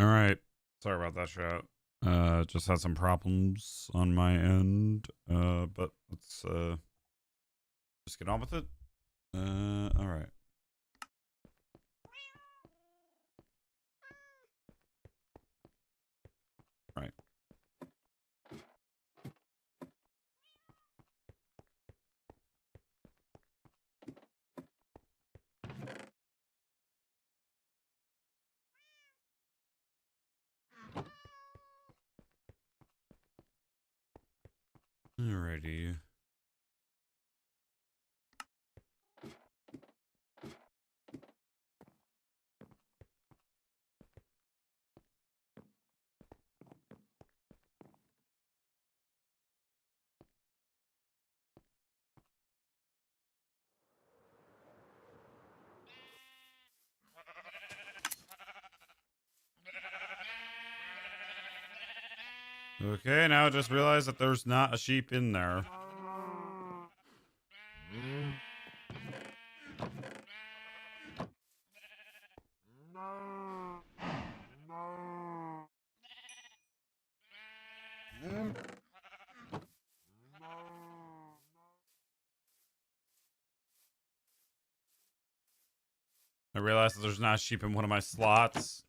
All right. Sorry about that, chat. Just had some problems on my end. But let's just get on with it. All right. Right. Alrighty. Okay, now I just realized that there's not a sheep in there. I realized that there's not a sheep in one of my slots.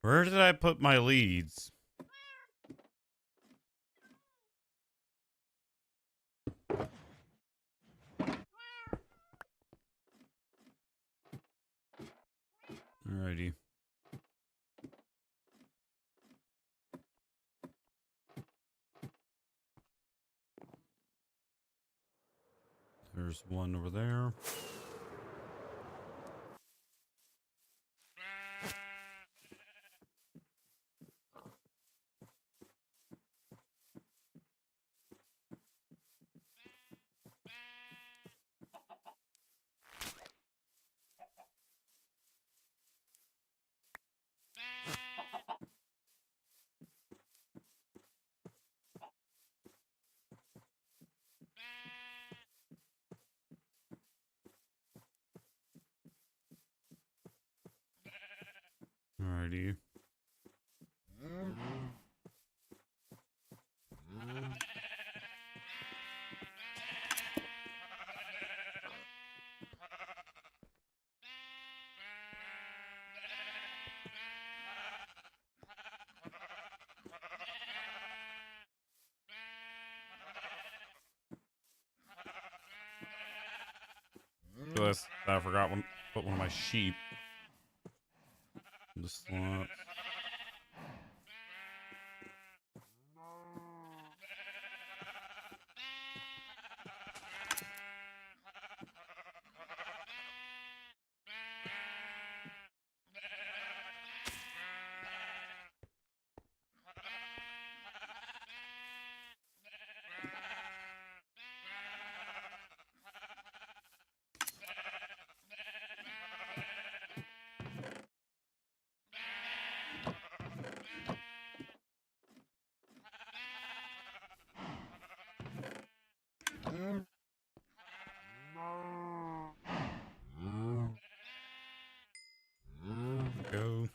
Where did I put my leads? Alrighty. There's one over there. Alrighty. I forgot one. Put one of my sheep in the slot. Go.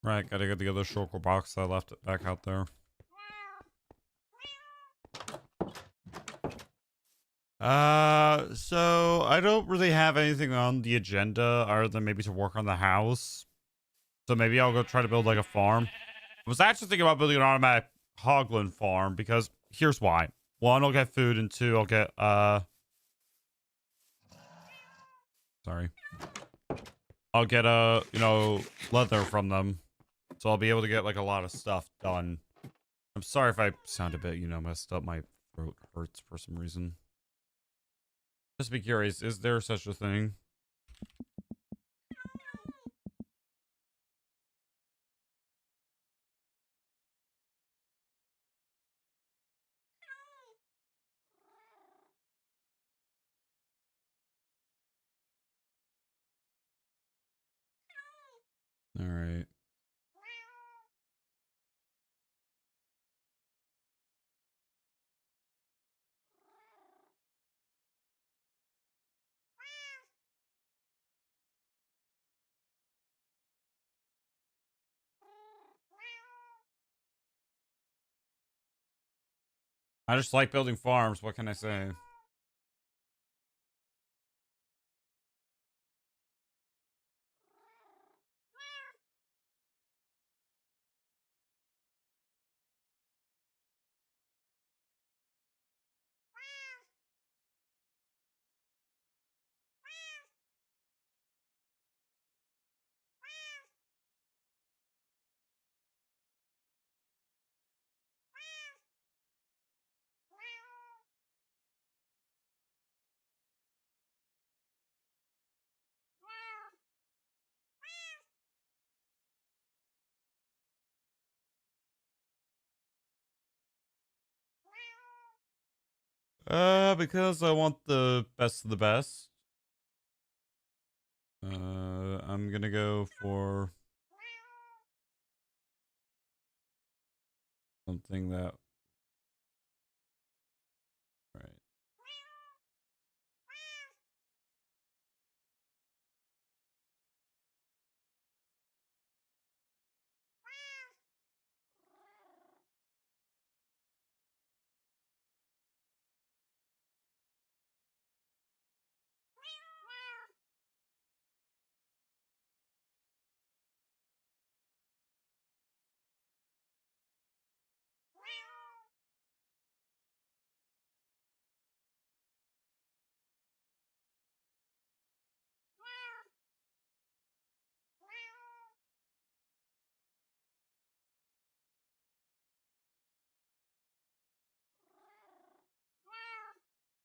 Right, gotta get the other shulker box. I left it back out there. So I don't really have anything on the agenda other than maybe to work on the house. So maybe I'll go try to build like a farm. I was actually thinking about building an automatic Hogland Farm because here's why. One, I'll get food, and two, I'll get sorry. I'll get leather from them. So I'll be able to get like a lot of stuff done. I'm sorry if I sound a bit, messed up. My throat hurts for some reason. Just be curious, is there such a thing? All right. I just like building farms. What can I say? Because I want the best of the best. I'm gonna go for something that. Right.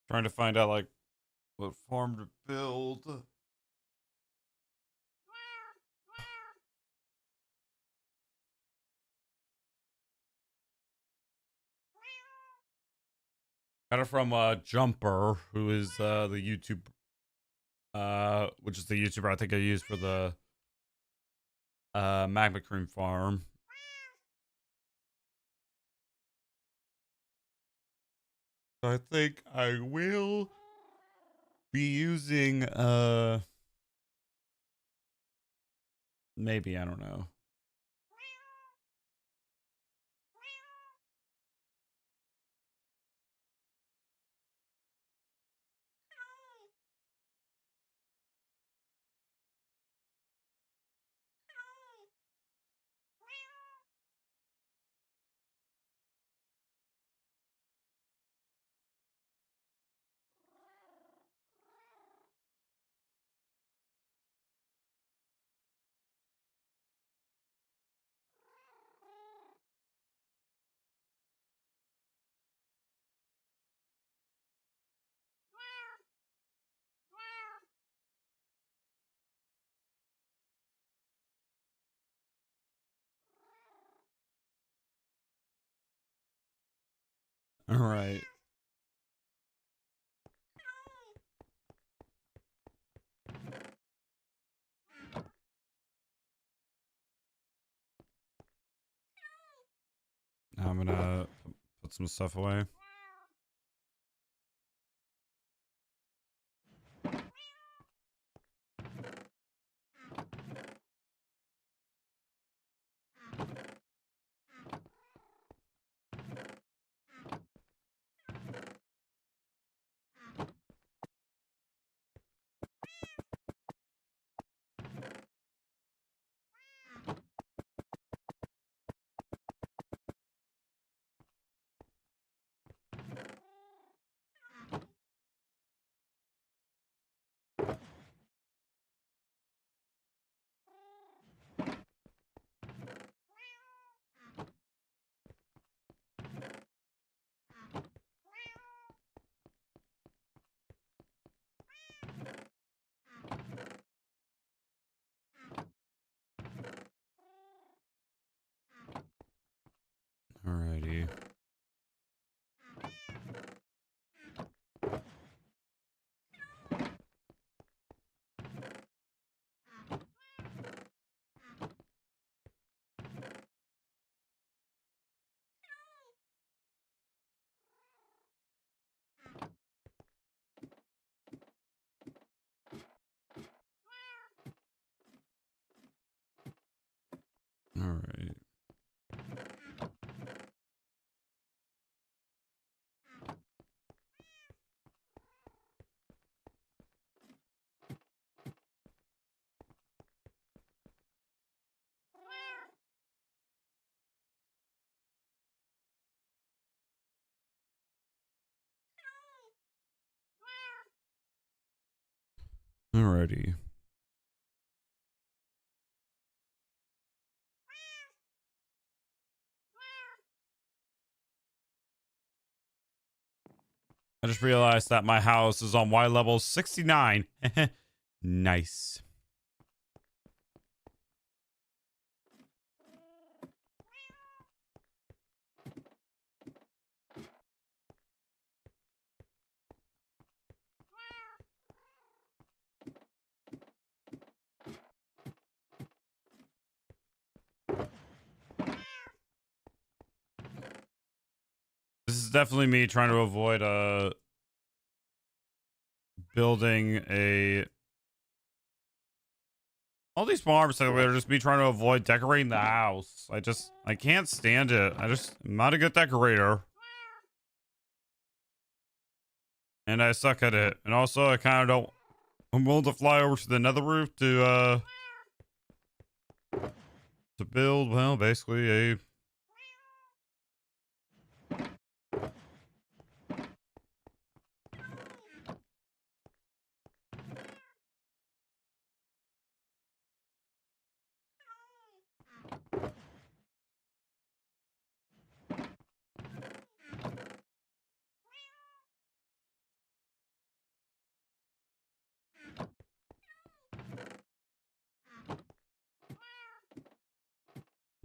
Trying to find out like what farm to build. Got it from Jumper, who is the YouTube which is the YouTuber I think I use for the Magma Cream farm. I think I will be using maybe, I don't know. All right. Now I'm gonna put some stuff away. Alrighty. I just realized that my house is on Y level 69. Nice. This is definitely me trying to avoid building a all these farms are just me trying to avoid decorating the house. I can't stand it. I'm not a good decorator. And I suck at it. And also I kind of don't I'm willing to fly over to the nether roof to build, well, basically a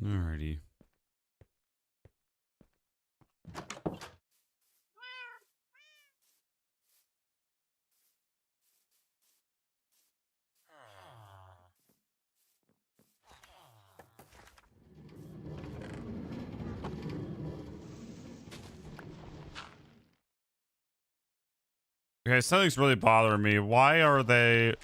alrighty. Okay, something's really bothering me. Why are they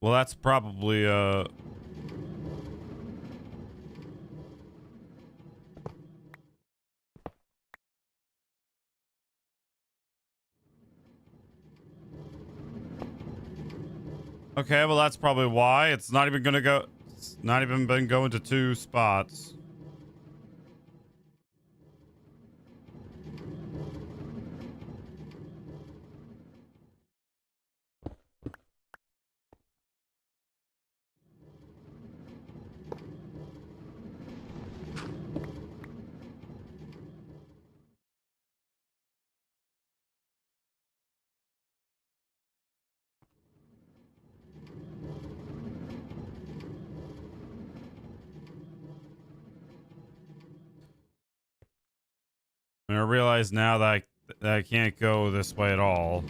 well, that's probably okay, well that's probably why. It's not even gonna go it's not even been going to 2 spots. And I realize now that I can't go this way at all.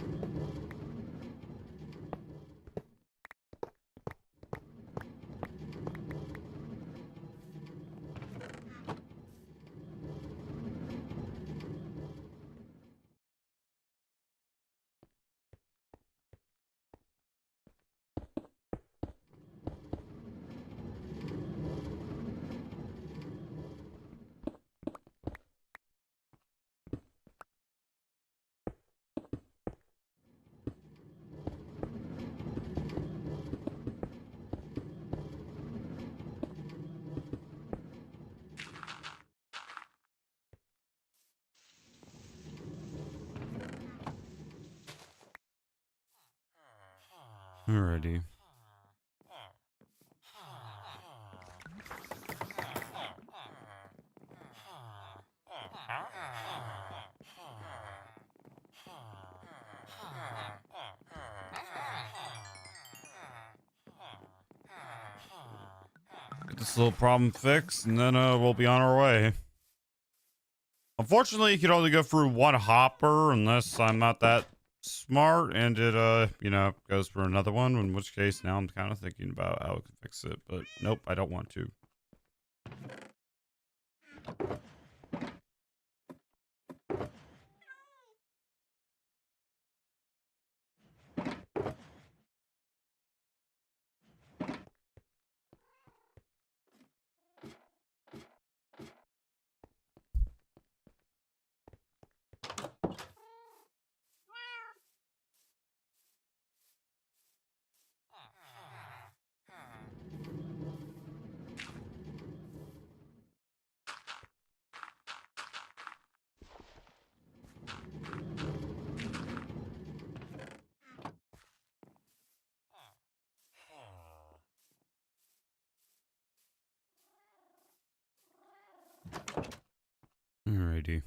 Alrighty. Get this little problem fixed, and then we'll be on our way. Unfortunately, you can only go through 1 hopper unless I'm not that smart, and it goes for another one. In which case, now I'm kind of thinking about how I can fix it, but nope, I don't want to. Alrighty.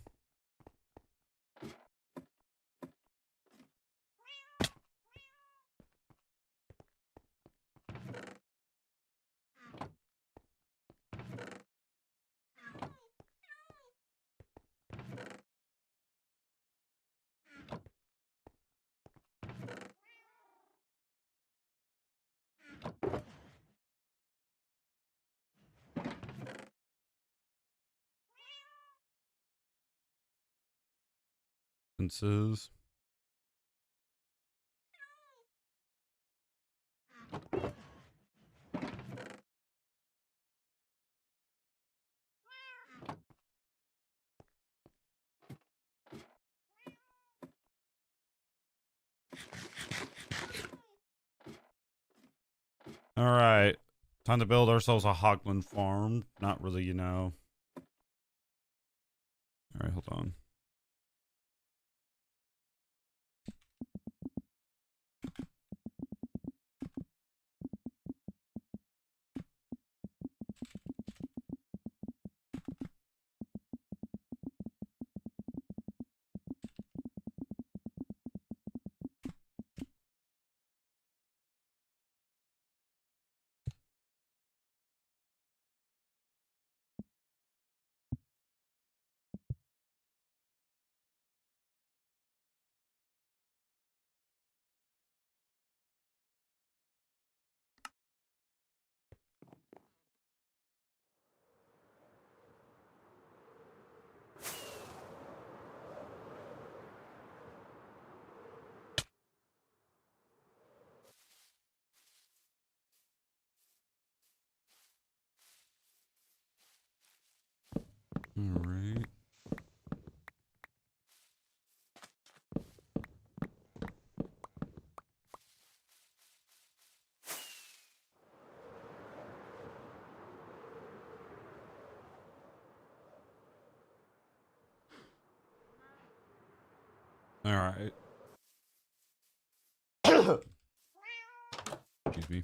Fences. All right. Time to build ourselves a Hogland farm. Not really, you know. All right, hold on. All right. All right. Excuse me.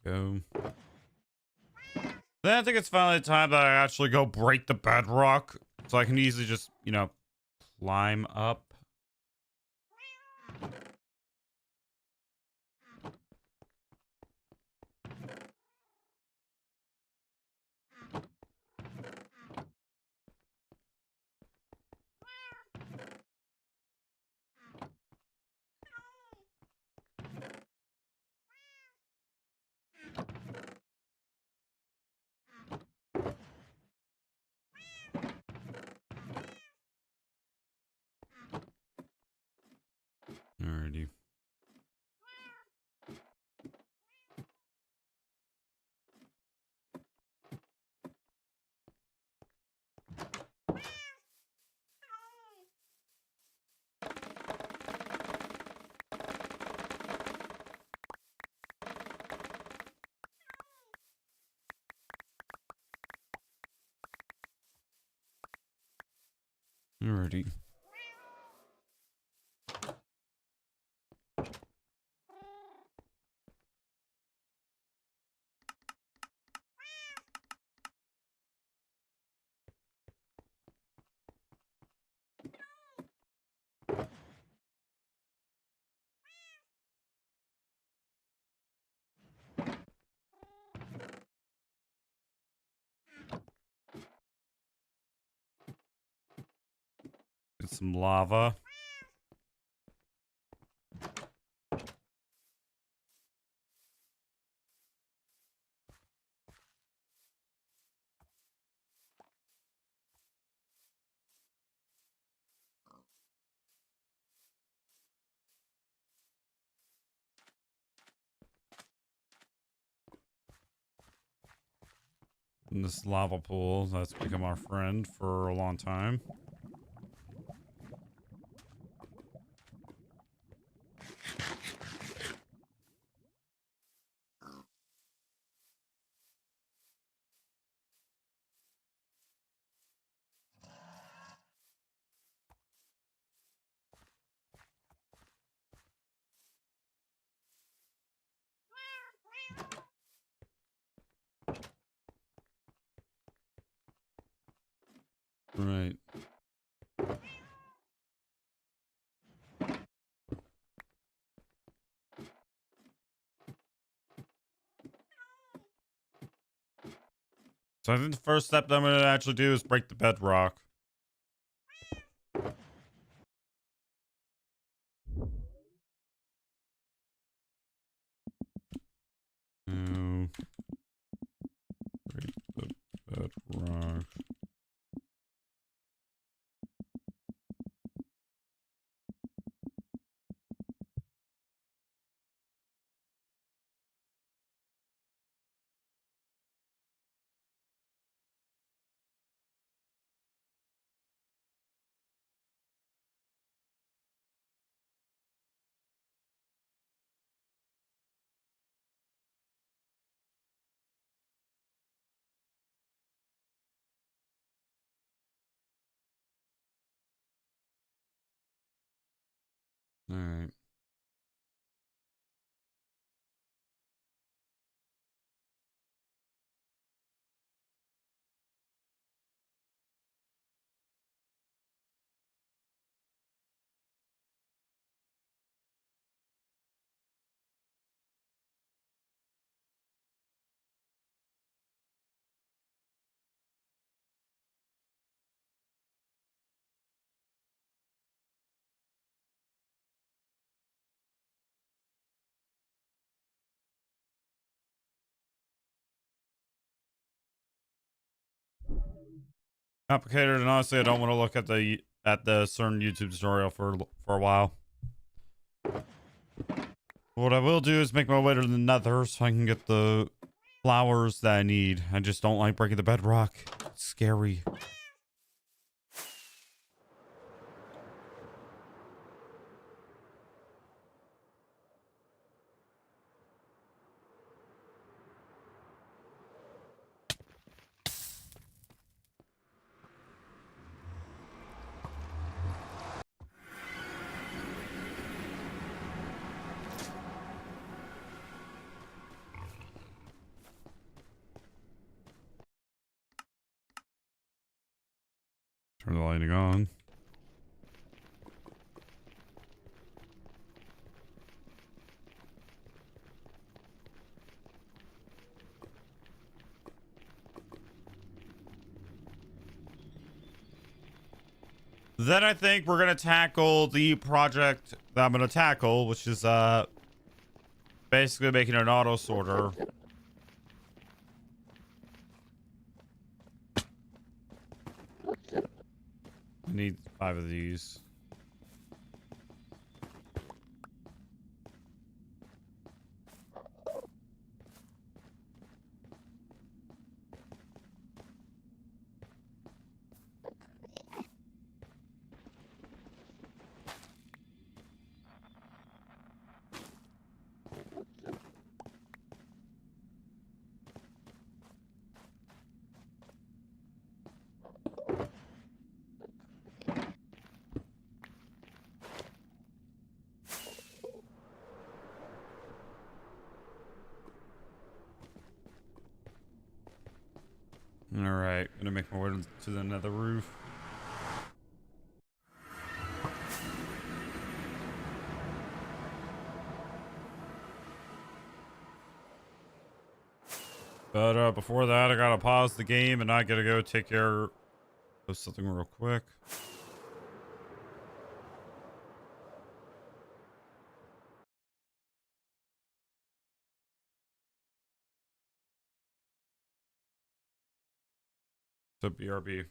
Go. Then I think it's finally time that I actually go break the bedrock so I can easily just, you know, climb up. Alrighty. Alrighty. Get some lava. in this lava pool that's become our friend for a long time. Right. So I think the first step that I'm going to actually do is break the bedrock. Mm, break the bedrock. All right. Complicated, and honestly, I don't want to look at the certain YouTube tutorial for a while. What I will do is make my way to the Nether so I can get the flowers that I need. I just don't like breaking the bedrock. It's scary. Turn the lighting on. Then I think we're gonna tackle the project that I'm gonna tackle, which is basically making an auto sorter. I need 5 of these. All right, gonna make my way to the nether roof. But before that, I gotta pause the game and I gotta go take care of something real quick. So BRB.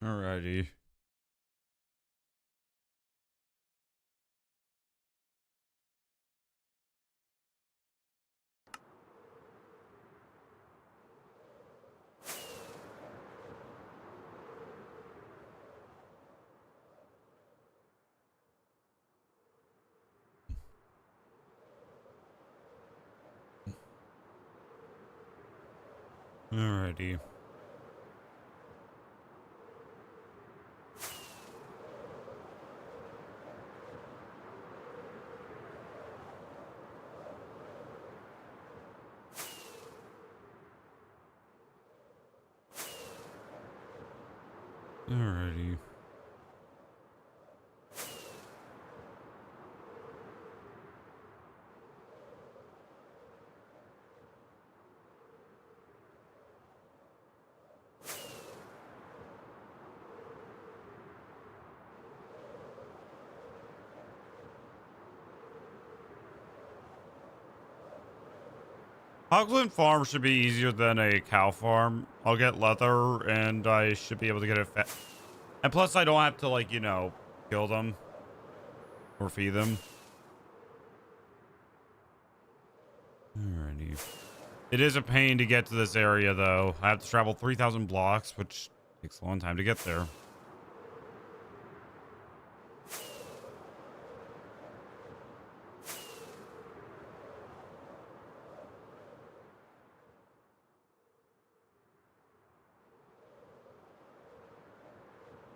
Alrighty. Alrighty. Alrighty. Hoglin Farm should be easier than a cow farm. I'll get leather and I should be able to get it fat. And plus I don't have to like, you know, kill them or feed them. Alrighty. It is a pain to get to this area though. I have to travel 3,000 blocks, which takes a long time to get there.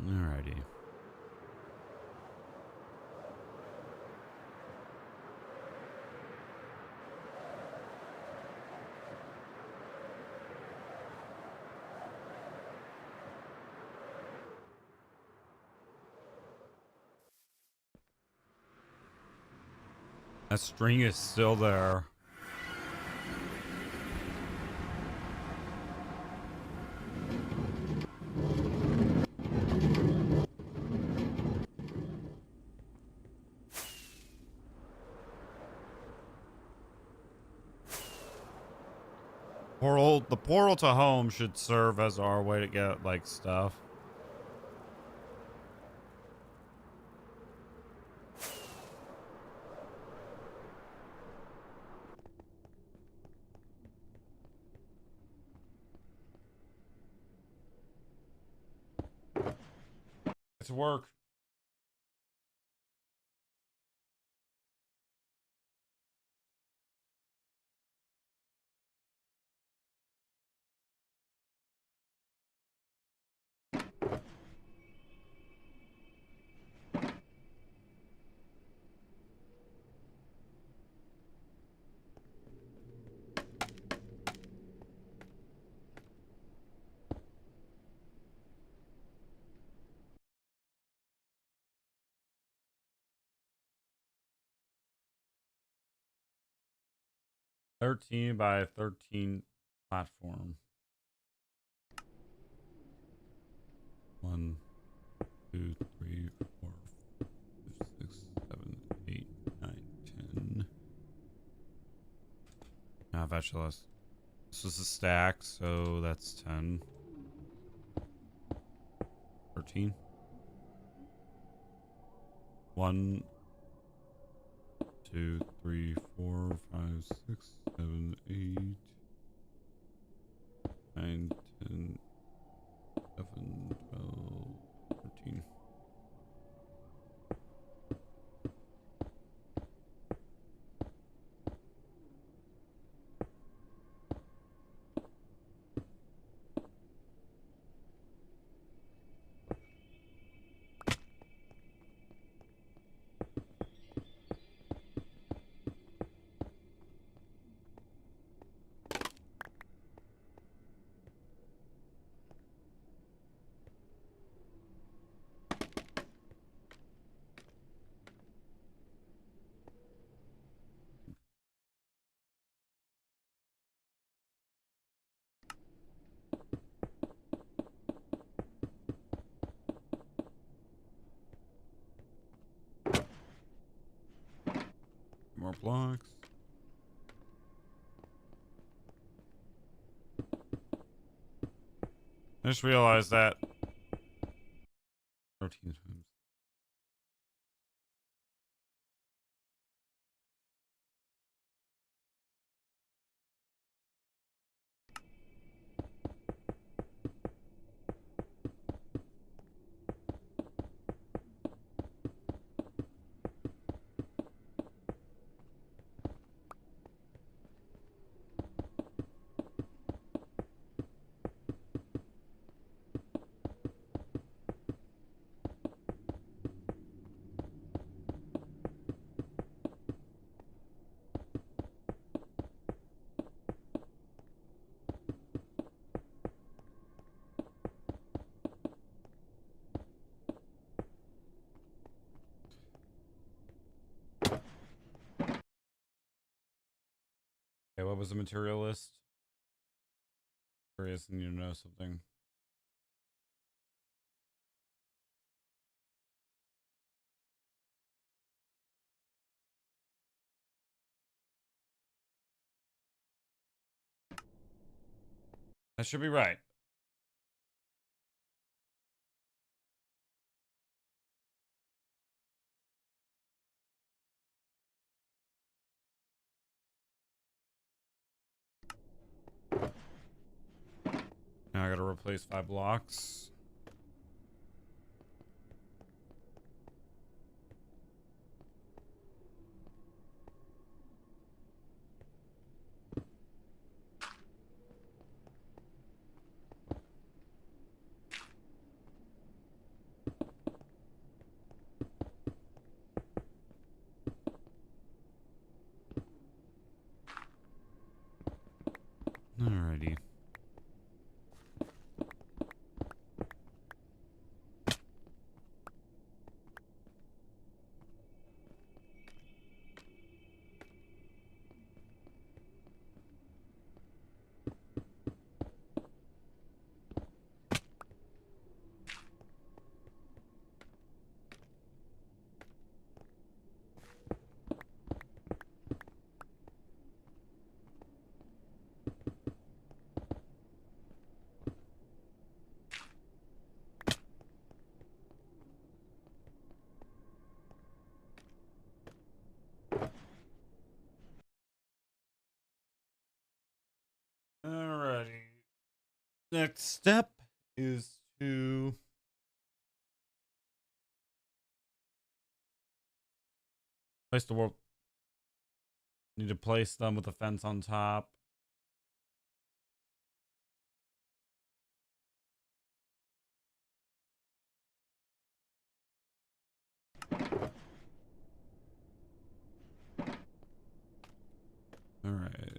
Alrighty. That string is still there. The portal to home should serve as our way to get like stuff. It's work. $13 by $13 platform. 1, 2, 3, 4, 5, 6, 7, 8, 9, 10. Now I've actually lost. This is a stack, so that's 10. 13. 1, 2, 3, 4, 5, 6, 7, 8, 9, 10, 11, 12, 13. More blocks. I just realized that Okay, what was the material list? Curious, and you know something. That should be right. Now I gotta replace 5 blocks. Alrighty. Alrighty. Next step is to place the world. Need to place them with a fence on top. Alright.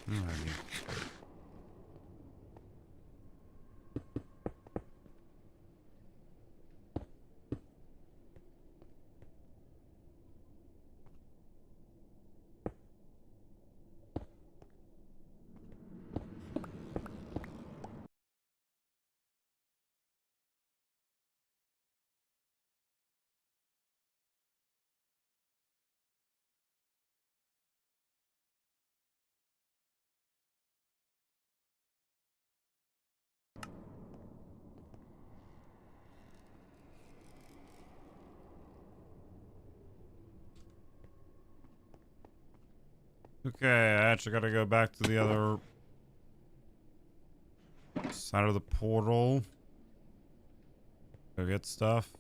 Alrighty. Okay, I actually gotta go back to the other side of the portal. Go get stuff.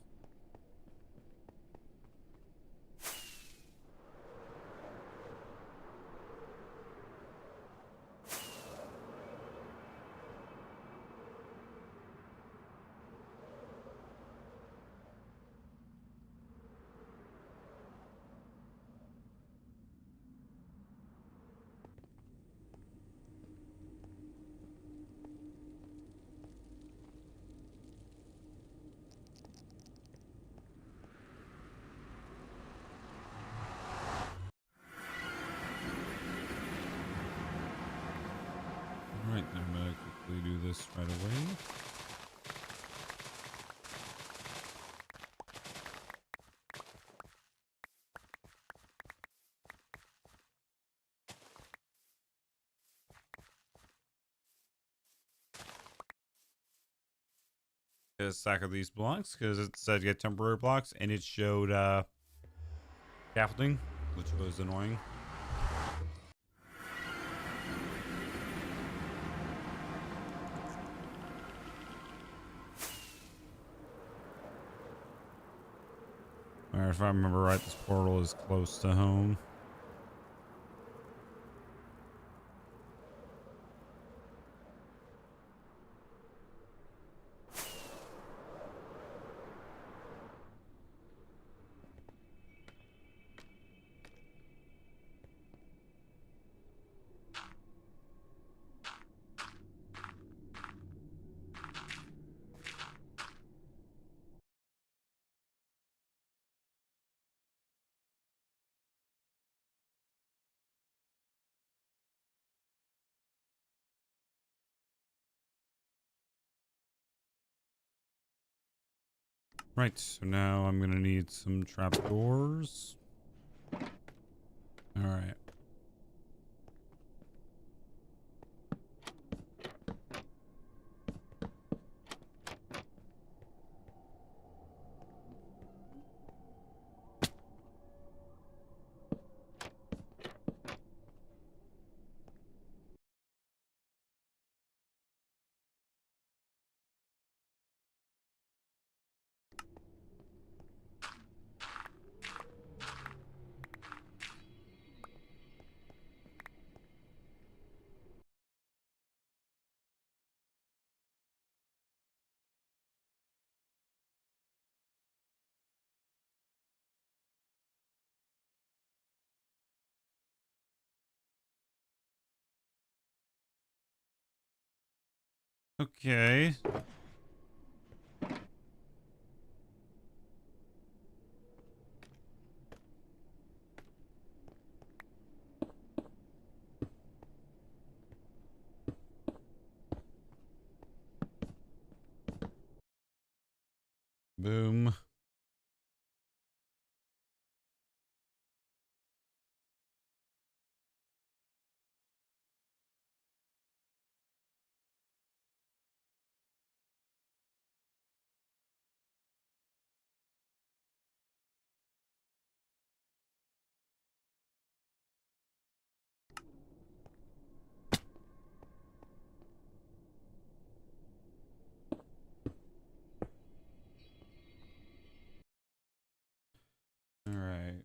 Alright, I'm gonna quickly do this right away. Get a stack of these blocks because it said get temporary blocks and it showed scaffolding, which was annoying. Alright, if I remember right, this portal is close to home. Right, so now I'm gonna need some trapdoors. Alright. Okay. Boom. Alright.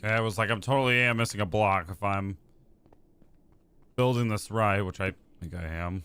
Okay, I was like, I'm totally am missing a block if I'm building this right, which I think I am.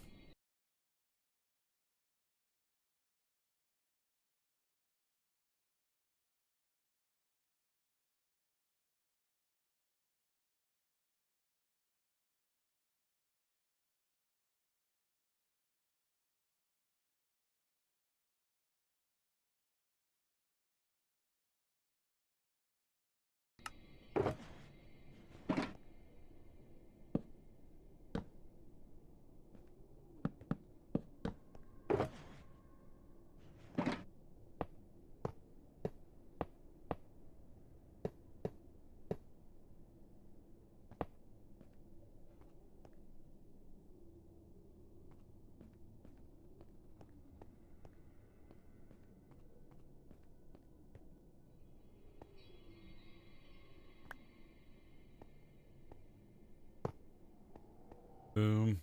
Boom.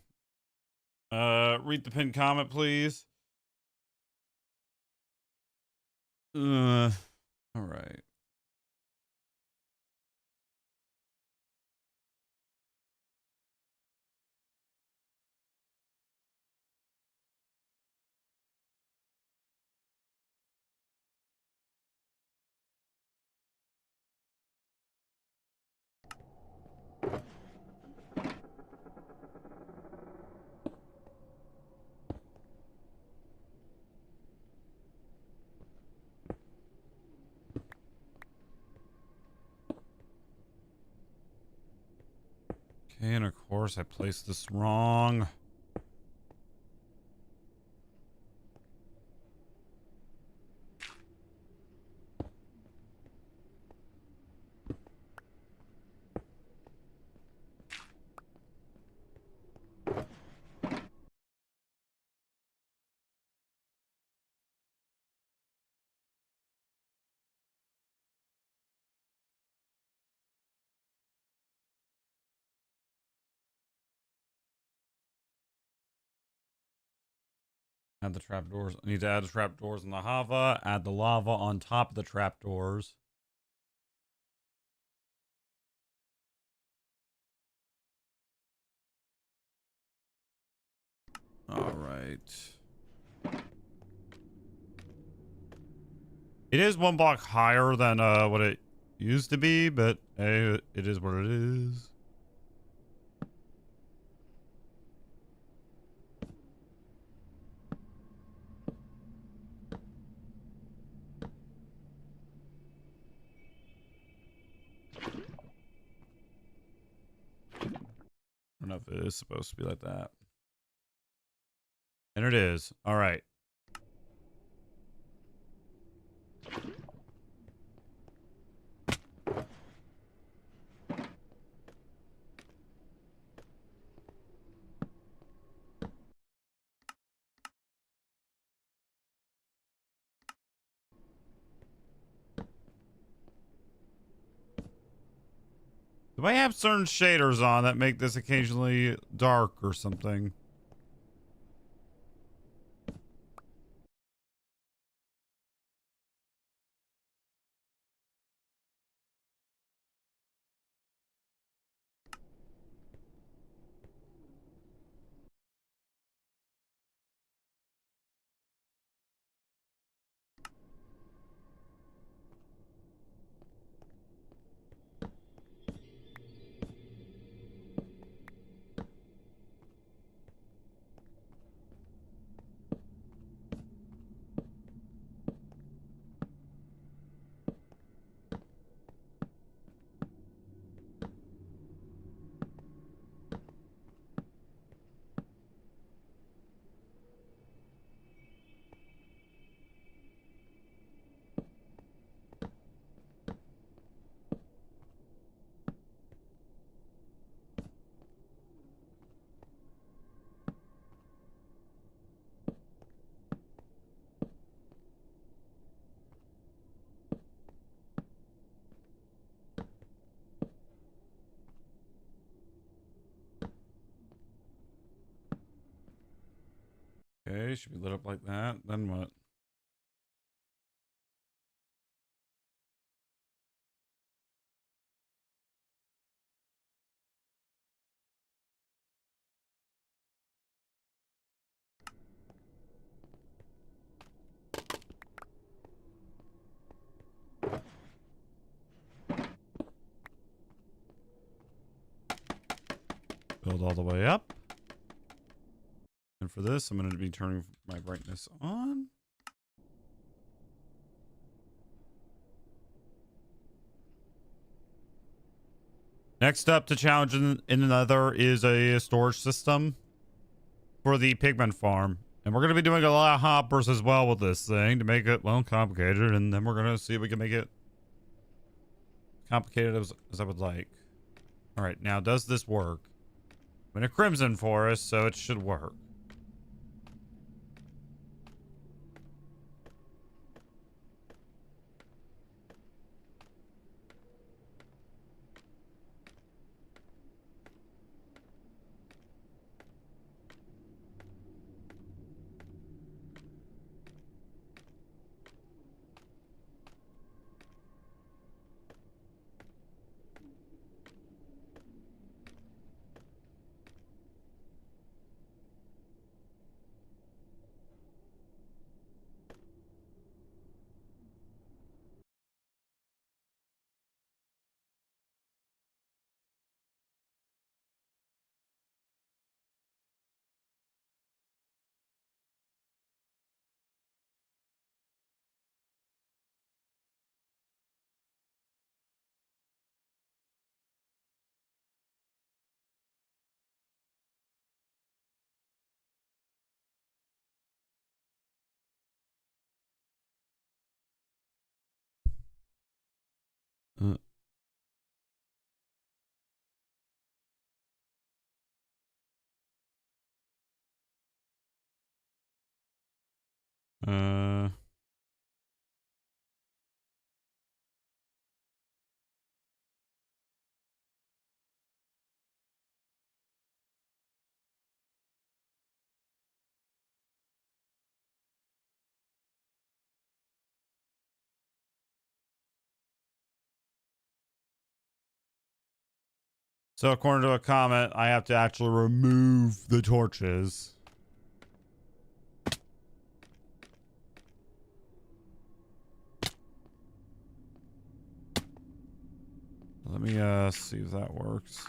Read the pinned comment, please. Alright. Okay, and of course I placed this wrong. Add the trapdoors. I need to add the trapdoors in the lava. Add the lava on top of the trapdoors. Alright. It is one block higher than what it used to be, but hey, it is what it is. I don't know if it is supposed to be like that. And it is. All right. Do I have certain shaders on that make this occasionally dark or something? Okay, should be lit up like that. Then what? Build all the way up. And for this, I'm going to be turning my brightness on. Next up to challenge in another is a storage system for the pigment farm. And we're going to be doing a lot of hoppers as well with this thing to make it, well, complicated. And then we're going to see if we can make it complicated as I would like. All right, now does this work? I'm in a crimson forest, so it should work. Uh, uh So according to a comment, I have to actually remove the torches. Let me see if that works.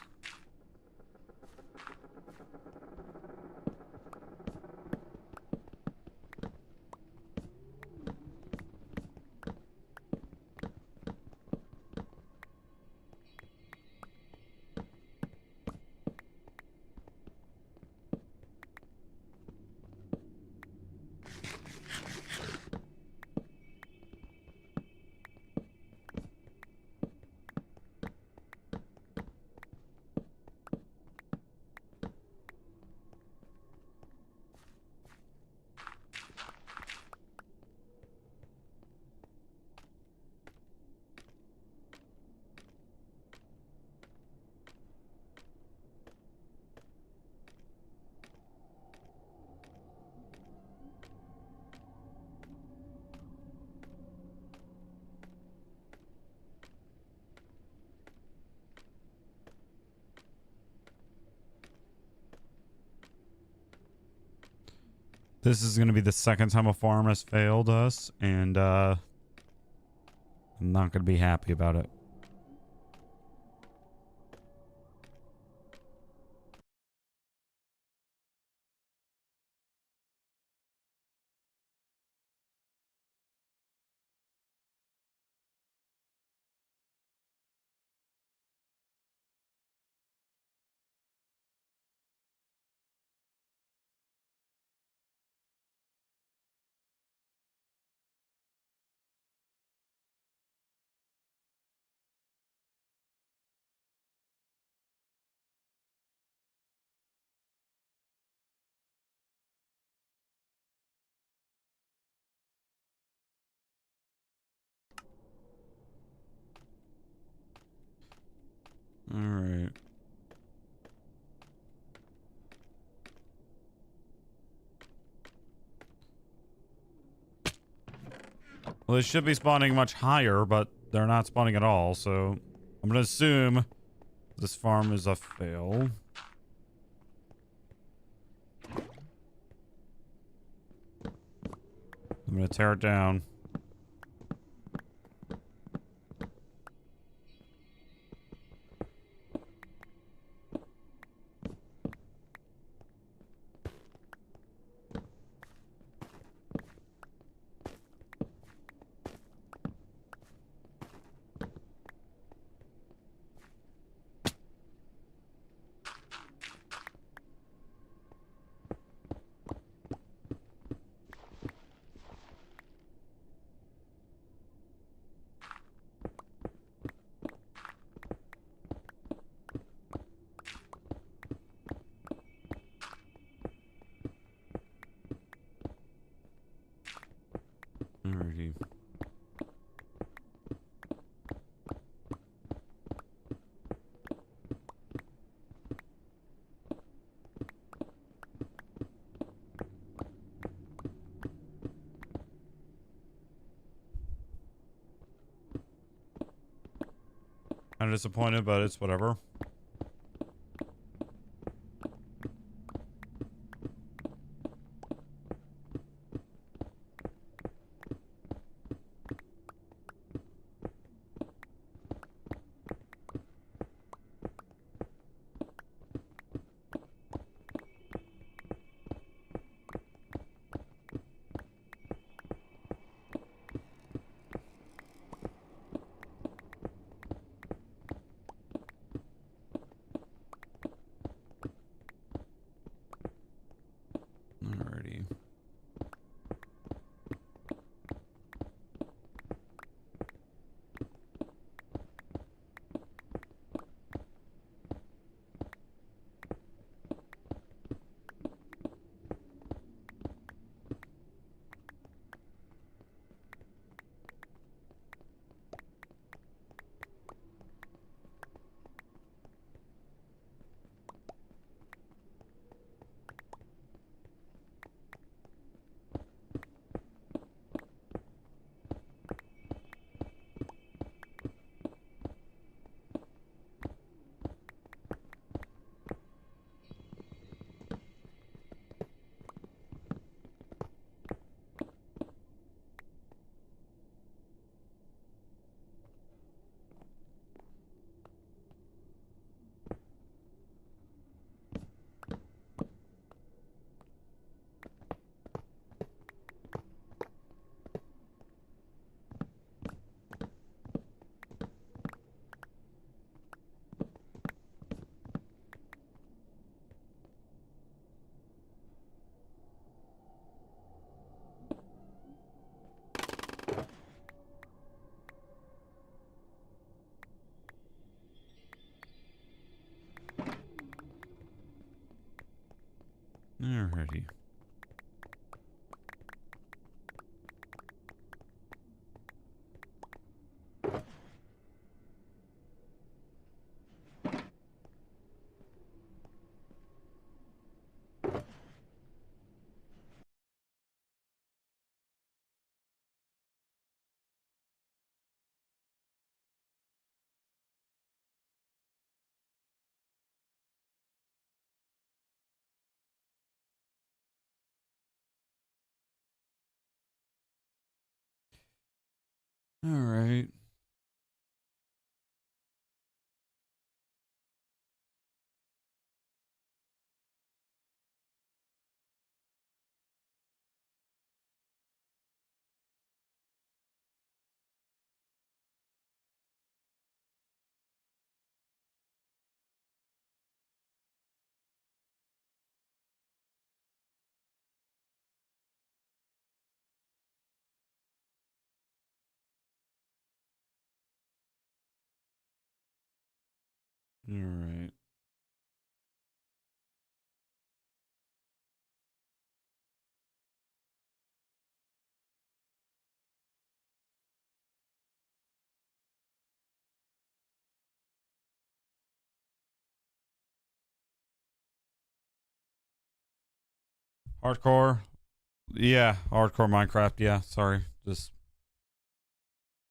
This is going to be the second time a farm has failed us, and I'm not going to be happy about it. All right. Well, they should be spawning much higher, but they're not spawning at all, so I'm going to assume this farm is a fail. I'm going to tear it down. Alrighty. Kind of disappointed, but it's whatever. Alrighty. All right. All right. Hardcore. Yeah, hardcore Minecraft. Yeah, sorry. Just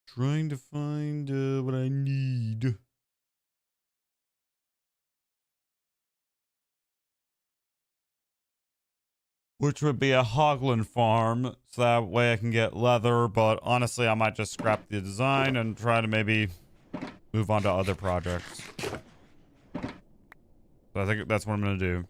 trying to find what I need. Which would be a Hoglin farm, so that way I can get leather, but honestly, I might just scrap the design and try to maybe move on to other projects. So I think that's what I'm going to do.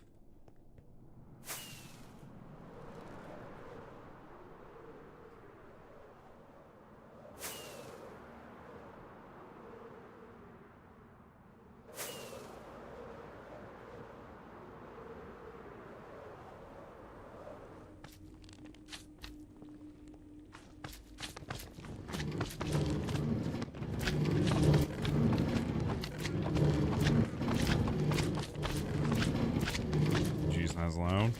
Jeez, that's loud.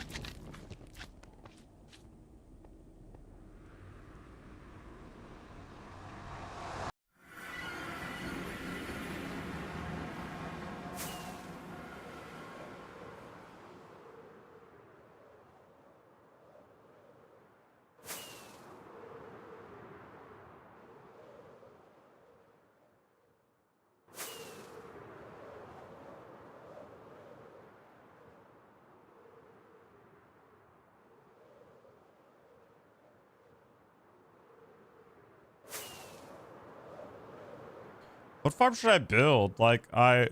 What farm should I build? Like, this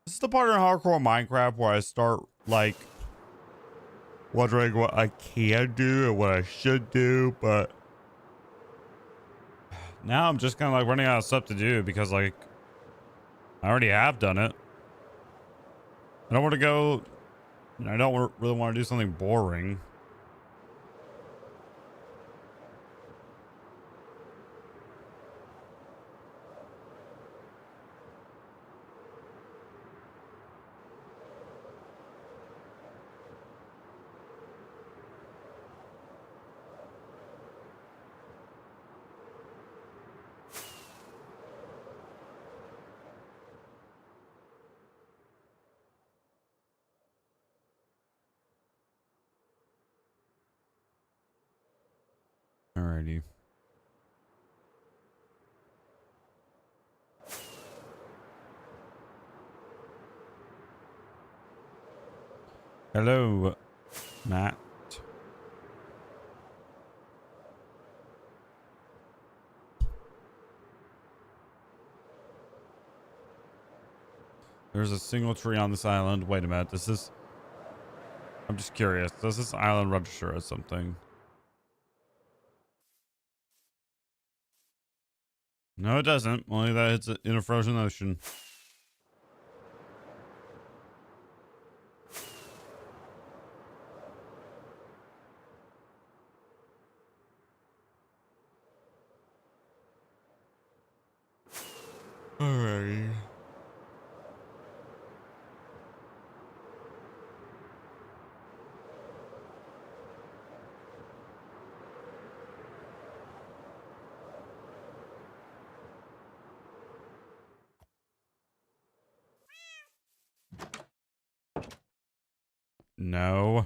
is the part in hardcore Minecraft where I start, like, wondering what I can do and what I should do, but now I'm just kind of like running out of stuff to do because, like, I already have done it. I don't want to go, I don't really want to do something boring. Alrighty. Hello, Matt. There's a single tree on this island. Wait a minute. I'm just curious. Does this island register as something? No, it doesn't. Only that it's in a frozen ocean. Alrighty. No.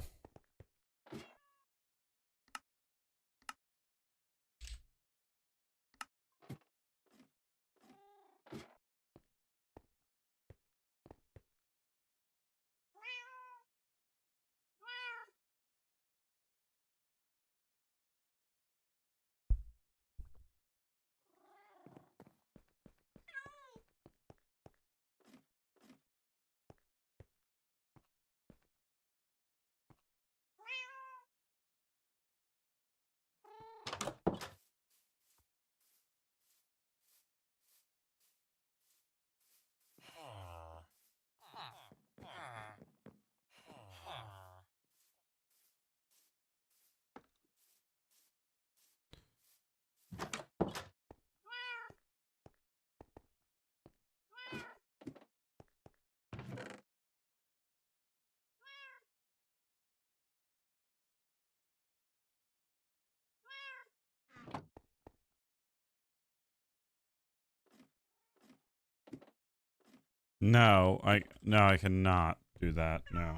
No, I cannot do that. No.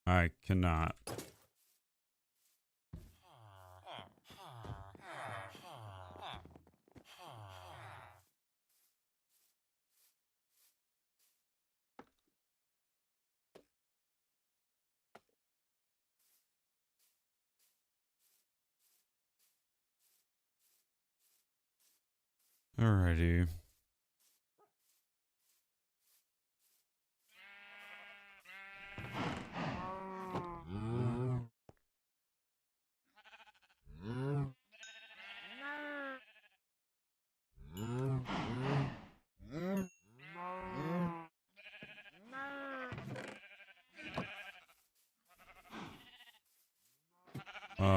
I cannot. Alrighty.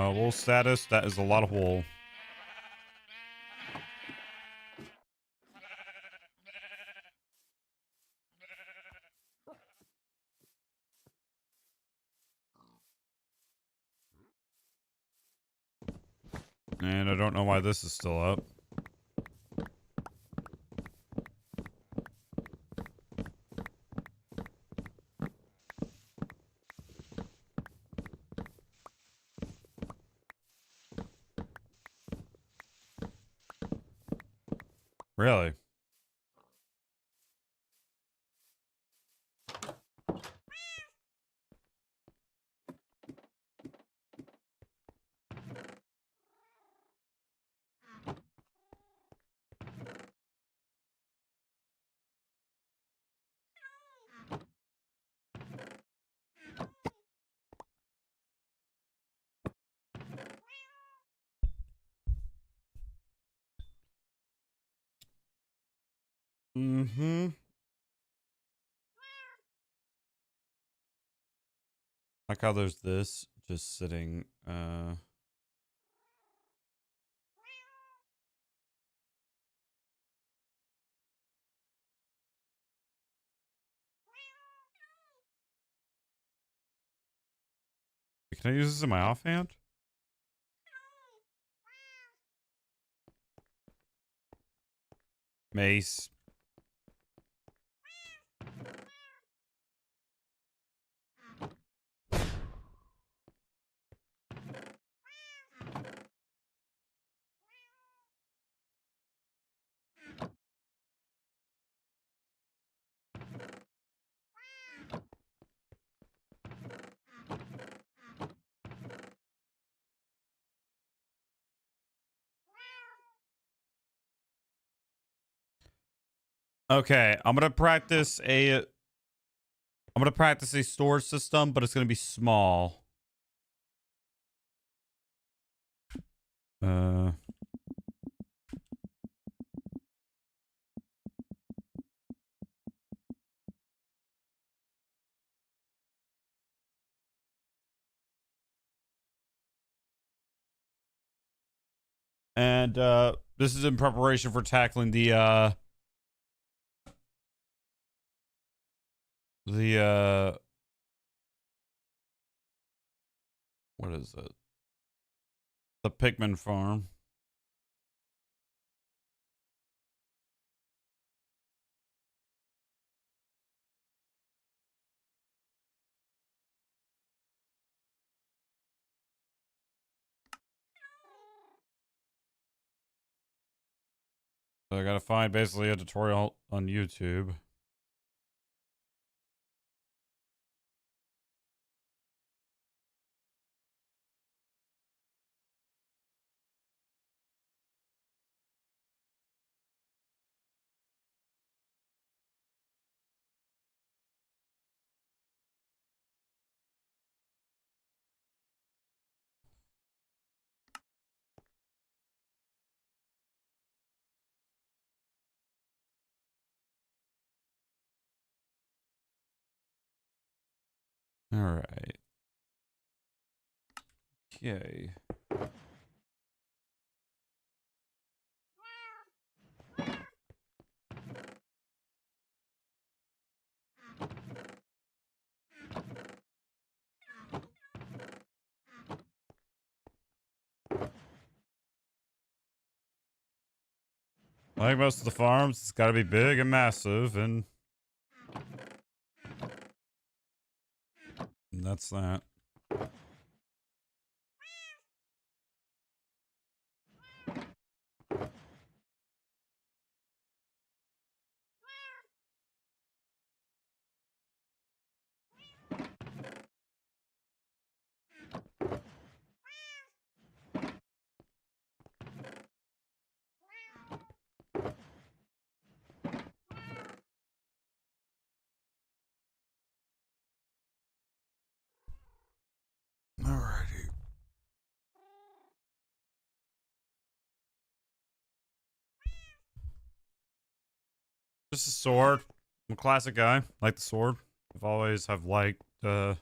Wool status. That is a lot of wool. And I don't know why this is still up. Really? Mm-hmm. Like how there's this just sitting, Can I use this in my offhand? Mace. Okay, I'm gonna practice a storage system, but it's gonna be small. Uh and this is in preparation for tackling the what is it? The Pikmin farm. So I gotta find basically a tutorial on YouTube. All right. Okay. Like most of the farms, it's got to be big and massive, and that's that. Alrighty. Just a sword. I'm a classic guy. Like the sword. I've always have liked the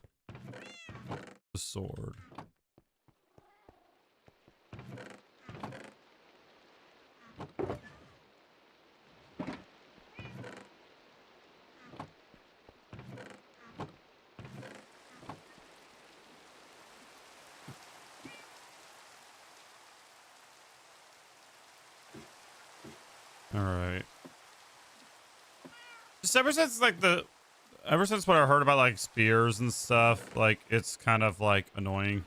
sword. All right. Just ever since what I heard about like spears and stuff, like it's kind of like annoying.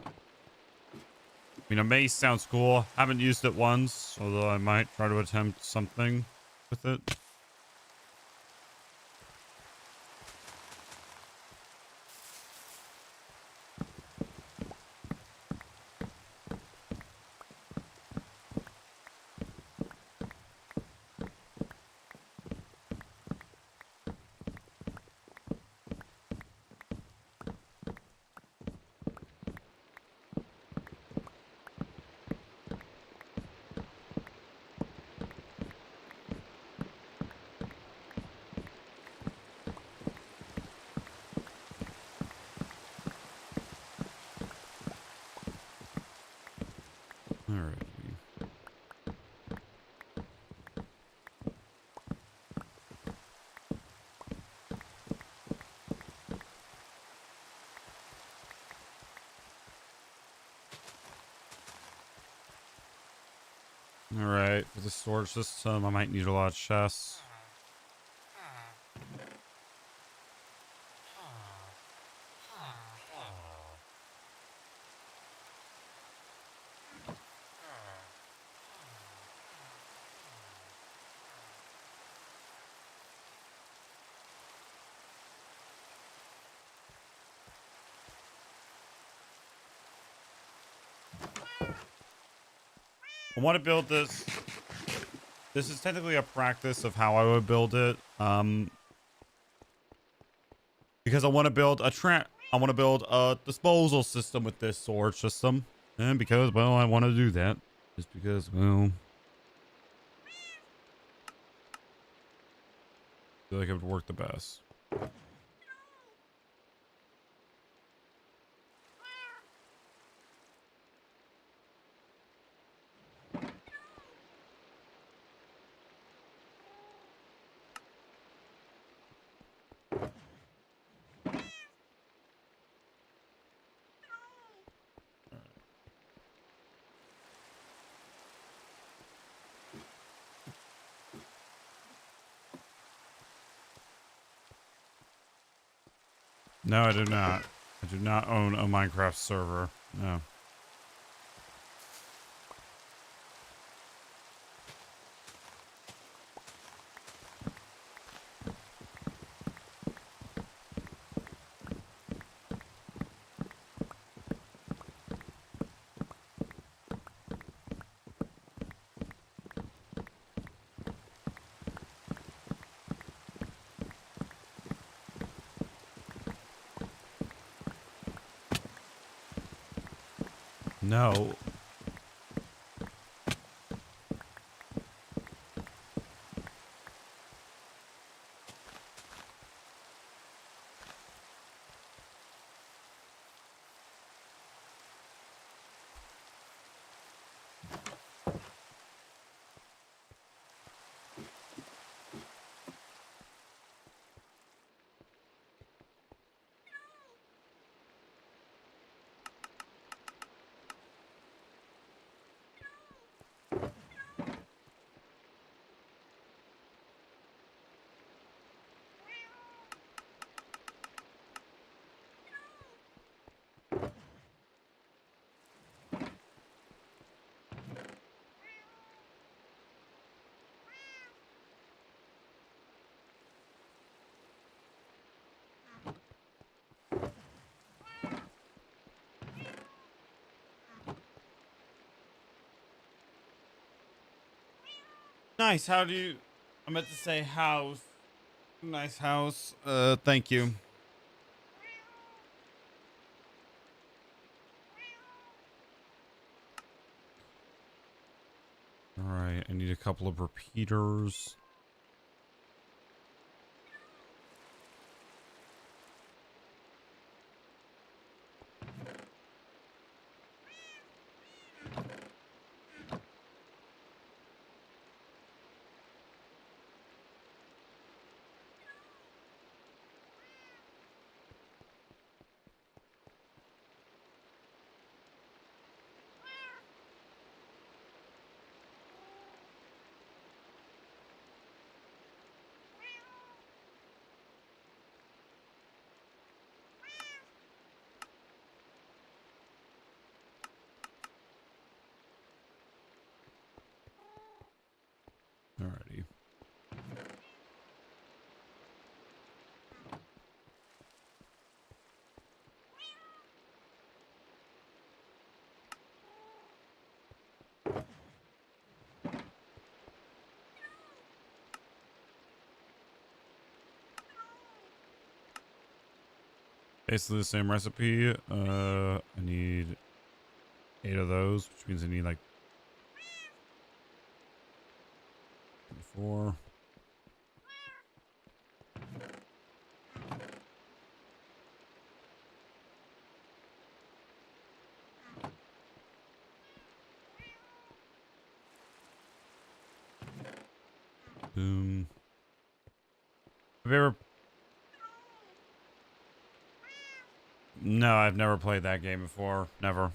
I mean, a mace sounds cool. Haven't used it once, although I might try to attempt something with it. All right. All right. For the storage system, I might need a lot of chests. I want to build this. This is technically a practice of how I would build it. Because I want to build a disposal system with this sword system. And because, well, I want to do that. Just because, well, I feel like it would work the best. No, I do not. I do not own a Minecraft server. No. No. Nice. How do you? I meant to say house. Nice house. Thank you. All right. I need a couple of repeaters. Alrighty. Basically the same recipe. I need 8 of those, which means I need like 4. Boom. Have you ever? No, I've never played that game before. Never.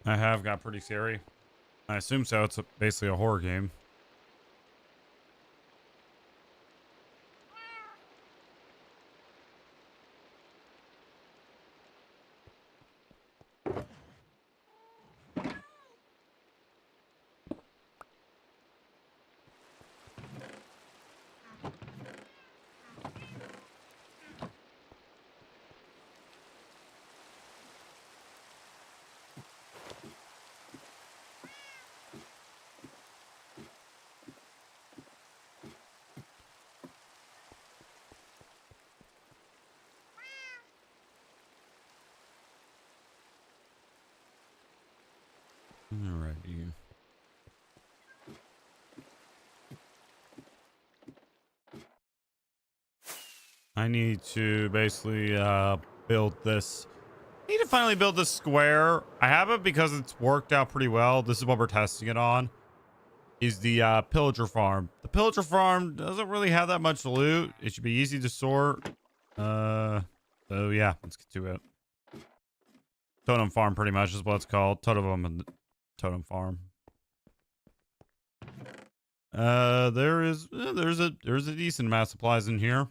I have got pretty scary. I assume so. It's basically a horror game. Alrighty. I need to basically build this. I need to finally build this square. I have it because it's worked out pretty well. This is what we're testing it on. Is the pillager farm. The pillager farm doesn't really have that much loot. It should be easy to sort. So yeah, let's get to it. Totem farm pretty much is what it's called. Totem farm. There's a decent amount of supplies in here.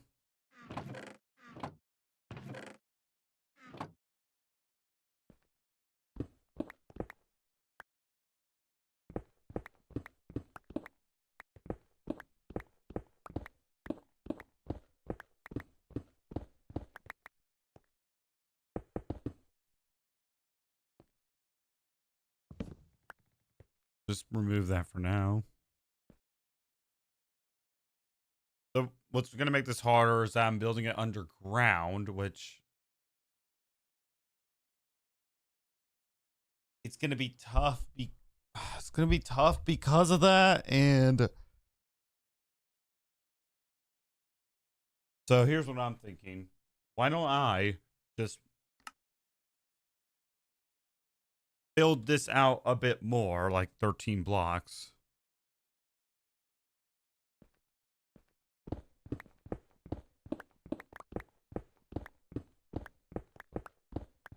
Just remove that for now. So what's going to make this harder is that I'm building it underground, which it's going to be tough. It's going to be tough because of that. And so here's what I'm thinking. Why don't I just build this out a bit more, like 13 blocks?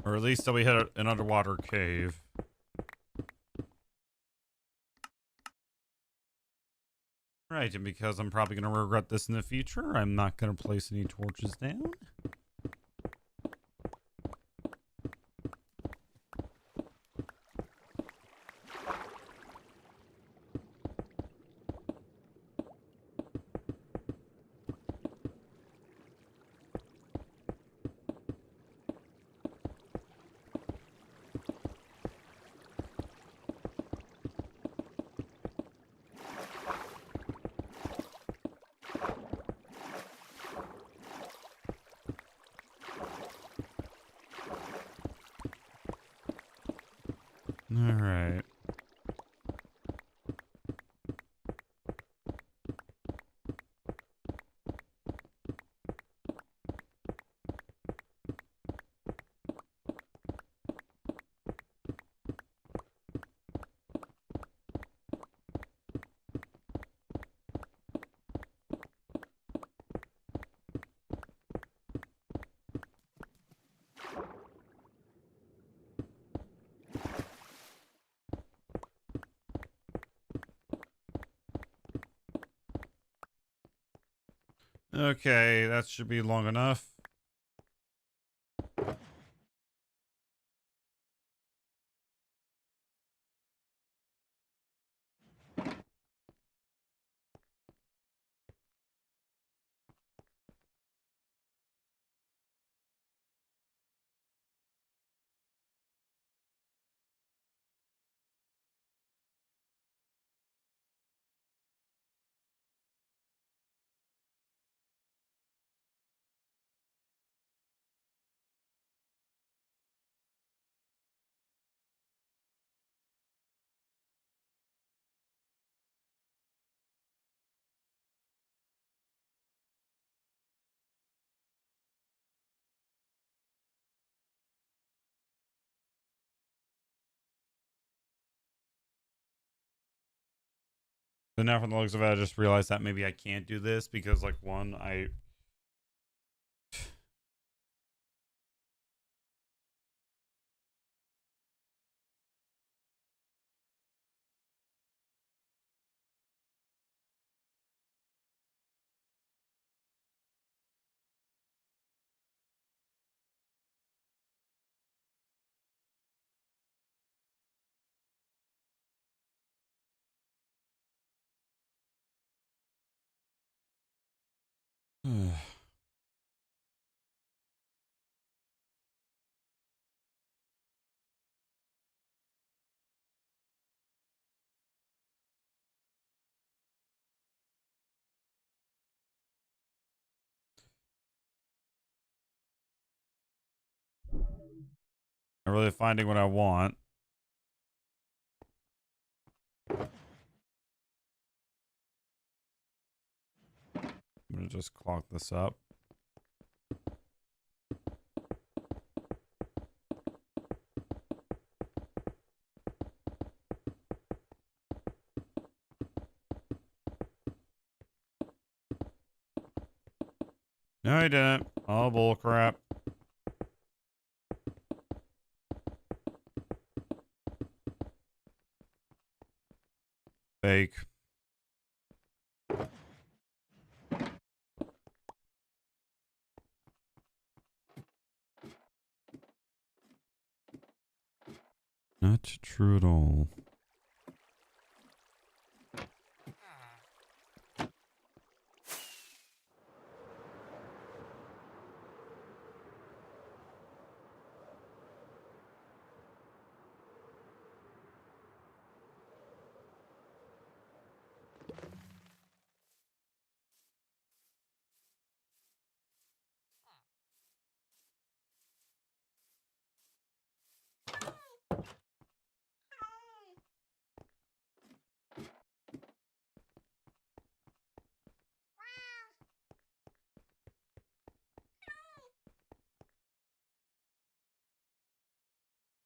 Or at least till we hit an underwater cave. Right, and because I'm probably going to regret this in the future, I'm not going to place any torches down. All right. Okay, that should be long enough. But now from the looks of it, I just realized that maybe I can't do this because, like, one, I... Not really finding what I want. I'm gonna just clock this up. No, I didn't. Oh, bull crap. Fake. Not true at all.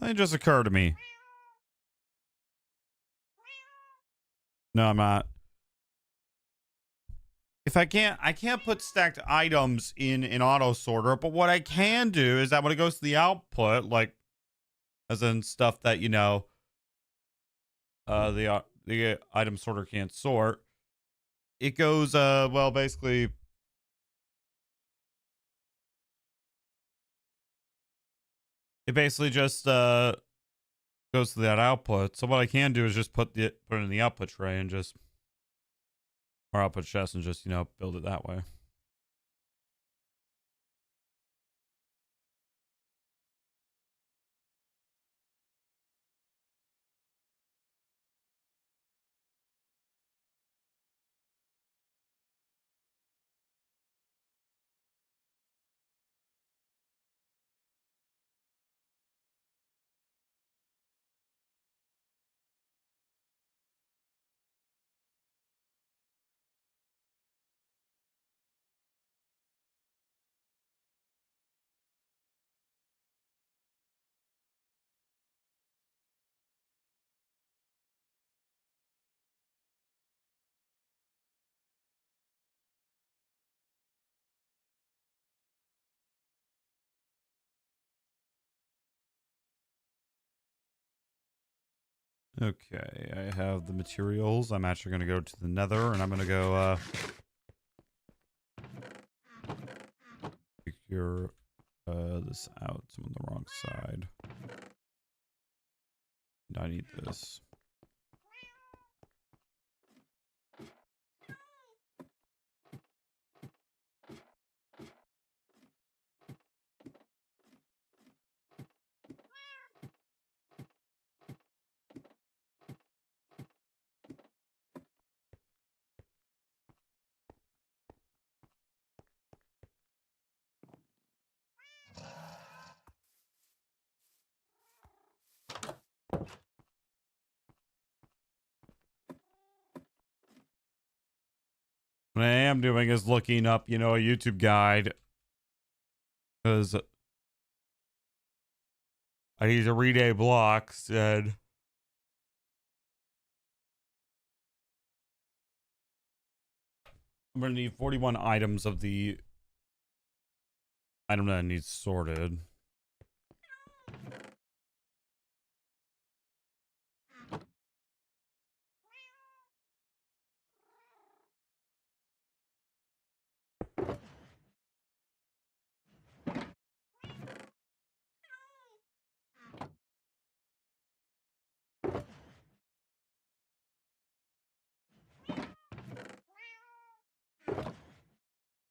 It just occurred to me. No, I'm not. If I can't put stacked items in an auto sorter, but what I can do is that when it goes to the output, like, as in stuff that, you know, the item sorter can't sort, it goes, well, basically, it basically just, goes to that output. So what I can do is just put it in the output tray and just, or output chest and just, you know, build it that way. Okay, I have the materials. I'm actually going to go to the nether and I'm going to go, figure, this out. I'm on the wrong side. I need this. What I am doing is looking up, you know, a YouTube guide. Because I need to read a blocks and I'm going to need 41 items of the item that needs sorted.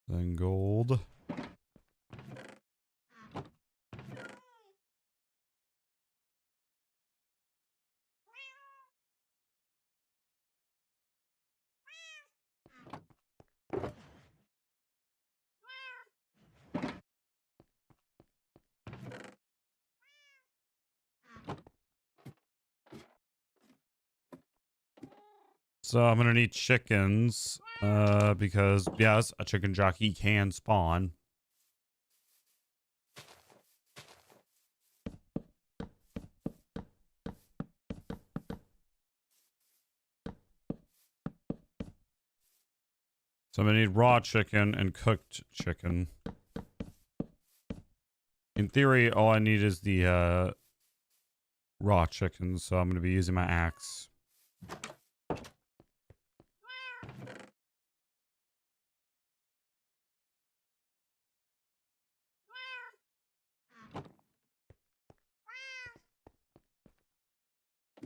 Then gold. So I'm gonna need chickens, because yes, a chicken jockey can spawn. So I'm gonna need raw chicken and cooked chicken. In theory, all I need is the raw chicken, so I'm gonna be using my axe.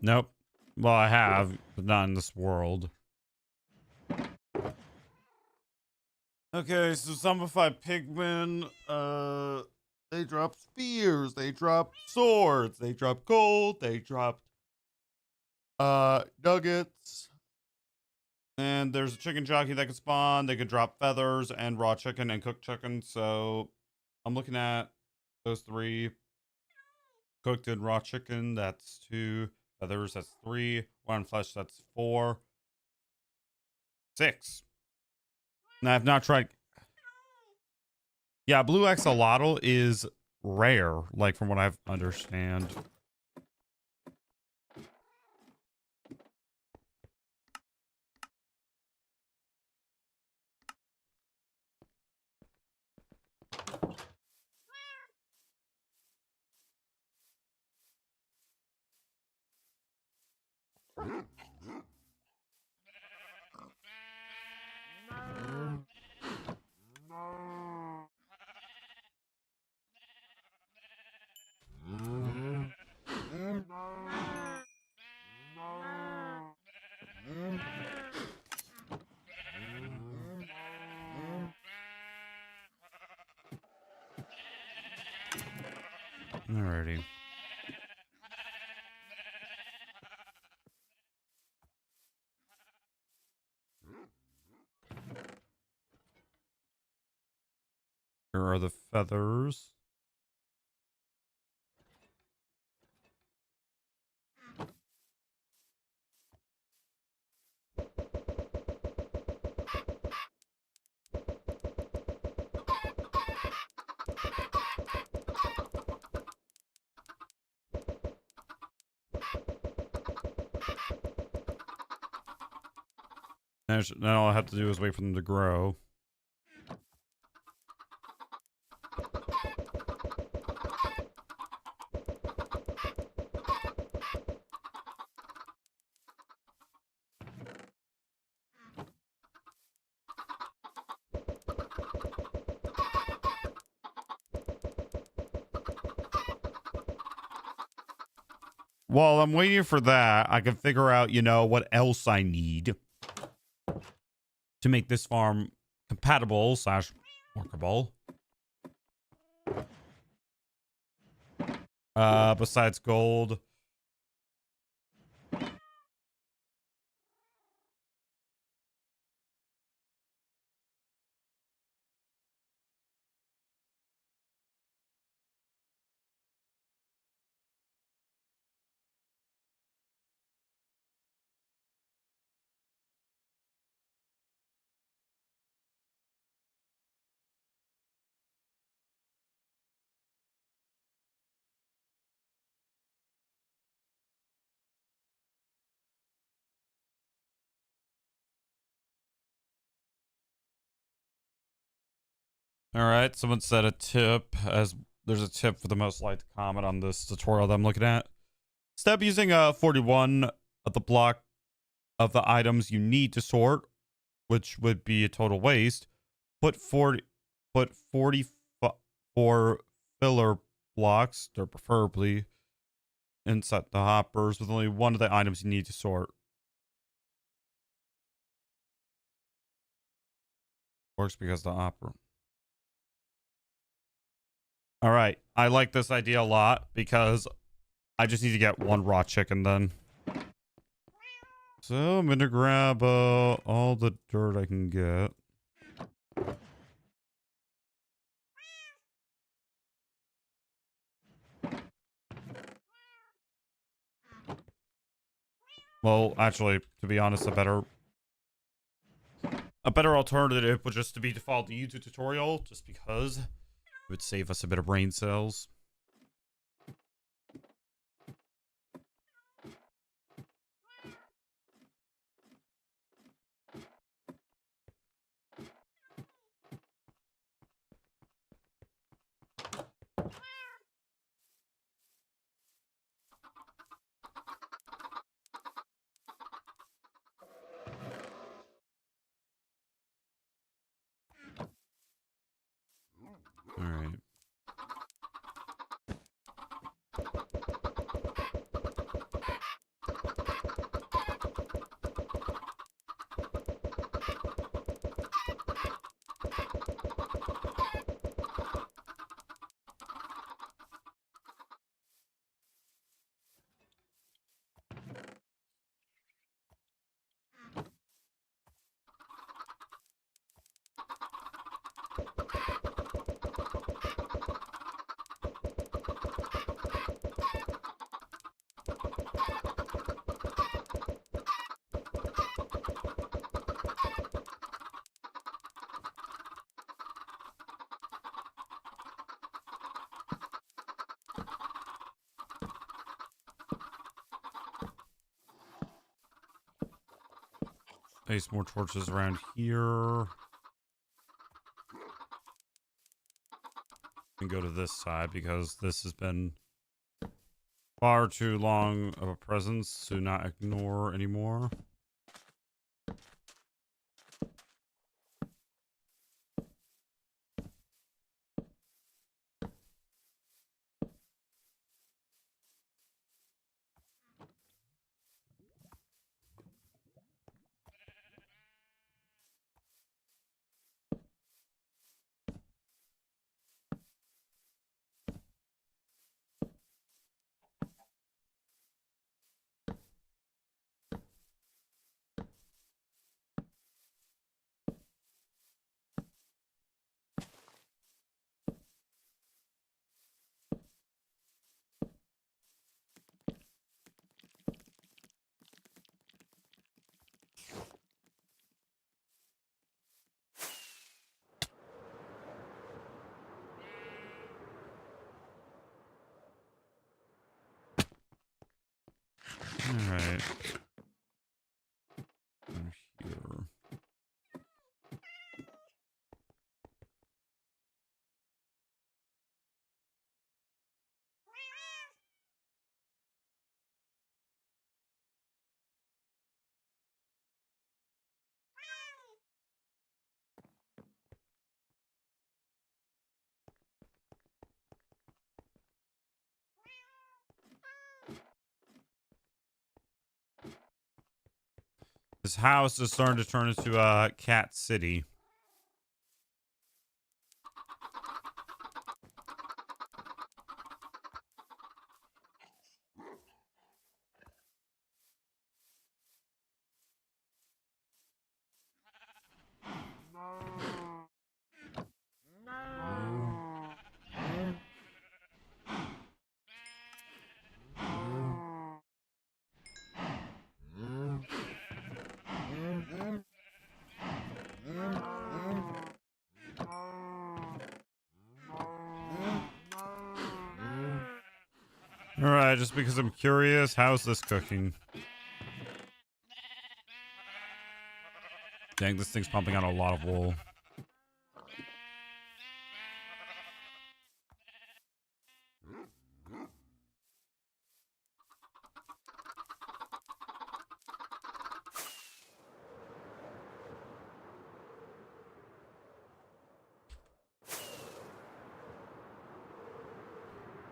Nope. Well, I have, but not in this world. Okay, so zombified pigmen, they drop spears, they drop swords, they drop gold, they drop nuggets. And there's a chicken jockey that can spawn. They could drop feathers and raw chicken and cooked chicken. So I'm looking at those 3. Cooked and raw chicken, that's 2. Feathers, that's 3. One flesh, that's 4. 6. And I've not tried. Yeah, blue axolotl is rare, like from what I've understand. Alrighty. Here are the feathers. Now all I have to do is wait for them to grow. While I'm waiting for that, I can figure out, what else I need to make this farm compatible / workable. Besides gold. All right, someone said a tip, as there's a tip for the most liked comment on this tutorial that I'm looking at. Stop using 41 of the block of the items you need to sort, which would be a total waste. Put 44 filler blocks, or preferably inside the hoppers, with only one of the items you need to sort. Works because the hopper. All right, I like this idea a lot because I just need to get one raw chicken then. So I'm gonna grab all the dirt I can get. Well, actually, to be honest, a better alternative would just to be to follow the YouTube tutorial, just because it would save us a bit of brain cells. All right. Place more torches around here. And go to this side because this has been far too long of a presence to not ignore anymore. All right. Here. This house is starting to turn into a cat city. All right, just because I'm curious, how's this cooking? Dang, this thing's pumping out a lot of wool.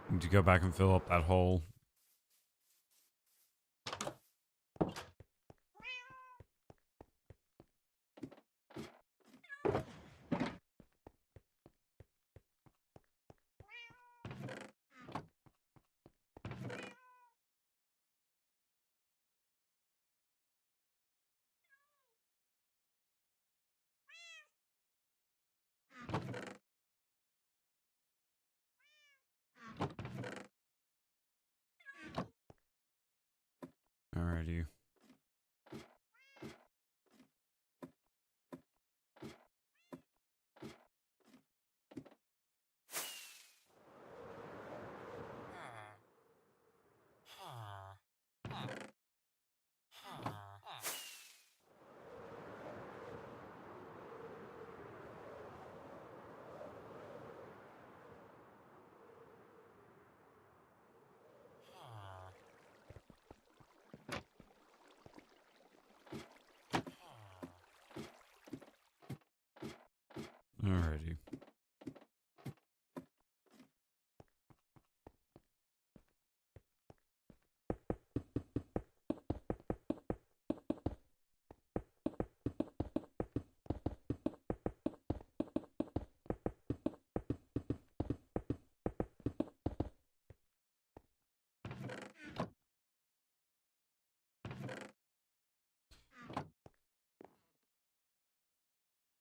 Need to go back and fill up that hole. Alrighty. Alrighty.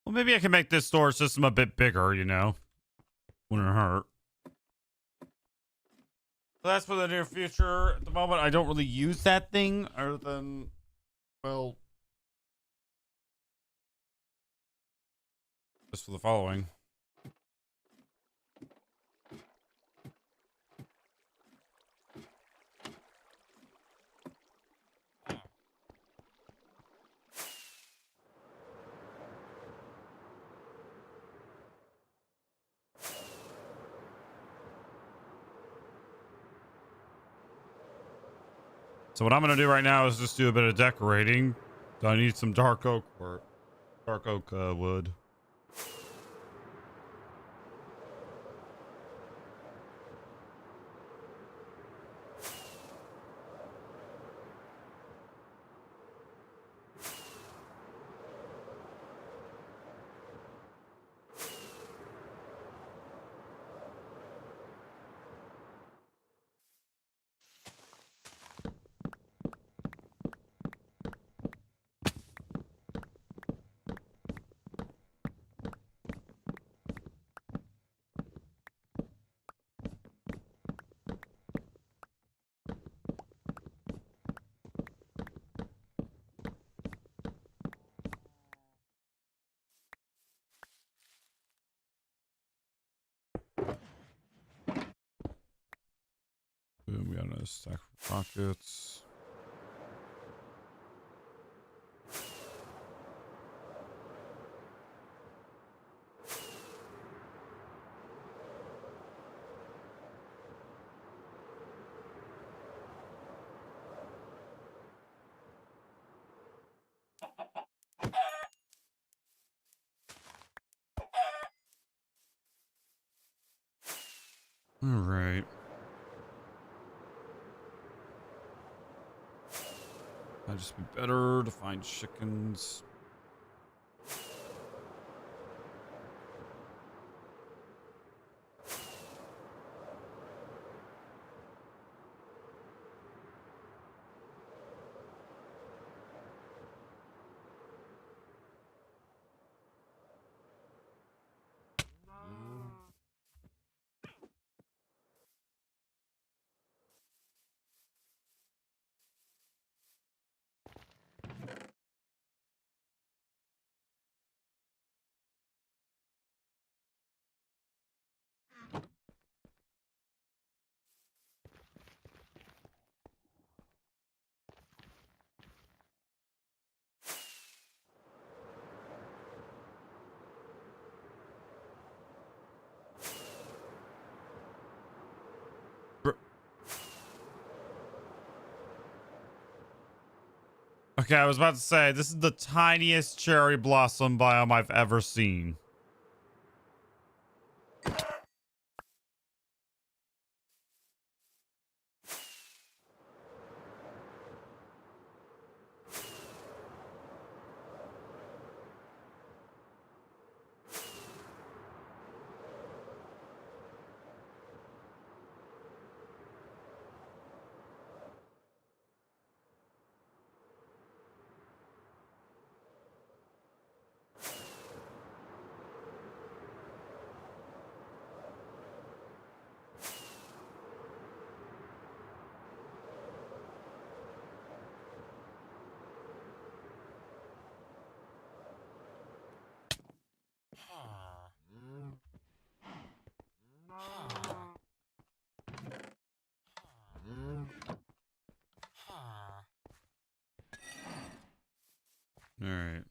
Well, maybe I can make this storage system a bit bigger, you know? Wouldn't hurt. So that's for the near future. At the moment, I don't really use that thing other than, well, just for the following. So what I'm gonna do right now is just do a bit of decorating. So I need some dark oak wood. Boom, we got another stack of rockets. All right. Might just be better to find chickens. Okay, I was about to say, this is the tiniest cherry blossom biome I've ever seen. All right.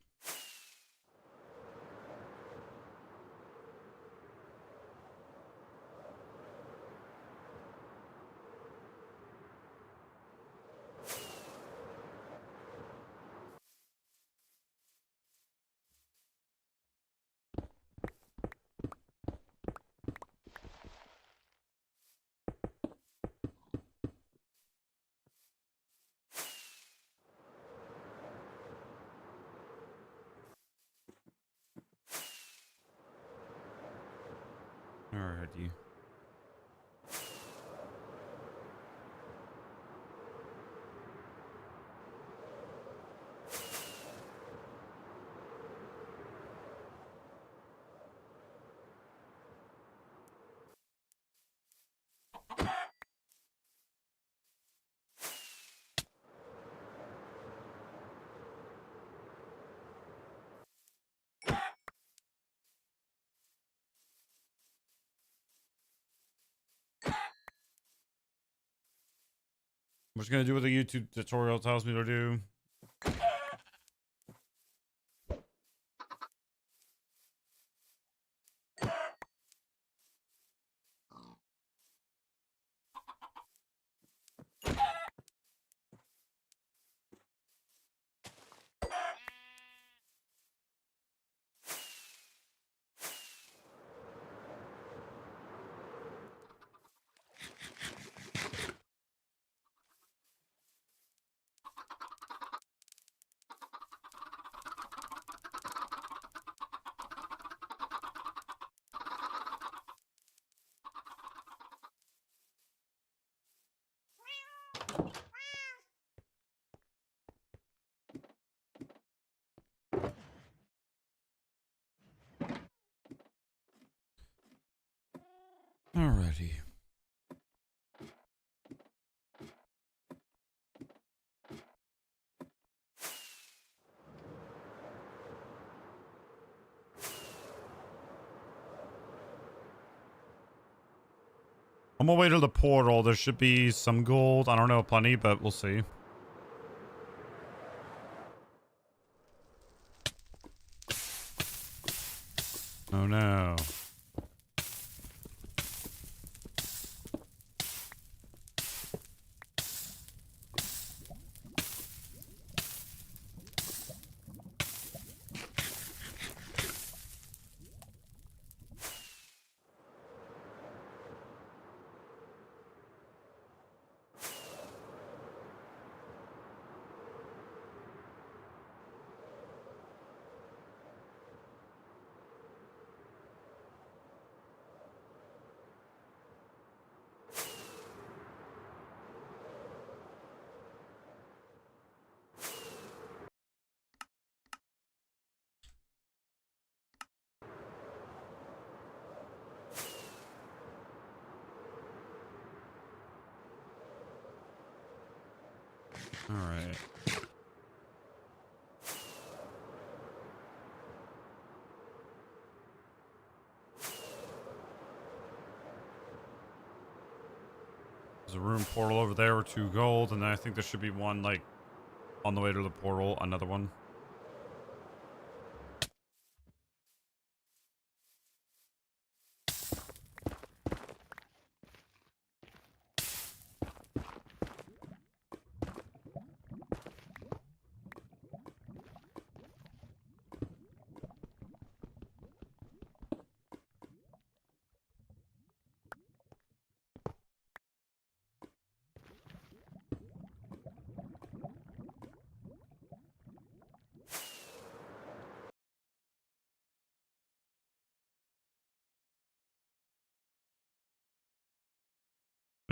Alrighty. I'm just gonna do what the YouTube tutorial tells me to do. Alrighty. On my way to the portal, there should be some gold. I don't know, plenty, but we'll see. Oh no. Alright. There's a room portal over there with 2 gold, and then I think there should be one, like, on the way to the portal, another one.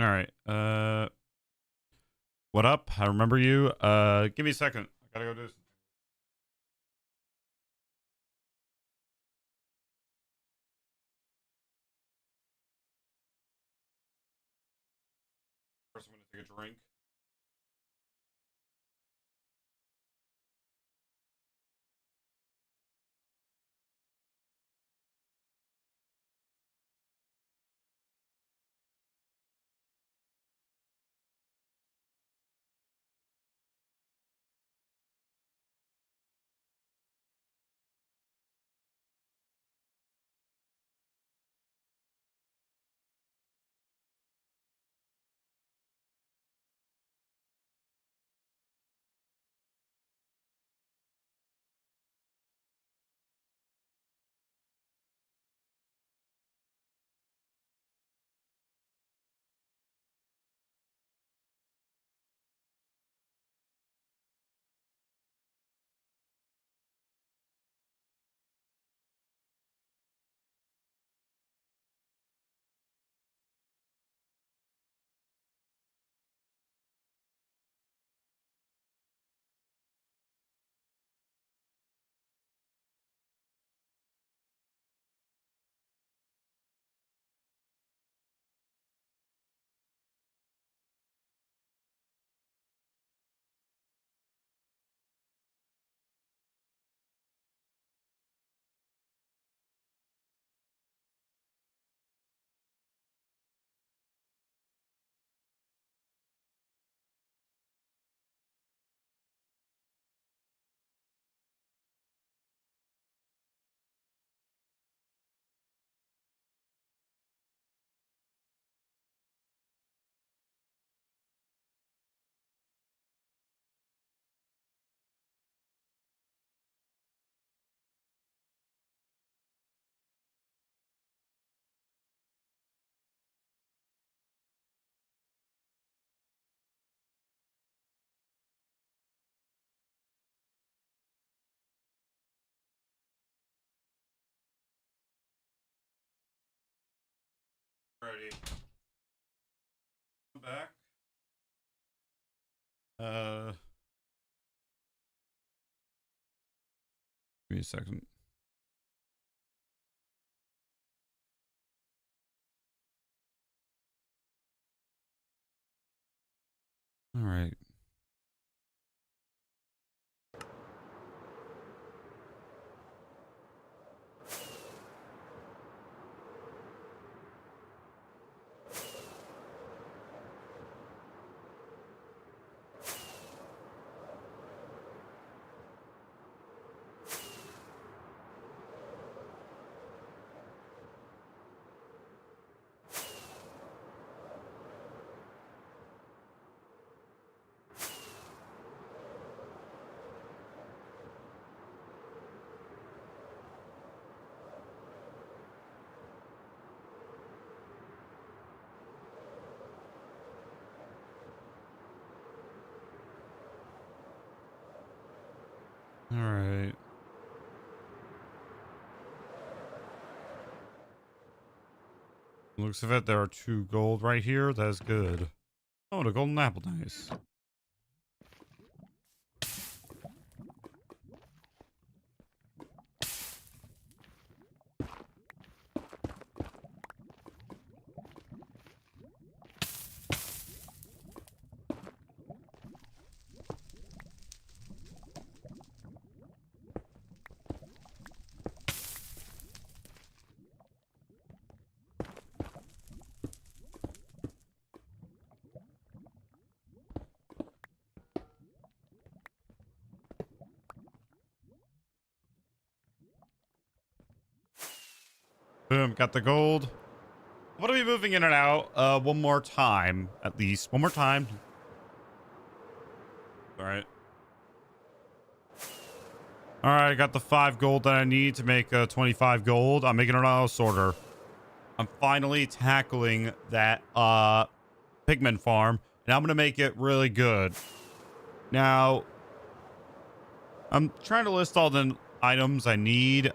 Alright, what up? I remember you. Give me a second. I gotta go do this. First, I'm gonna take a drink. Alrighty. I'm back. Give me a second. All right. Looks of it, there are 2 gold right here. That's good. Oh, the golden apple, nice. Boom, got the gold. I'm gonna be moving in and out one more time, at least. One more time. All right. All right, I got the 5 gold that I need to make 25 gold. I'm making an auto sorter. I'm finally tackling that pigman farm, and I'm gonna make it really good. Now, I'm trying to list all the items I need.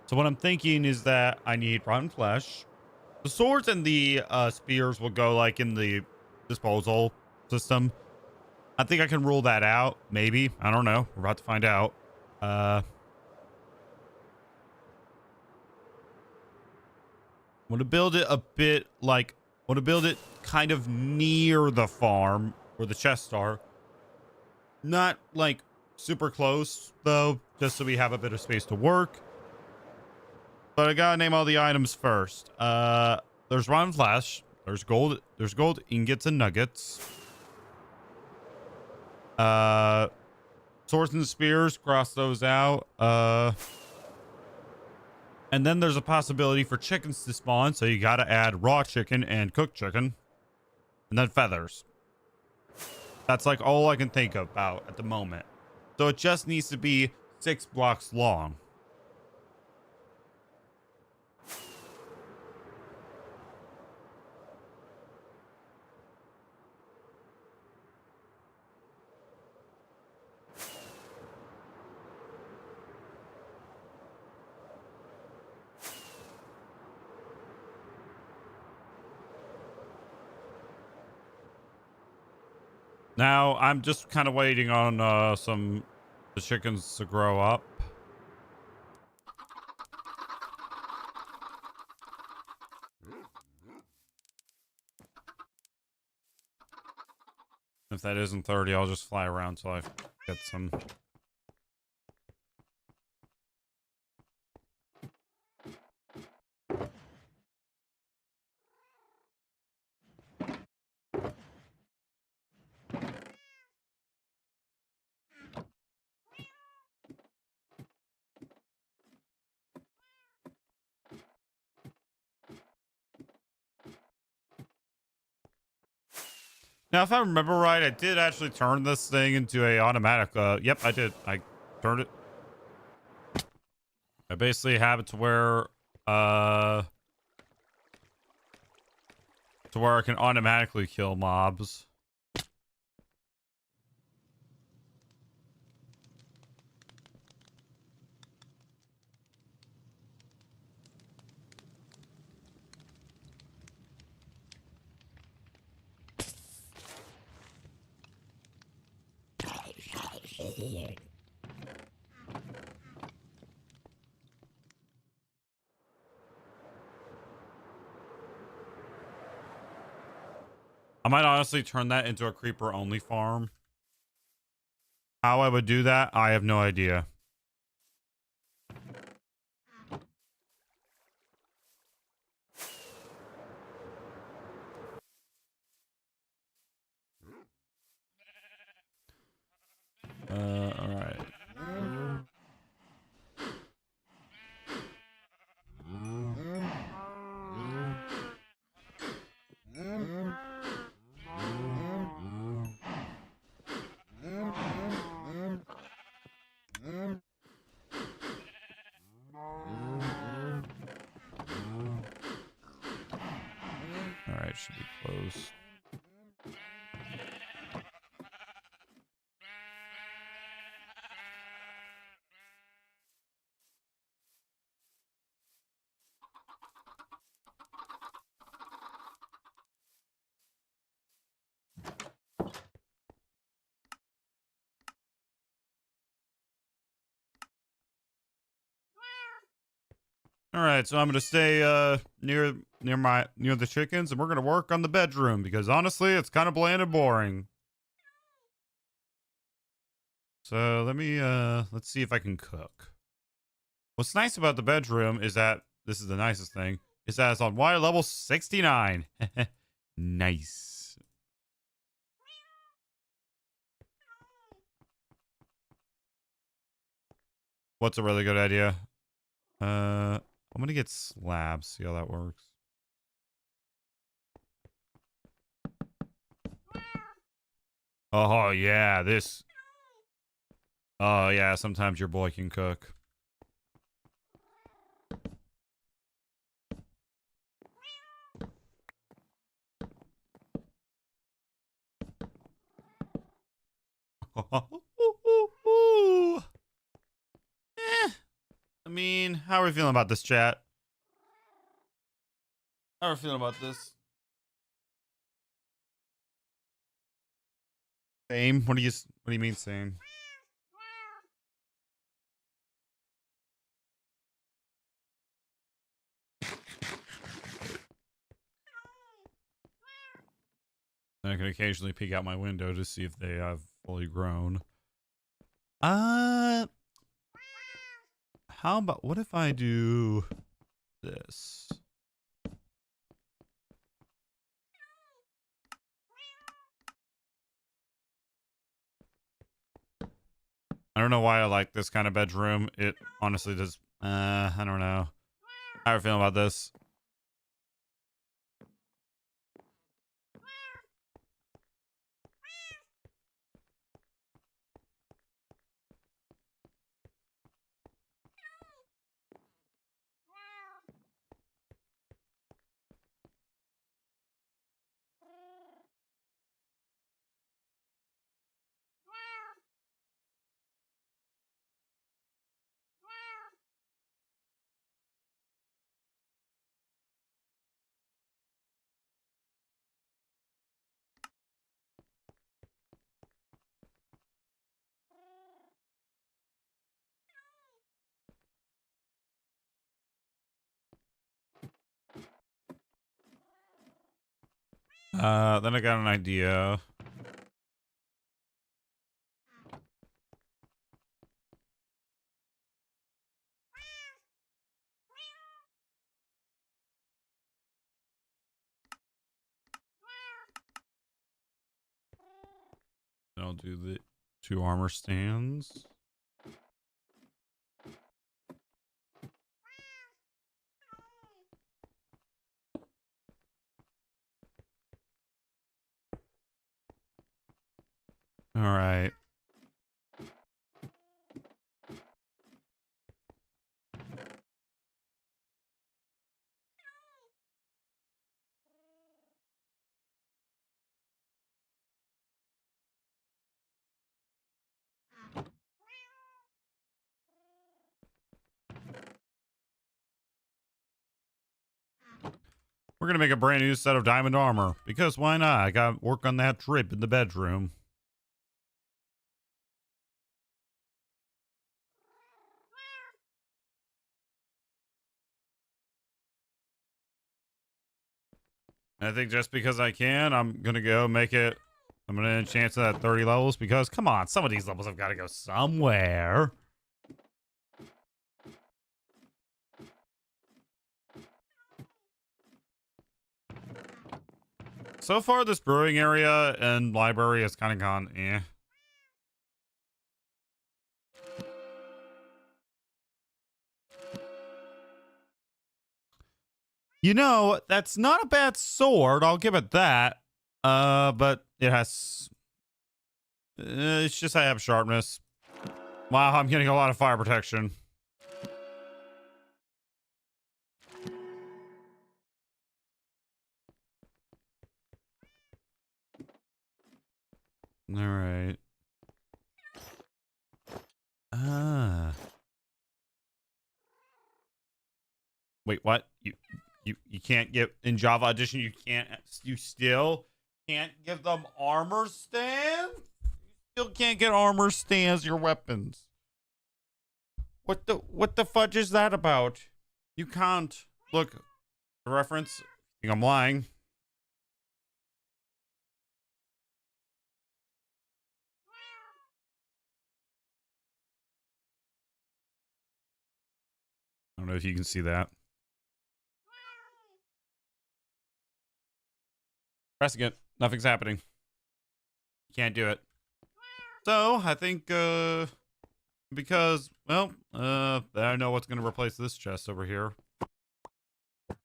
So what I'm thinking is that I need rotten flesh. The swords and the spears will go like in the disposal system. I think I can rule that out. Maybe. I don't know. We're about to find out. I'm going to build it a bit like... I want to build it kind of near the farm where the chests are. Not like super close, though, just so we have a bit of space to work. But I gotta name all the items first. There's rotten flesh. There's gold ingots and nuggets. Swords and spears, cross those out. And then there's a possibility for chickens to spawn, so you gotta add raw chicken and cooked chicken. And then feathers. That's like all I can think about at the moment. So it just needs to be 6 blocks long. Now, I'm just kind of waiting on the chickens to grow up. If that isn't 30, I'll just fly around till I get some. Now, if I remember right, I did actually turn this thing into a automatic. Yep, I did. I turned it. I basically have it to where I can automatically kill mobs. I might honestly turn that into a creeper only farm. How I would do that, I have no idea. All right. All right, should be close. All right, so I'm gonna stay near the chickens, and we're gonna work on the bedroom because honestly, it's kind of bland and boring. So let's see if I can cook. What's nice about the bedroom is that this is the nicest thing is that it's on water level 69. Nice. What's a really good idea? I'm gonna get slabs. See how that works. Oh yeah, this. Oh yeah, sometimes your boy can cook. I mean, how are we feeling about this, chat? How are we feeling about this? Same? What do you mean same? I can occasionally peek out my window to see if they have fully grown. How about what if I do this? I don't know why I like this kind of bedroom. It honestly does. I don't know. How are you feeling about this? Then I got an idea. I'll do the 2 armor stands. All right. We're gonna make a brand new set of diamond armor because why not? I got work on that drip in the bedroom. I think just because I can, I'm gonna go make it. I'm gonna enchant it at 30 levels because come on, some of these levels have got to go somewhere. So far, this brewing area and library has kind of gone eh. You know, that's not a bad sword. I'll give it that. But it has. It's just I have sharpness. Wow, I'm getting a lot of fire protection. All right. Wait, what? You can't get in Java Edition. You still can't give them armor stands. You still can't get armor stands. Your weapons. What the fudge is that about? You can't. Look, the reference. I think I'm lying. I don't know if you can see that. Pressing it. Nothing's happening. Can't do it. So, I think, because, well, I know what's going to replace this chest over here. I'm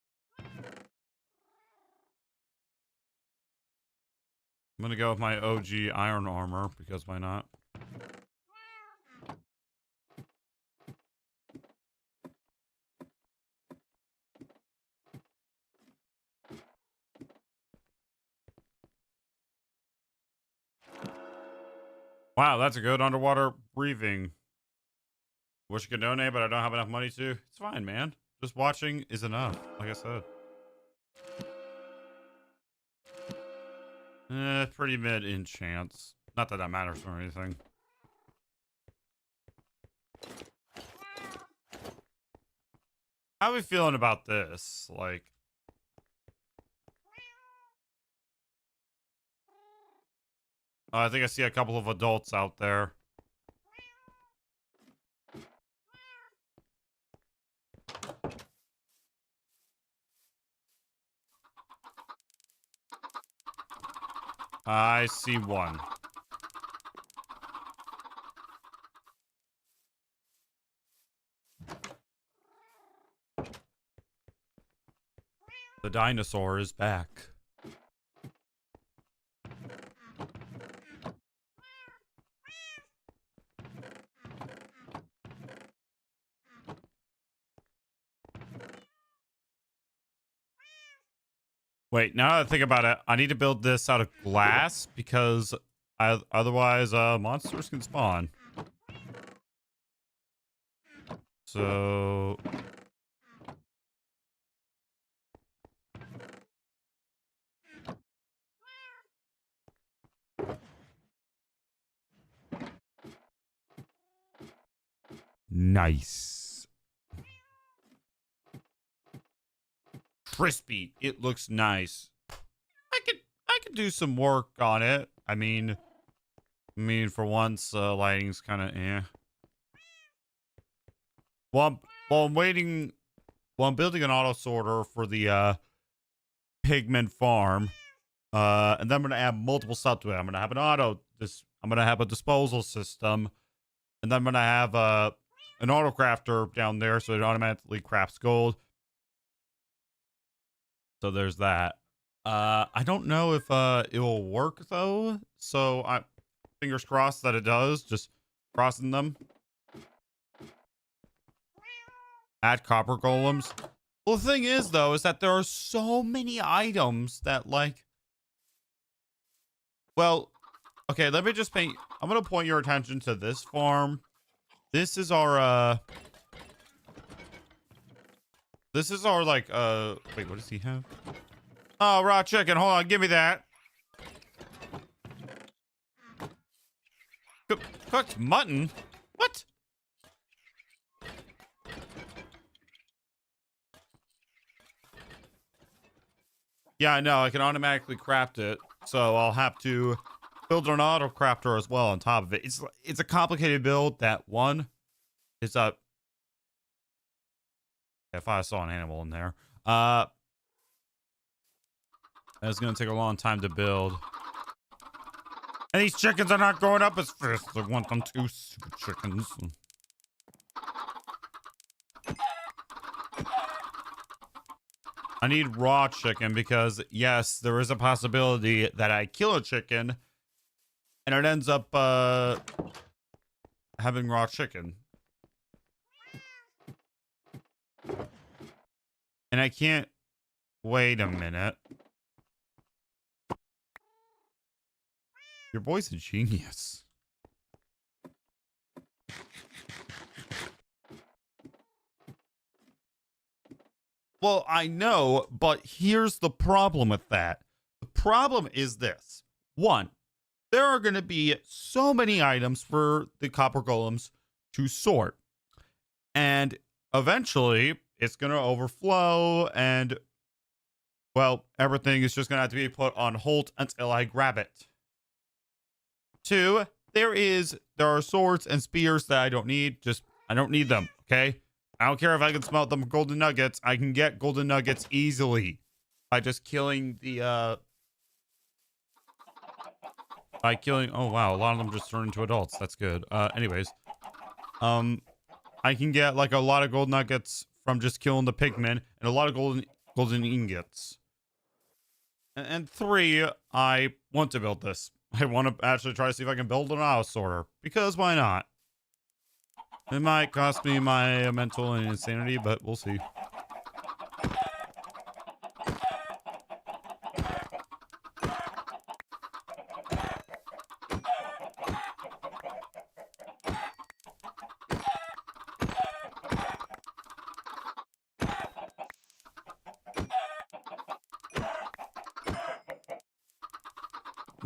going to go with my OG iron armor, because why not? Wow, that's a good underwater breathing. Wish I could donate, but I don't have enough money to. It's fine, man. Just watching is enough, like I said. Pretty mid in chance. Not that that matters or anything. How are we feeling about this? Like, I think I see a couple of adults out there. I see one. The dinosaur is back. Wait, now that I think about it, I need to build this out of glass because otherwise monsters can spawn. So nice. Crispy. It looks nice. I could do some work on it. I mean for once lighting's kind of While I'm waiting, while I'm building an auto sorter for the pigment farm, and then I'm gonna add multiple stuff to it. I'm gonna have I'm gonna have a disposal system, and then I'm gonna have an auto crafter down there so it automatically crafts gold. So there's that. I don't know if it will work though. So I fingers crossed that it does. Just crossing them. Add copper golems. Well, the thing is though, is that there are so many items that like. Well, okay. Let me just paint. I'm gonna point your attention to this farm. This is our This is our like wait, what does he have? Oh, raw chicken. Hold on, give me that. Cooked mutton? What? Yeah, I know. I can automatically craft it, so I'll have to build an auto crafter as well on top of it. It's a complicated build. That one is if I saw an animal in there, it's gonna take a long time to build. And these chickens are not going up as fast as I want them to. Super chickens. I need raw chicken because, yes, there is a possibility that I kill a chicken and it ends up having raw chicken. And I can't... Wait a minute. Your boy's a genius. Well, I know, but here's the problem with that. The problem is this. One, there are going to be so many items for the copper golems to sort. And eventually, it's gonna overflow, and well, everything is just gonna have to be put on hold until I grab it. 2, there are swords and spears that I don't need. I don't need them. Okay, I don't care if I can smelt them golden nuggets. I can get golden nuggets easily by just killing the by killing. Oh wow, a lot of them just turn into adults. That's good. Anyways, I can get like a lot of gold nuggets from just killing the pigmen, and a lot of golden ingots. And 3, I want to build this. I want to actually try to see if I can build an auto sorter, because why not? It might cost me my mental and insanity, but we'll see.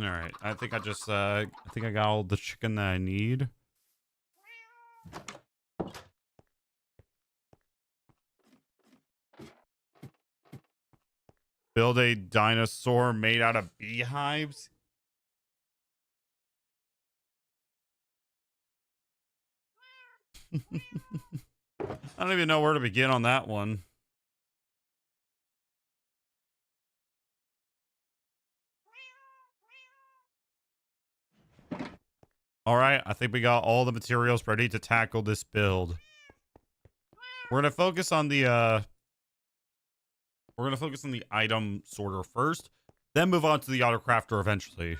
All right, I think I got all the chicken that I need. Build a dinosaur made out of beehives. I don't even know where to begin on that one. All right, I think we got all the materials ready to tackle this build. We're gonna focus on the item sorter first, then move on to the auto crafter eventually.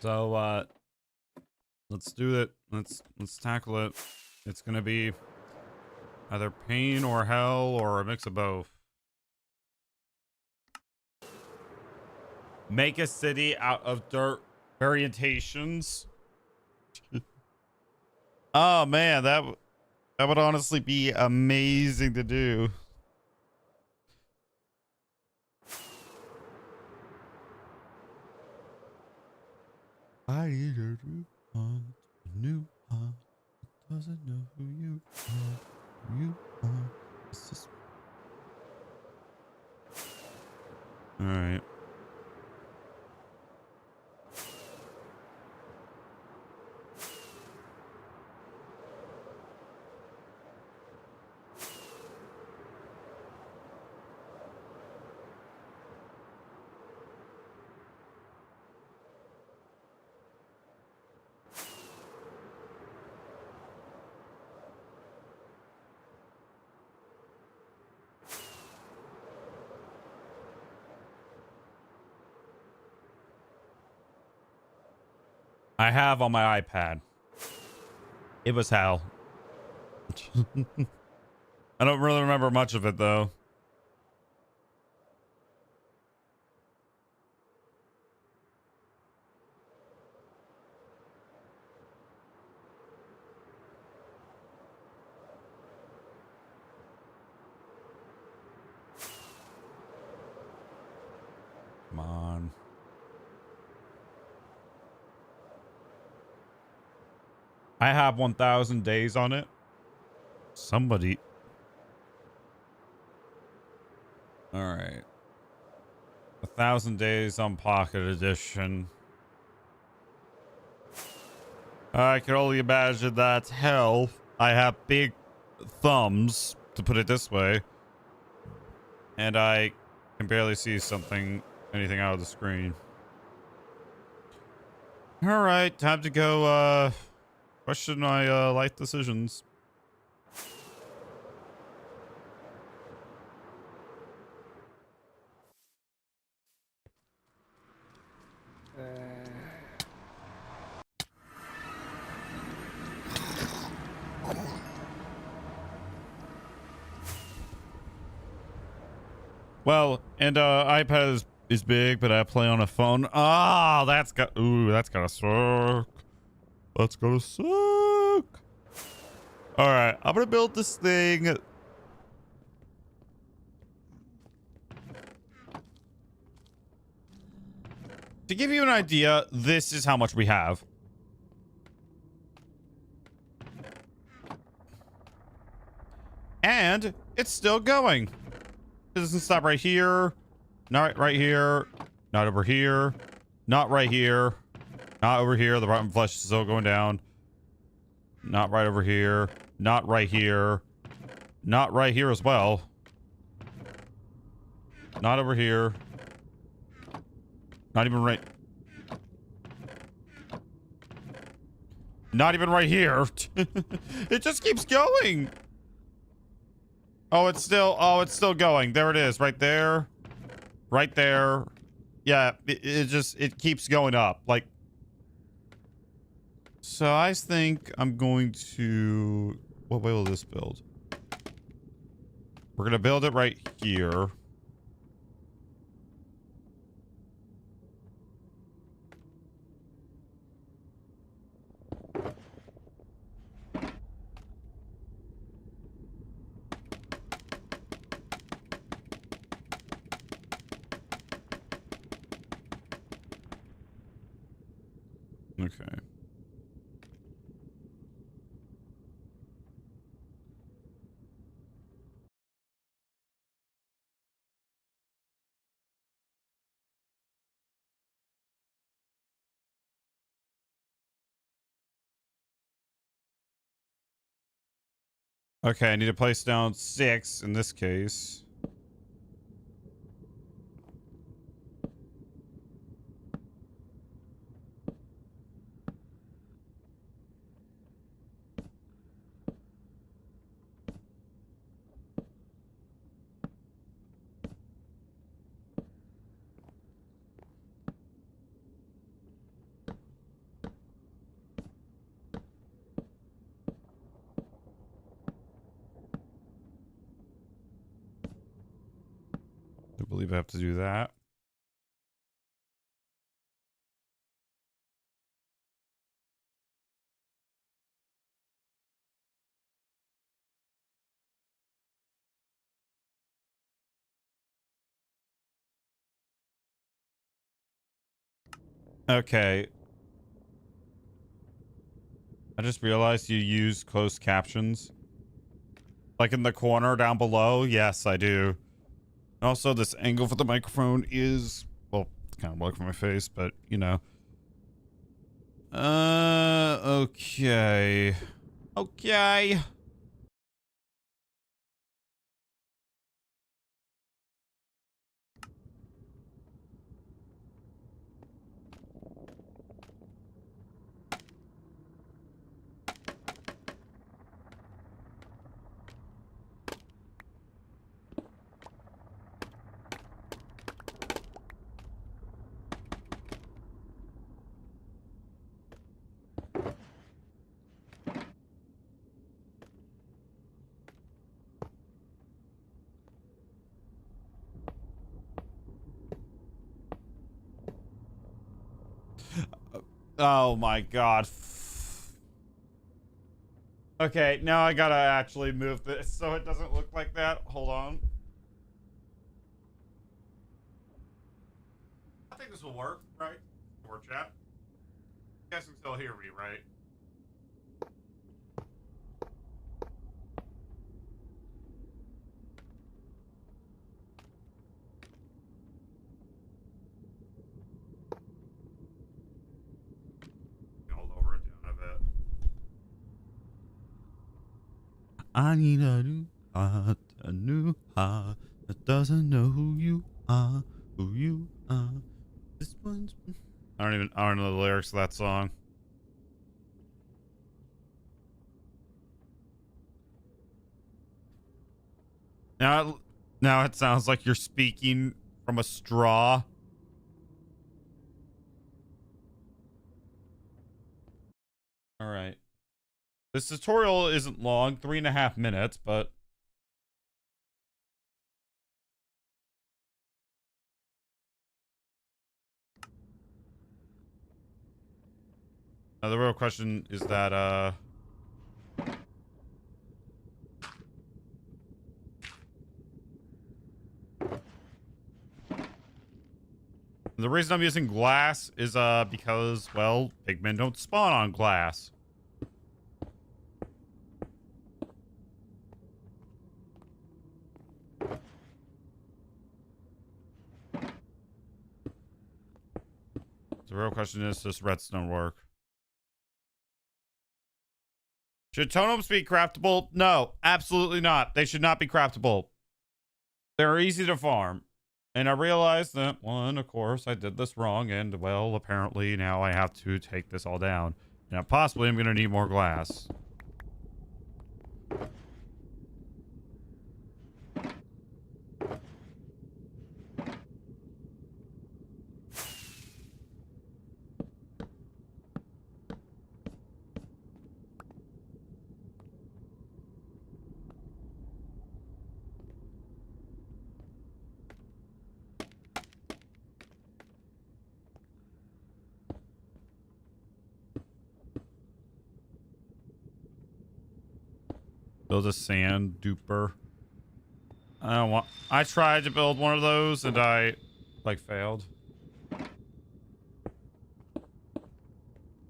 So let's do it. Let's tackle it. It's gonna be either pain or hell or a mix of both. Make a city out of dirt variations. Oh man, that would honestly be amazing to do. I need a new one. Doesn't know who you are. You are. It's just... All right. I have on my iPad. It was hell. I don't really remember much of it though. Come on. I have 1,000 days on it. Somebody. All right. 1,000 days on Pocket Edition. I can only imagine that's hell. I have big thumbs, to put it this way. And I can barely see anything out of the screen. All right, time to go, question my, life decisions. Well, and iPad is big, but I play on a phone. Ah, that's gotta suck. That's gonna suck. All right, I'm gonna build this thing. To give you an idea, this is how much we have. And it's still going. It doesn't stop right here. Not right here. Not over here. Not right here. Not over here. The rotten flesh is still going down. Not right over here. Not right here. Not right here as well. Not over here. Not even right. Not even right here. It just keeps going. Oh, it's still going. There it is. Right there. Right there. Yeah, it keeps going up. Like, so I think I'm going to, what way will this build? We're going to build it right here. Okay. Okay, I need to place down 6 in this case. I believe I have to do that. Okay. I just realized you use closed captions. Like in the corner down below. Yes, I do. Also, this angle for the microphone is, well, it's kind of blocking from my face, but you know. Okay. Okay. Oh my god. Okay, now I gotta actually move this so it doesn't look like that. Hold on. I think this will work, right? Or chat. You guys can still hear me, right? I'll lower it down a bit. I need a new heart that doesn't know who you are, who you are. This one's. I don't know the lyrics of that song. Now it sounds like you're speaking from a straw. All right. This tutorial isn't long, 3.5 minutes, but Now the real question is that the reason I'm using glass is because, well, pigmen don't spawn on glass. The real question is, does redstone work? Should totems be craftable? No, absolutely not. They should not be craftable. They're easy to farm. And I realized that, one, of course, I did this wrong. And, well, apparently now I have to take this all down. Now, possibly I'm going to need more glass. Build a sand duper. I don't want. I tried to build one of those and I, like, failed.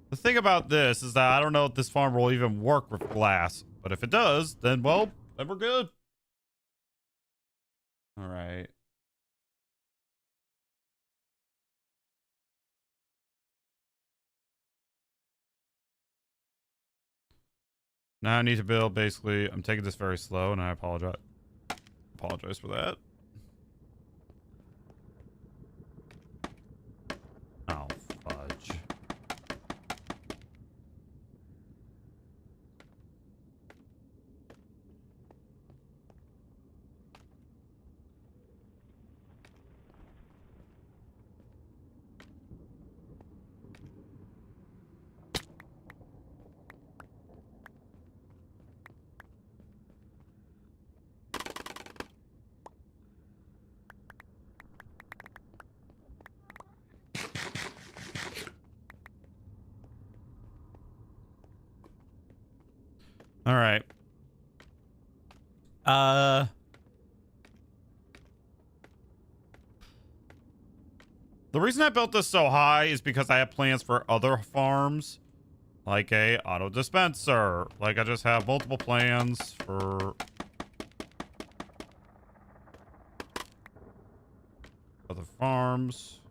The thing about this is that I don't know if this farm will even work with glass, but if it does, then, well, then we're good. All right. Now I need to build, basically, I'm taking this very slow and I apologize. Apologize for that. Oh, fudge. All right. The reason I built this so high is because I have plans for other farms, like a auto dispenser. Like, I just have multiple plans for other farms.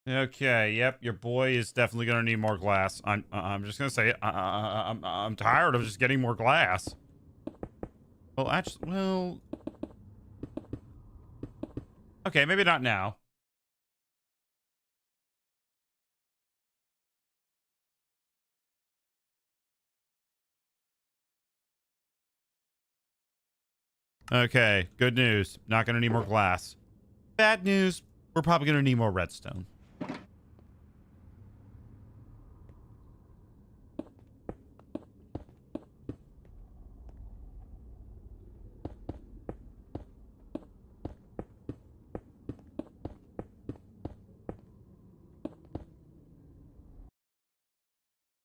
Okay, yep, your boy is definitely gonna need more glass. I'm just gonna say I'm tired of just getting more glass. Well, actually, well, okay, maybe not now. Okay, good news. Not gonna need more glass. Bad news. We're probably gonna need more redstone.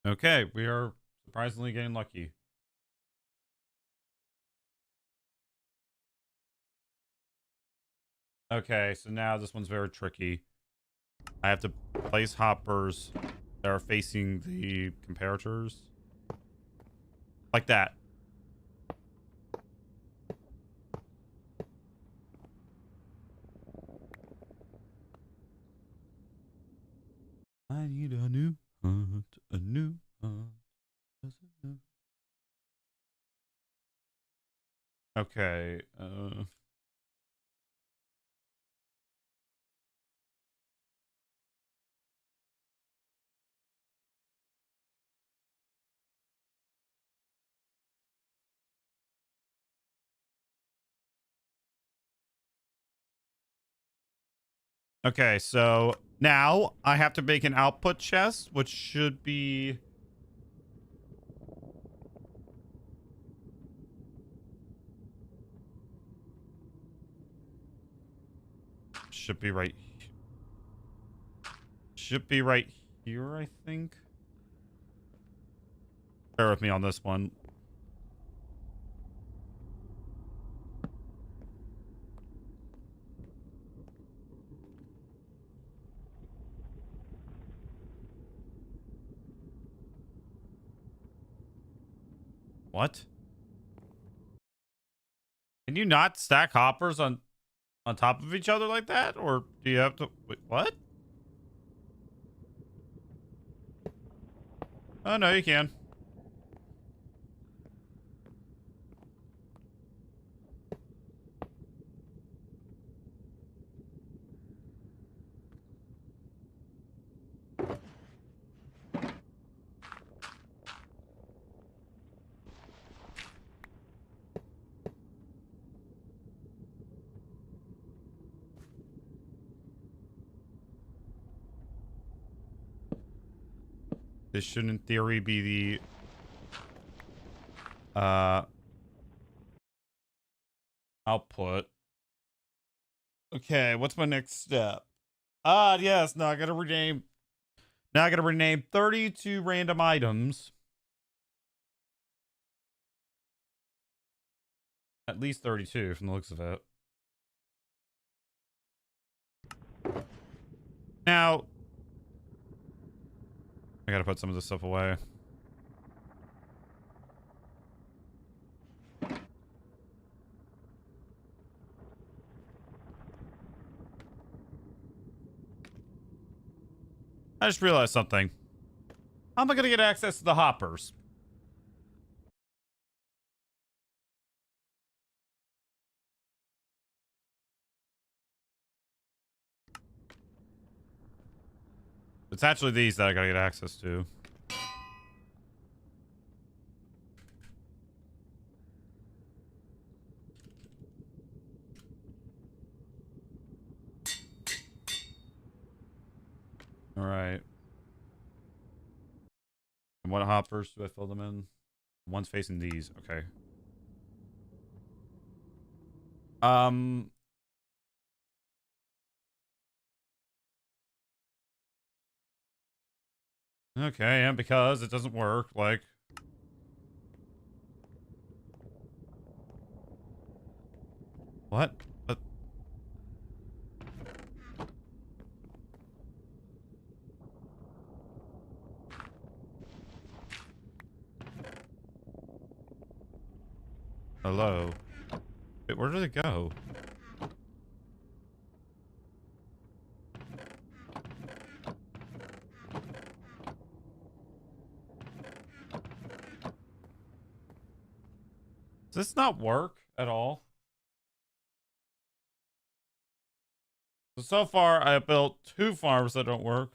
Okay, we are surprisingly getting lucky. Okay, so now this one's very tricky. I have to place hoppers that are facing the comparators. Like that. I need a new hunt, a new hunt. Okay, Okay, so now I have to make an output chest, which should be... Should be right... Should be right here, I think. Bear with me on this one. What? Can you not stack hoppers on top of each other like that? Or do you have to... Wait, what? Oh, no, you can. This should, in theory, be the output. Okay, what's my next step? Yes, now I gotta rename. Now I gotta rename 32 random items. At least 32 from the looks of it. Now, I gotta put some of this stuff away. I just realized something. How am I gonna get access to the hoppers? It's actually these that I gotta get access to. All right. And what hoppers do I fill them in? One's facing these. Okay. Okay, and because it doesn't work, like... What? What? Hello? Wait, where did it go? Does this not work at all? So far, I built 2 farms that don't work.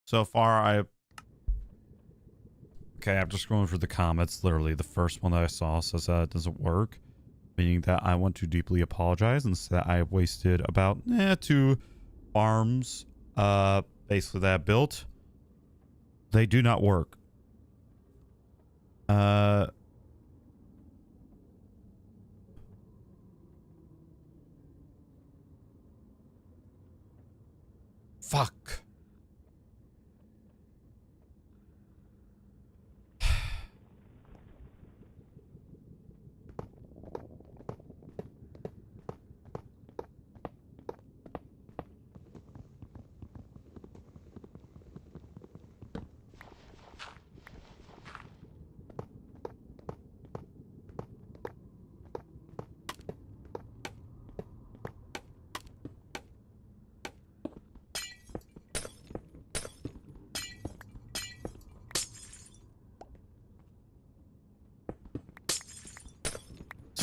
So far, Okay, I'm just going for the comments. Literally, the first one that I saw says that it doesn't work. Meaning that I want to deeply apologize and say that I have wasted about 2 farms basically that I built. They do not work. Fuck.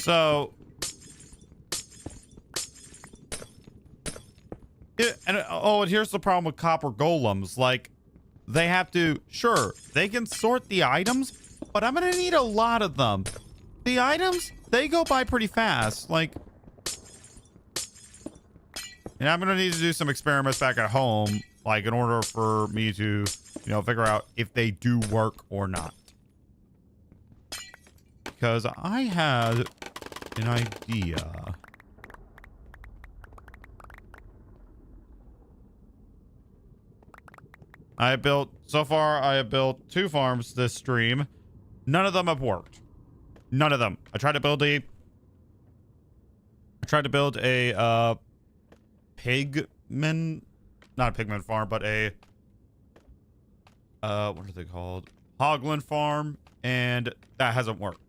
So, and here's the problem with copper golems. Like, they have to, sure, they can sort the items, but I'm gonna need a lot of them. The items, they go by pretty fast. Like, and I'm gonna need to do some experiments back at home, like, in order for me to, figure out if they do work or not. Because I had an idea. So far, I have built 2 farms this stream. None of them have worked. None of them. I tried to build a pigman, not a pigman farm, but a, what are they called? Hoglin farm, and that hasn't worked.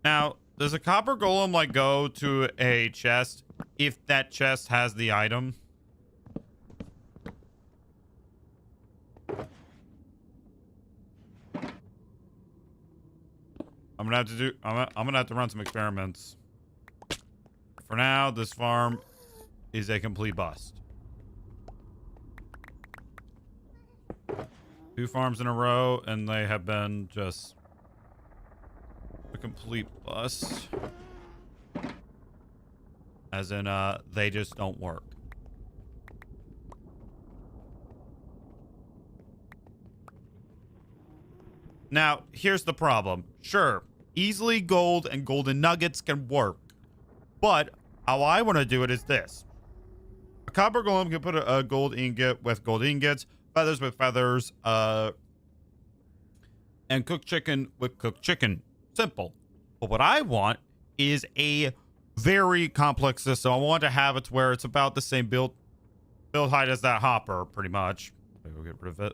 Now, does a copper golem like go to a chest if that chest has the item? I'm gonna have to run some experiments. For now, this farm is a complete bust. 2 farms in a row, and they have been just a complete bust. As in, they just don't work. Now, here's the problem. Sure, easily gold and golden nuggets can work. But how I want to do it is this. A copper golem can put a gold ingot with gold ingots, feathers with feathers, and cooked chicken with cooked chicken. Simple. But what I want is a very complex system. I want to have it to where it's about the same build height as that hopper, pretty much. I'll get rid of it.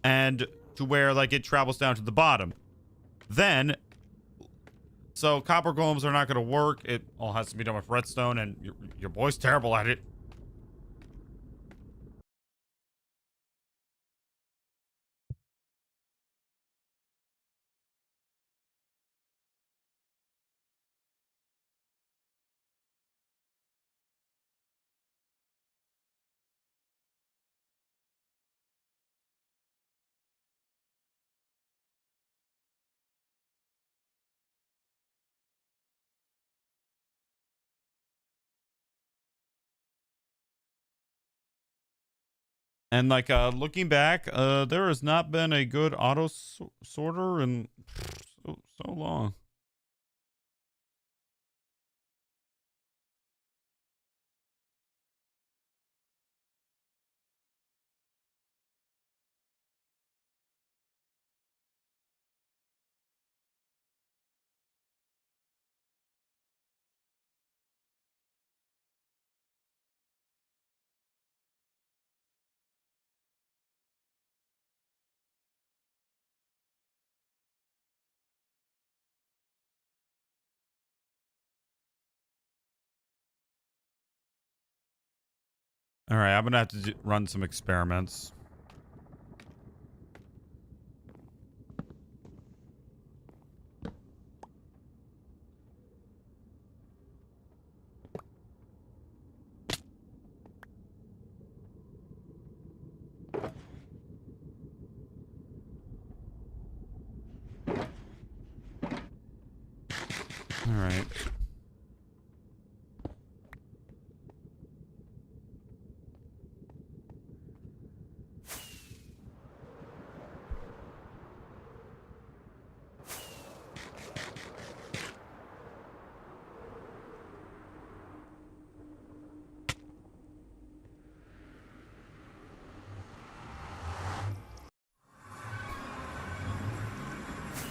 And to where, like, it travels down to the bottom. Then, so copper golems are not going to work. It all has to be done with redstone, and your boy's terrible at it. And like looking back, there has not been a good auto sorter in so long. All right, I'm gonna have to run some experiments. All right.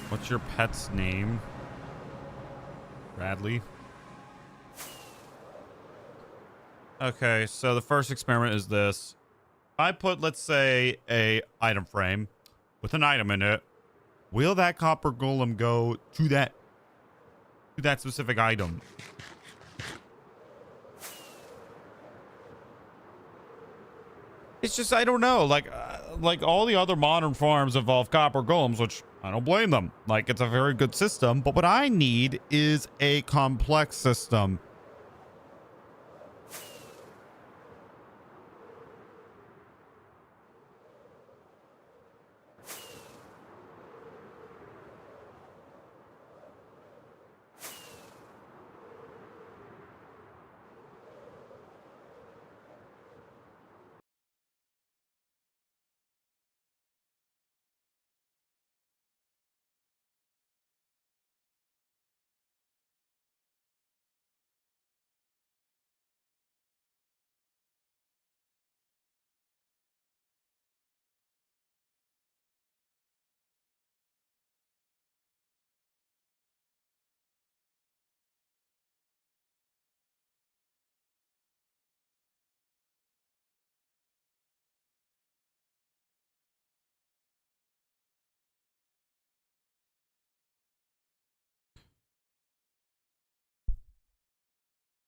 What's your pet's name? Bradley. Okay, so the first experiment is this. I put, let's say, a item frame with an item in it. Will that copper golem go to that specific item? It's just I don't know. Like all the other modern farms involve copper golems, which I don't blame them. Like it's a very good system, but what I need is a complex system.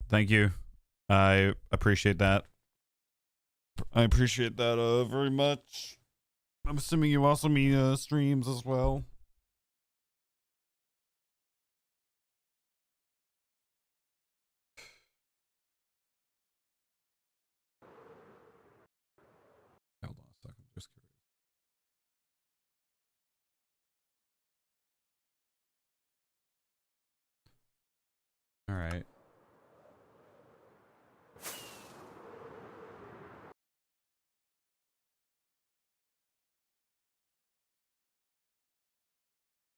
Thank you. I appreciate that. I appreciate that very much. I'm assuming you also mean streams as well. Hold on a second. Just curious. All right.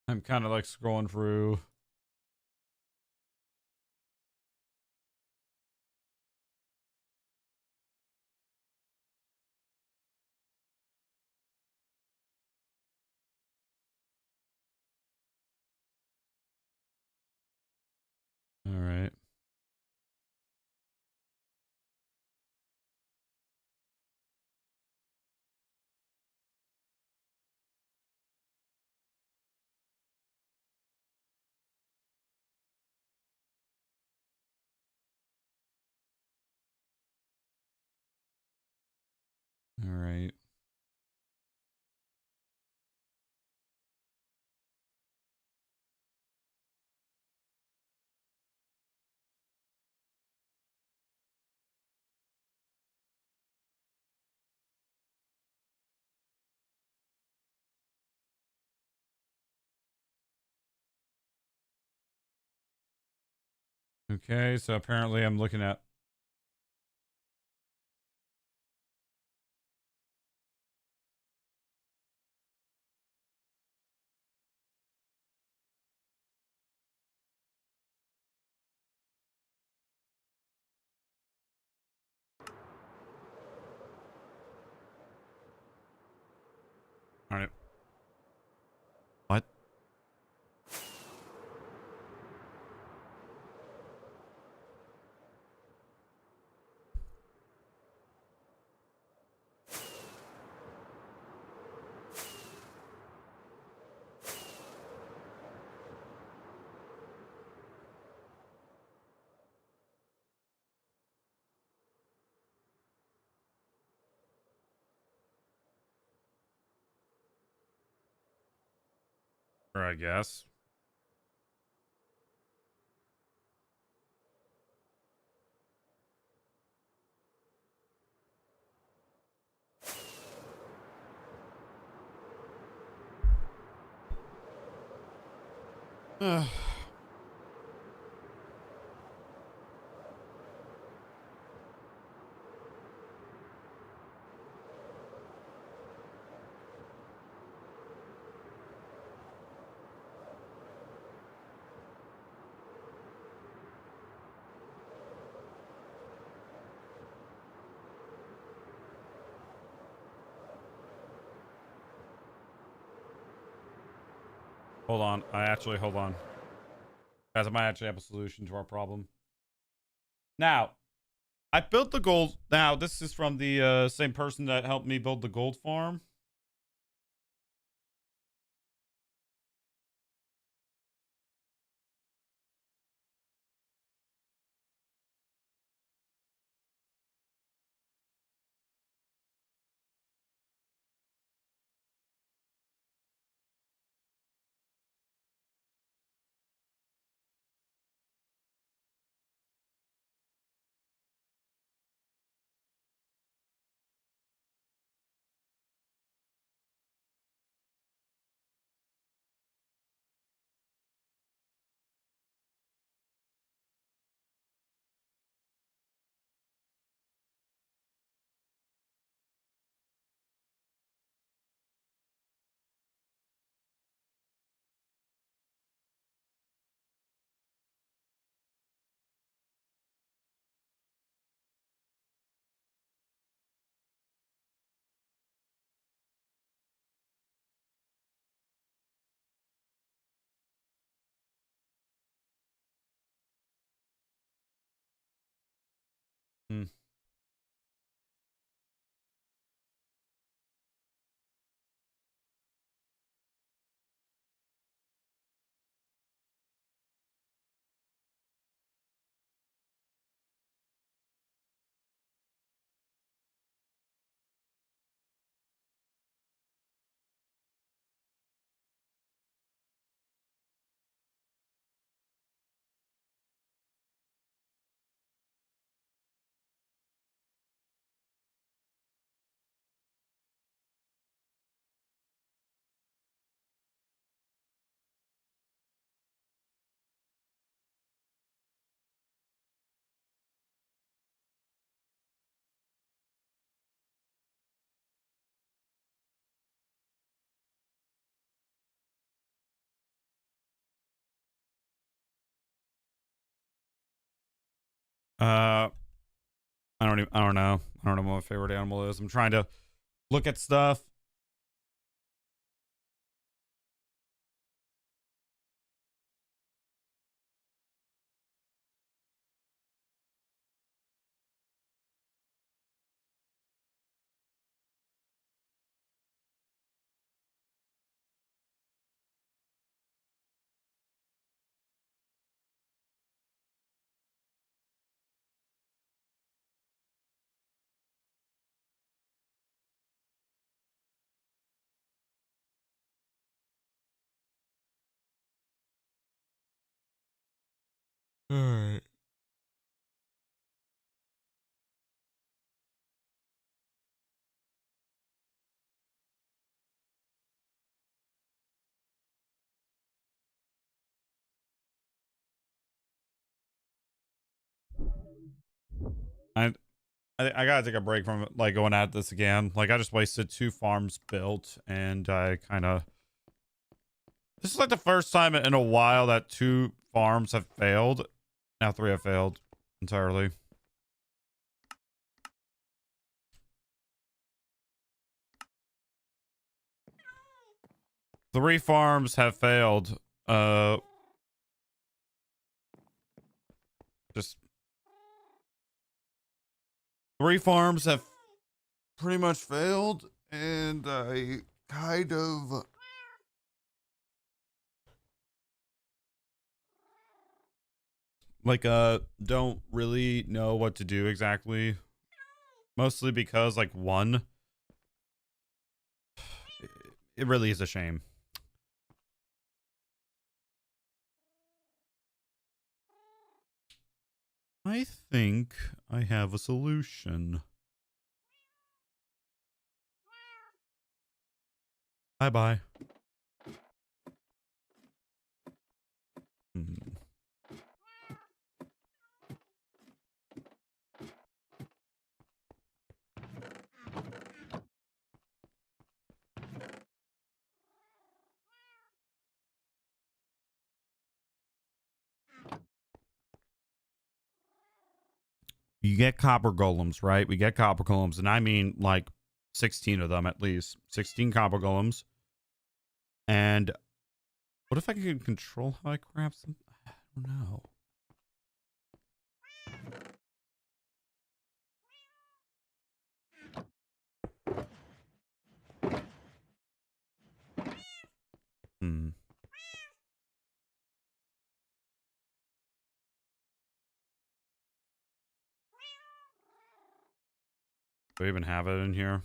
I'm kind of like scrolling through. All right. All right. Okay, so apparently I'm looking at. All right. What? Or I guess. All hold on. Hold on. Guys, I might actually have a solution to our problem. Now, I built the gold. Now, this is from the same person that helped me build the gold farm. Hmm. Uh, I don't know. I don't know what my favorite animal is. I'm trying to look at stuff. All right. I I gotta take a break from like going at this again. Like I just wasted 2 farms built, and I kind of. This is like the first time in a while that 2 farms have failed. Now 3 have failed entirely. Three farms have failed. Just 3 farms have pretty much failed, and I kind of like don't really know what to do exactly. Mostly because like one, it really is a shame. I think I have a solution. Bye bye. Hmm. You get copper golems, right? We get copper golems, and I mean like 16 of them at least. 16 copper golems. And what if I could control how I craft them? I don't know. Do we even have it in here?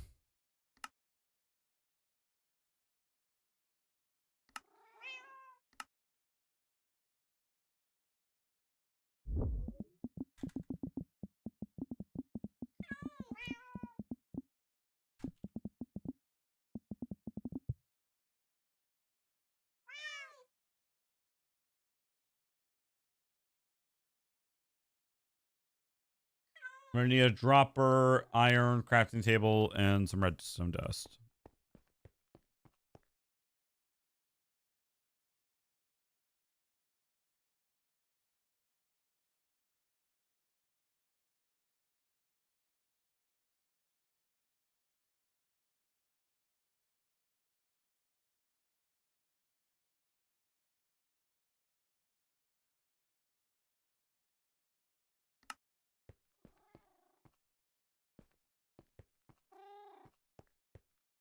We're gonna need a dropper, iron, crafting table, and some redstone dust.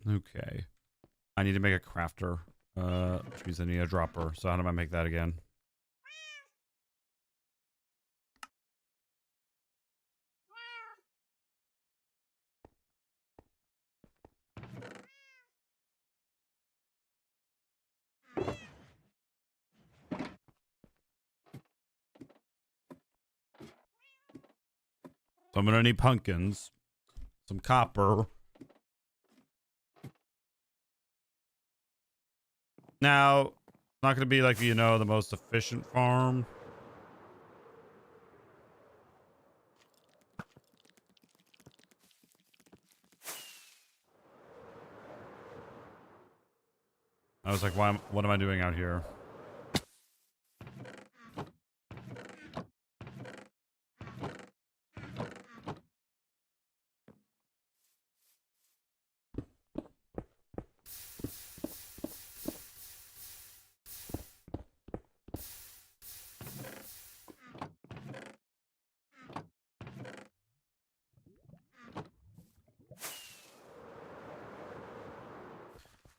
Okay. I need to make a crafter. Which means I need a dropper. So how do I make that again? So I'm gonna need pumpkins, some copper. Now, it's not gonna be like, you know, the most efficient farm. I was like, what am I doing out here?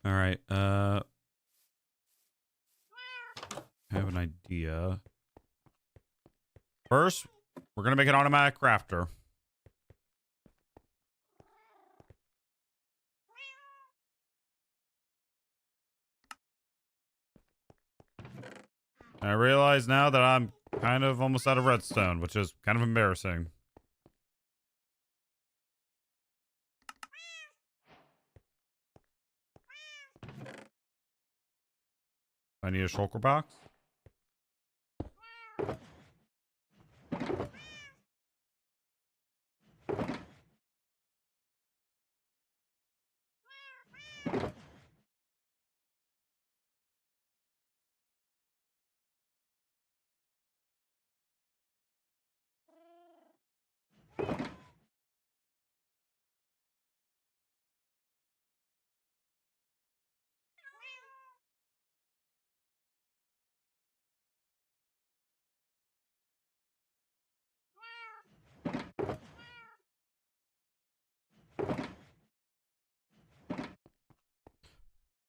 All right. I have an idea. First, we're gonna make an automatic crafter. I realize now that I'm kind of almost out of redstone, which is kind of embarrassing. I need a shulker box.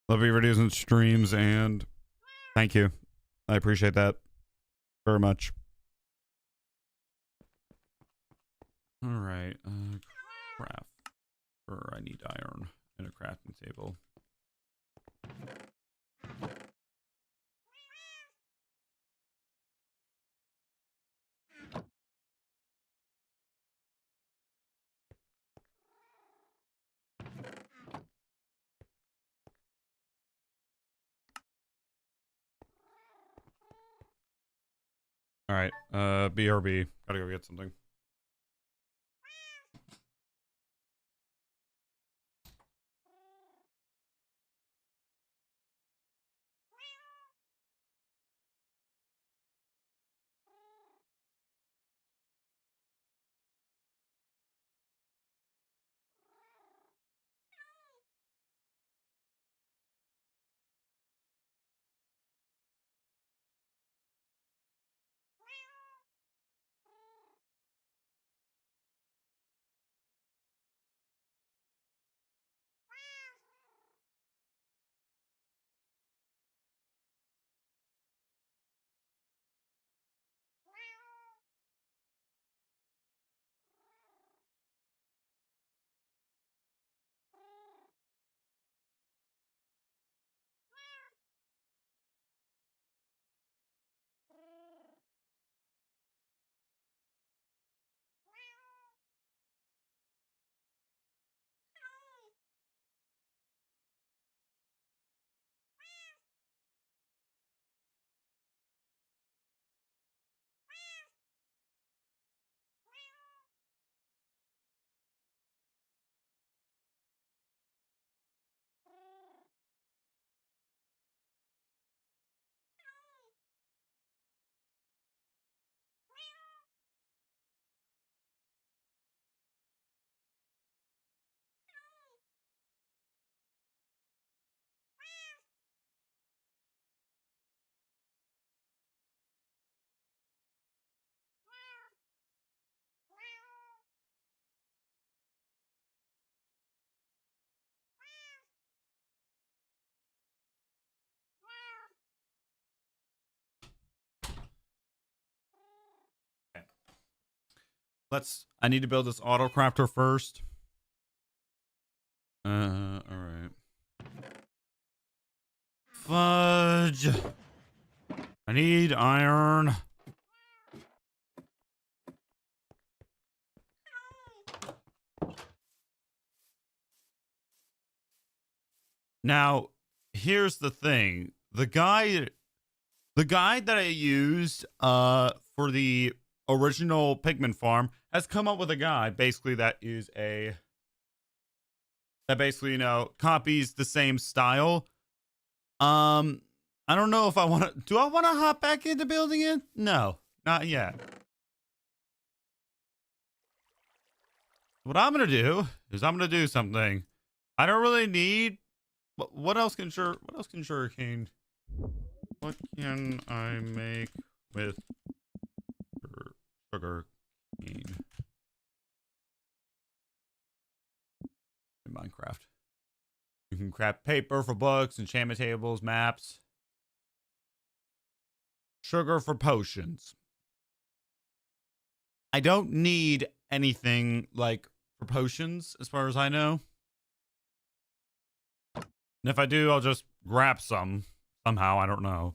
Love you reducing streams, and thank you. I appreciate that very much. All right. Craft. I need iron and a crafting table. All right. BRB. Gotta go get something. I need to build this auto crafter first. All right. Fudge. I need iron. Now, here's the thing. The guide that I used for the original pigment farm has come up with a guide basically that basically, you know, copies the same style. I don't know if I want to. Do I want to hop back into building it? No, not yet. What I'm gonna do is I'm gonna do something. I don't really need. What else can sugarcane? What can I make with sugar cane in Minecraft? You can craft paper for books, enchantment tables, maps, sugar for potions. I don't need anything like for potions as far as I know. And if I do, I'll just grab some somehow. I don't know.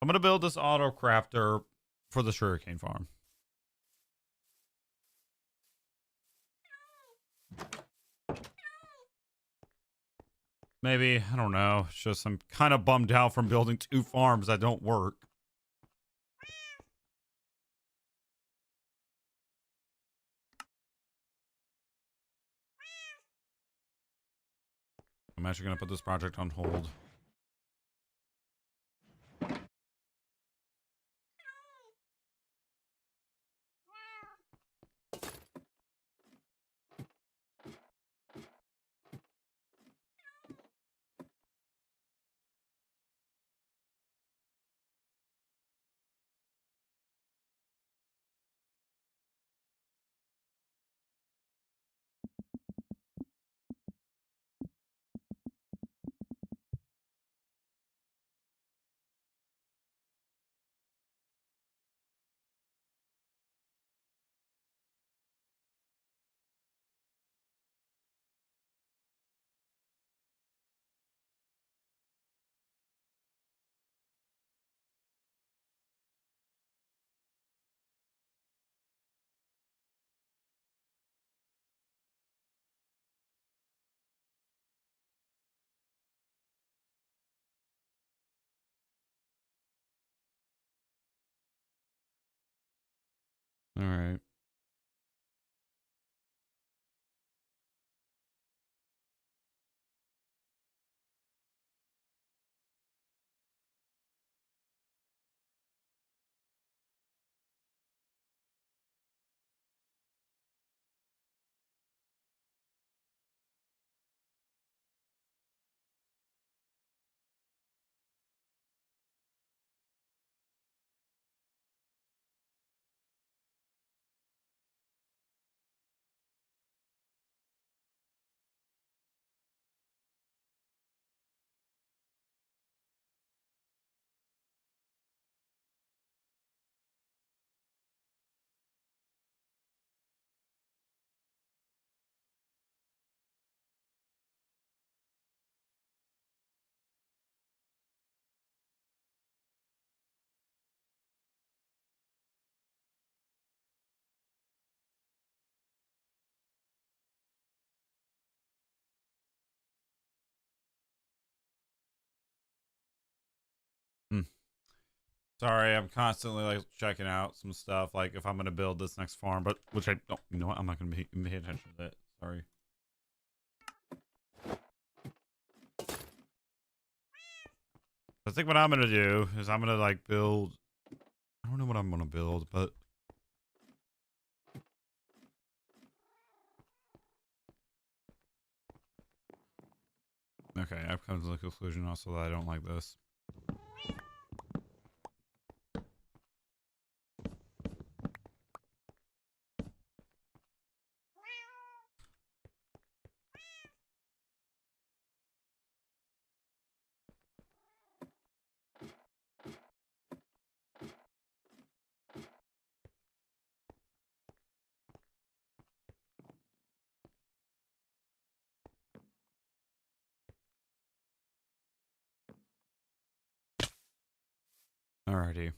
I'm going to build this auto crafter for the sugarcane farm. Maybe, I don't know. It's just I'm kind of bummed out from building 2 farms that don't work. I'm actually going to put this project on hold. All right. Hmm. Sorry, I'm constantly like checking out some stuff, like if I'm gonna build this next farm, but which I don't. You know what? I'm not gonna pay attention to that. Sorry. I think what I'm gonna do is I'm gonna like build. I don't know what I'm gonna build, but okay, I've come to the conclusion also that I don't like this. Alrighty.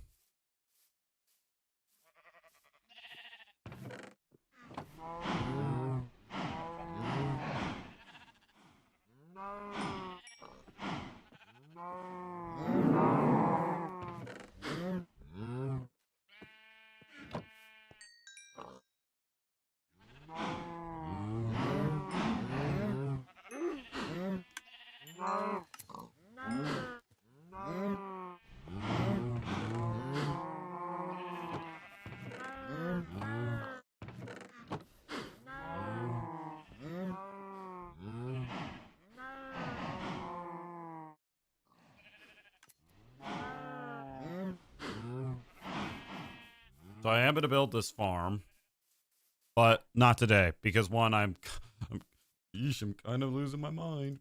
So I am going to build this farm, but not today because one, I'm, I'm kind of losing my mind,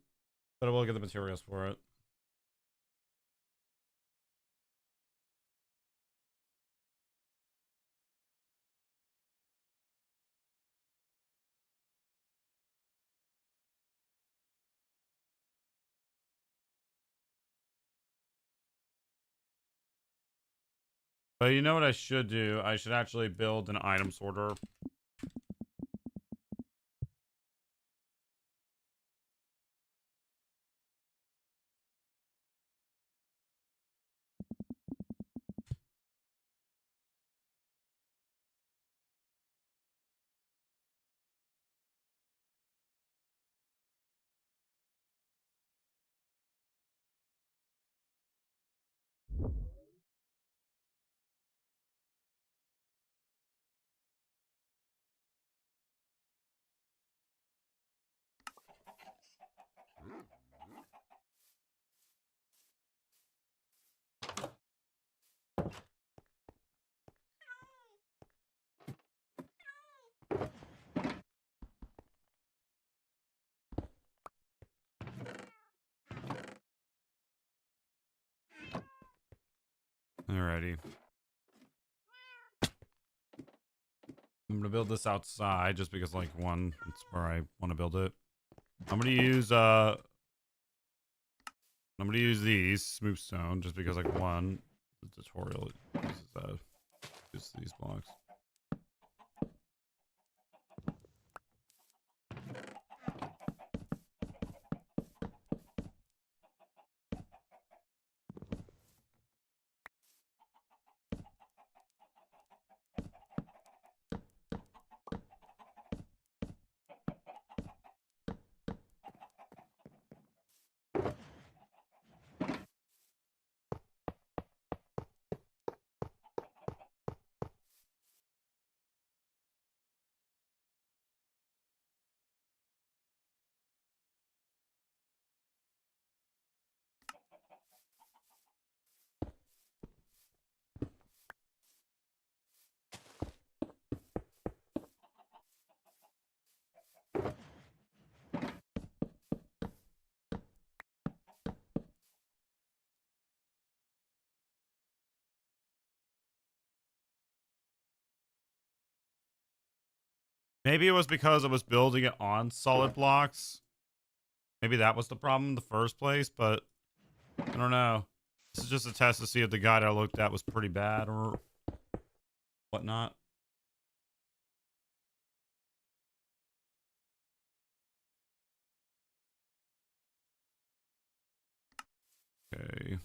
but I will get the materials for it. But you know what I should do? I should actually build an item sorter. Alrighty. I'm gonna build this outside just because, like, one, it's where I want to build it. I'm gonna use these smooth stone just because, like, one, the tutorial uses these blocks. Maybe it was because I was building it on solid blocks. Maybe that was the problem in the first place, but I don't know. This is just a test to see if the guide I looked at was pretty bad or whatnot. Okay.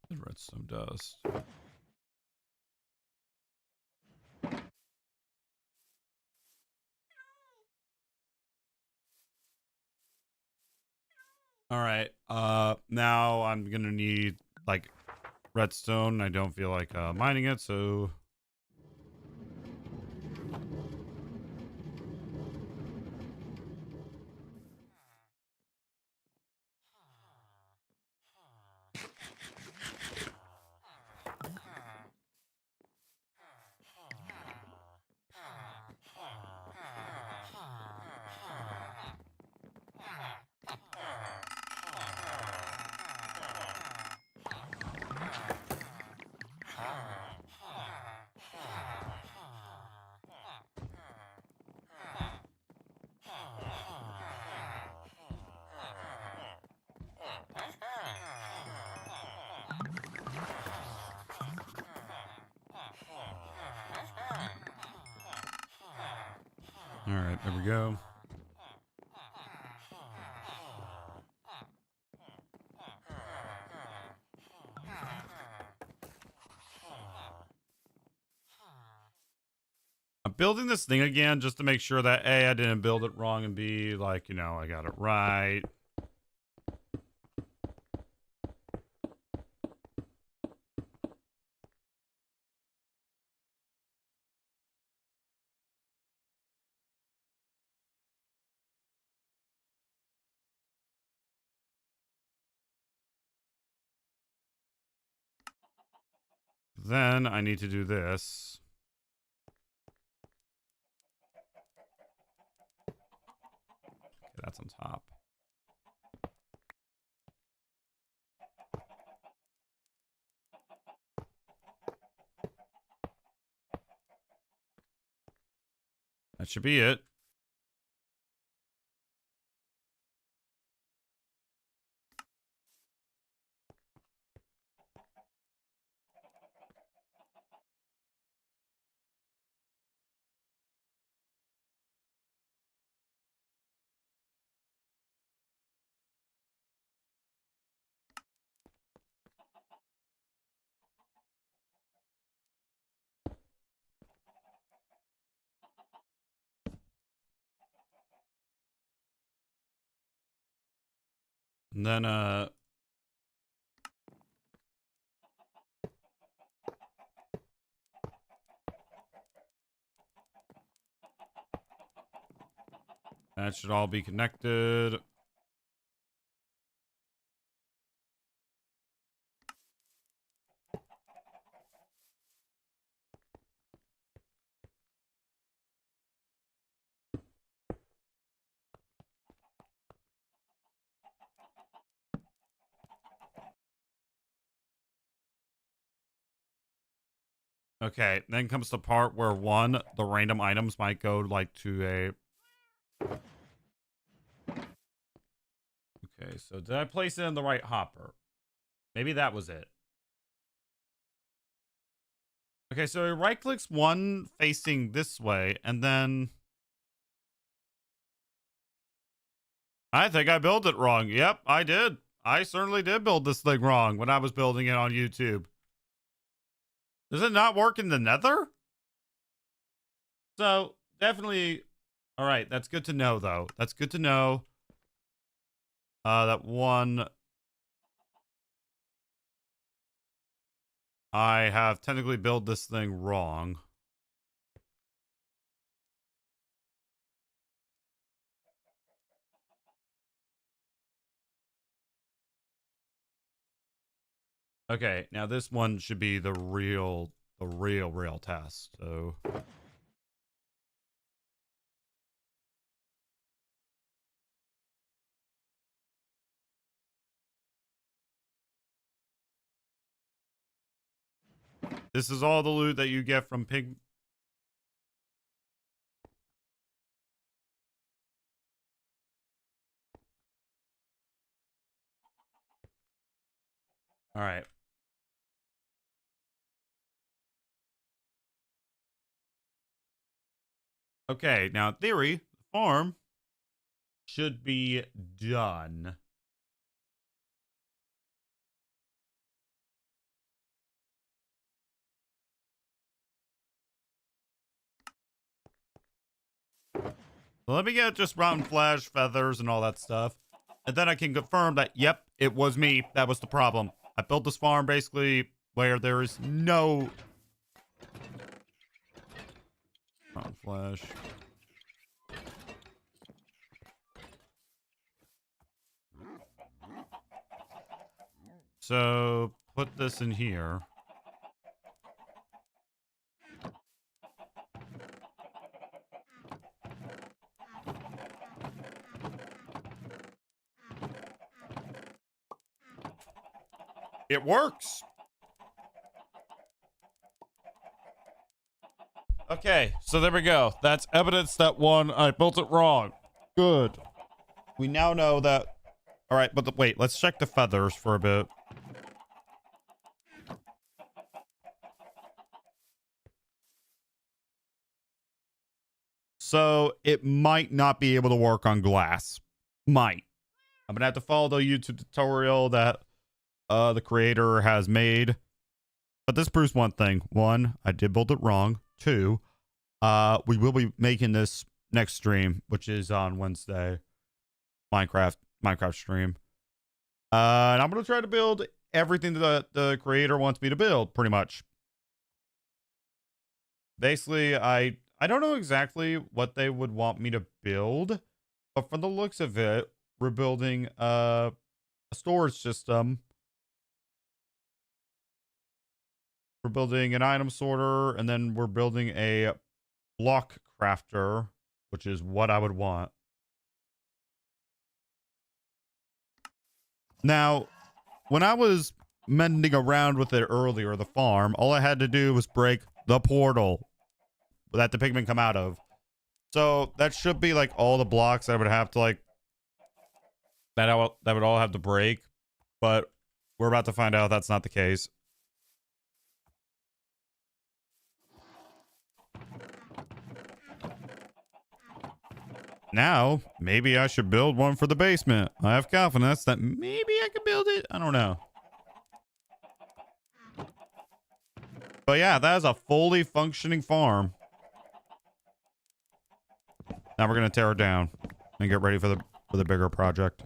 The redstone dust. All right. Now I'm gonna need like redstone. I don't feel like mining it, so... All right, there we go. I'm building this thing again just to make sure that A, I didn't build it wrong, and B, like, you know, I got it right. Then I need to do this. Okay, that's on top. That should be it. And then, that should all be connected. Okay, then comes the part where one, the random items might go like to a... Okay, so did I place it in the right hopper? Maybe that was it. Okay, so it right clicks one facing this way, and then... I think I built it wrong. Yep, I did. I certainly did build this thing wrong when I was building it on YouTube. Does it not work in the nether? So, definitely... Alright, that's good to know, though. That's good to know. That one... I have technically built this thing wrong. Okay, now this one should be the real test. So... This is all the loot that you get from pig... Alright. Okay, now in theory, the farm should be done. So let me get just rotten flesh, feathers, and all that stuff. And then I can confirm that, yep, it was me. That was the problem. I built this farm basically where there is no flash. So put this in here. It works. Okay, so there we go. That's evidence that one, I built it wrong. Good. We now know that. All right, but wait, let's check the feathers for a bit. So it might not be able to work on glass. Might. I'm gonna have to follow the YouTube tutorial that the creator has made. But this proves one thing. One, I did build it wrong. Two, we will be making this next stream, which is on Wednesday. Minecraft stream. And I'm gonna try to build everything that the creator wants me to build, pretty much. Basically, I don't know exactly what they would want me to build, but from the looks of it, we're building a storage system. We're building an item sorter, and then we're building a block crafter, which is what I would want. Now, when I was mending around with it earlier, the farm, all I had to do was break the portal that the pigmen come out of. So that should be like all the blocks I would have to like that would all have to break, but we're about to find out that's not the case. Now, maybe I should build one for the basement. I have confidence that maybe I could build it. I don't know. But yeah, that is a fully functioning farm. Now we're gonna tear it down and get ready for the bigger project.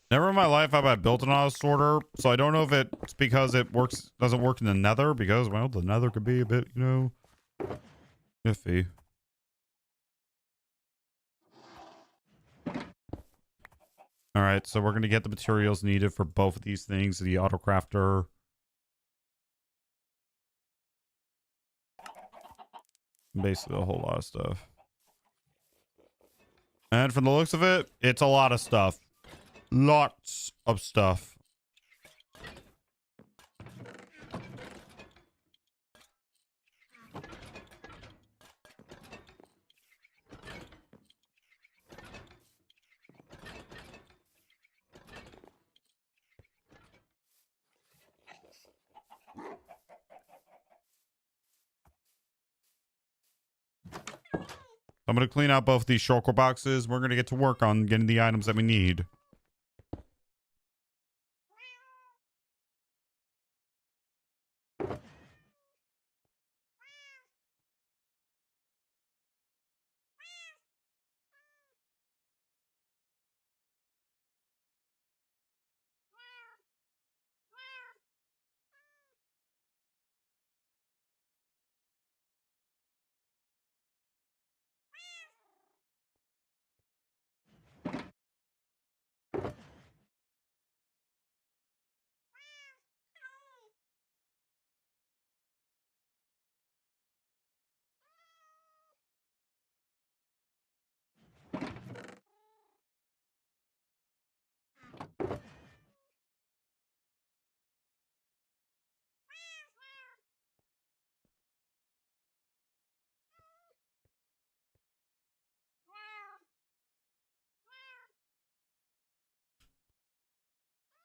Never in my life have I built an auto sorter, so I don't know if it's because it doesn't work in the nether, because, well, the nether could be a bit, you know, iffy. All right, so we're going to get the materials needed for both of these things, the auto crafter. Basically a whole lot of stuff. And from the looks of it, it's a lot of stuff. Lots of stuff. I'm going to clean out both these shulker boxes. We're going to get to work on getting the items that we need.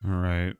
All right.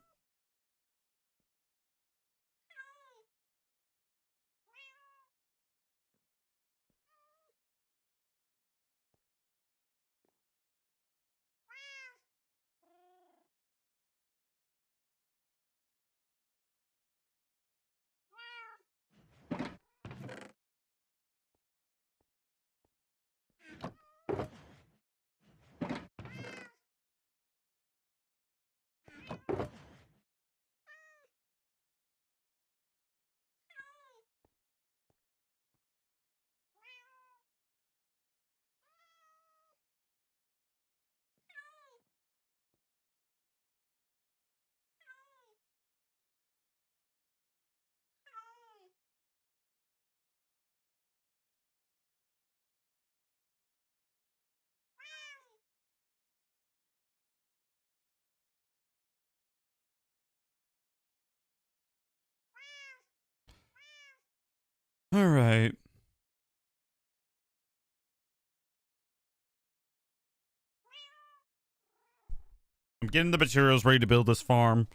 All right. I'm getting the materials ready to build this farm.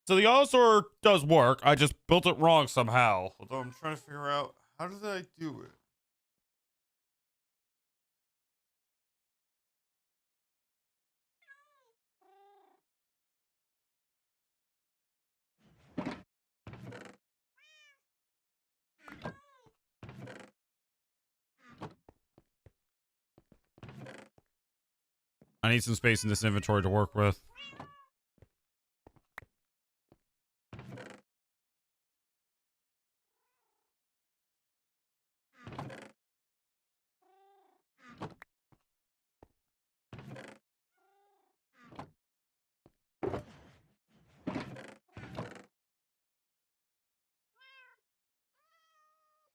So the AutoStore does work. I just built it wrong somehow. Although I'm trying to figure out how did I do it. I need some space in this inventory to work with.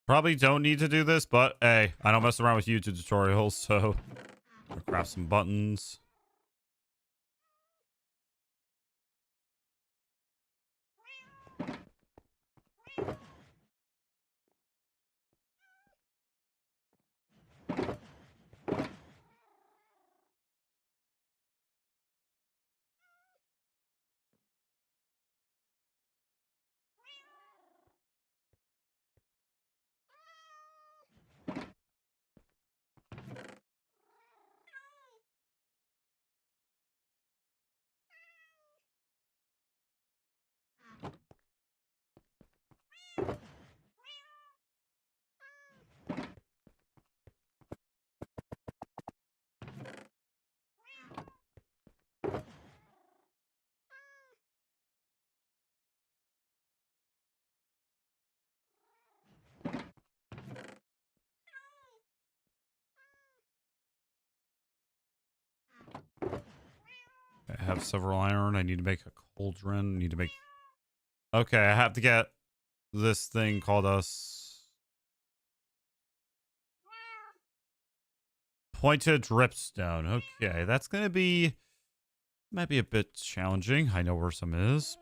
Probably don't need to do this, but hey, I don't mess around with YouTube tutorials, so I'll craft some buttons. I have several iron. I need to make a cauldron. I need to make... Okay, I have to get this thing called a pointed dripstone. Okay, that's gonna be... Might be a bit challenging. I know where some is.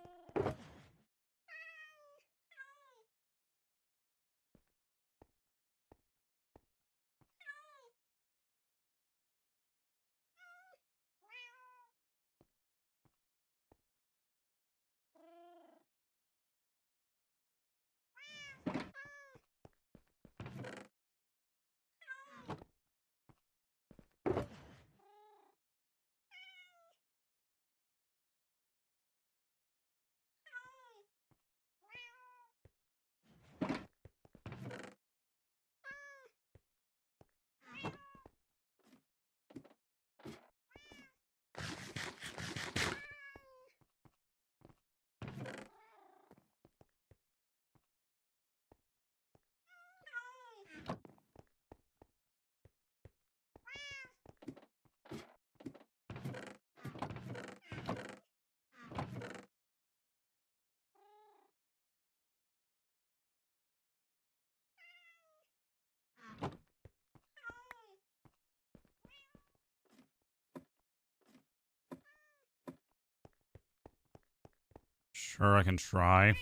Sure, I can try.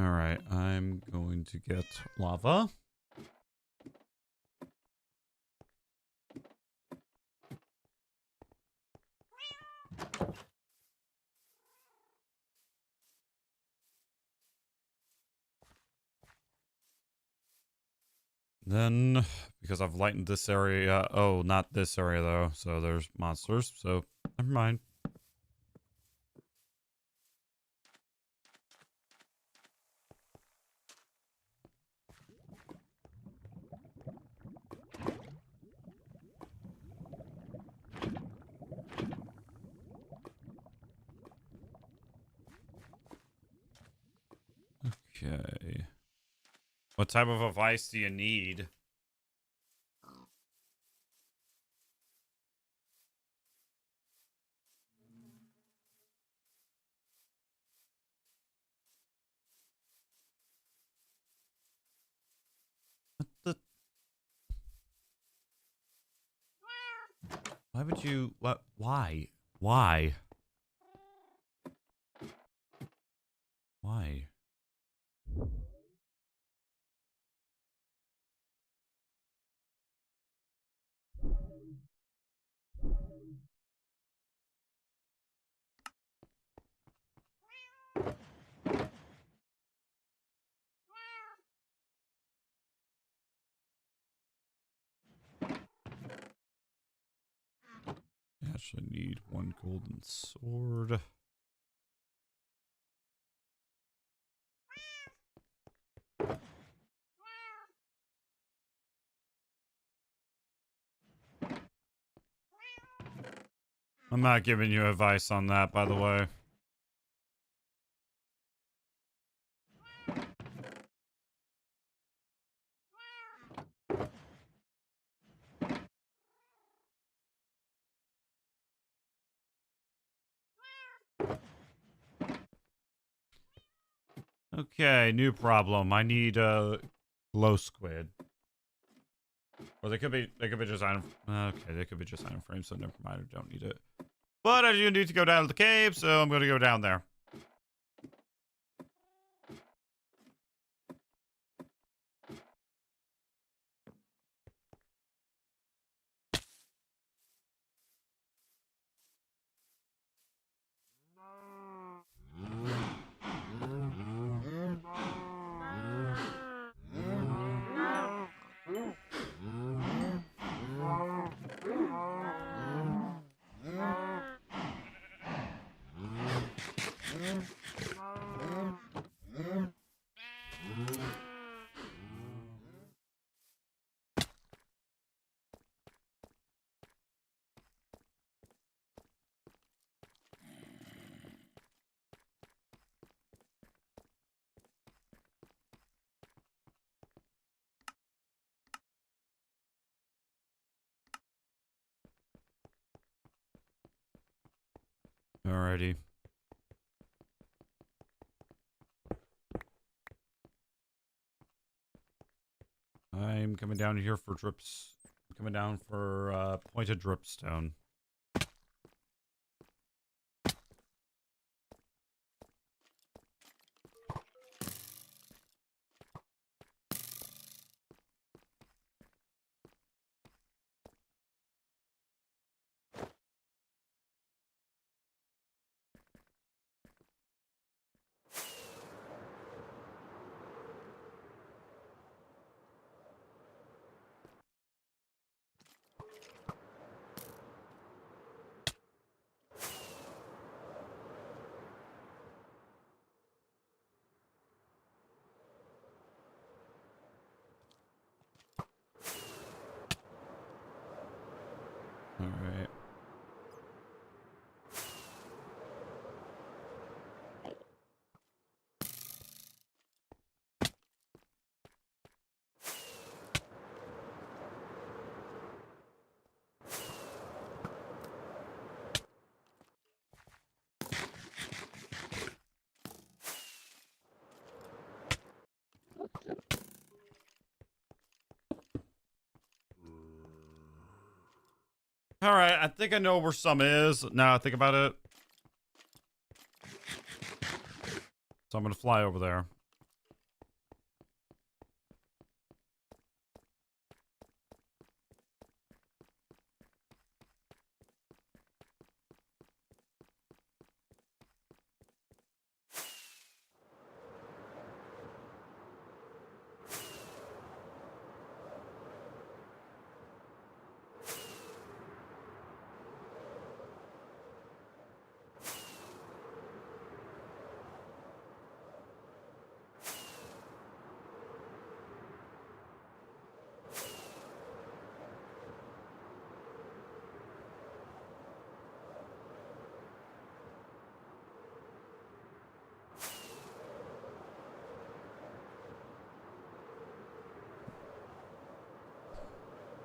Alright, I'm going to get lava. Then, because I've lightened this area, oh, not this area though, so there's monsters, so never mind. Okay. What type of advice do you need? What the? Why would you? What? Why? Why? Why? I actually need one golden sword. I'm not giving you advice on that, by the way. Okay, new problem. I need glow squid. Or they could be just item. Okay, they could be just item frames, so never mind. I don't need it. But I do need to go down to the cave, so I'm gonna go down there. Alrighty. I'm coming down here for drips. I'm coming down for pointed dripstone. Alright. Alright, I think I know where some is. Now I think about it. So I'm gonna fly over there.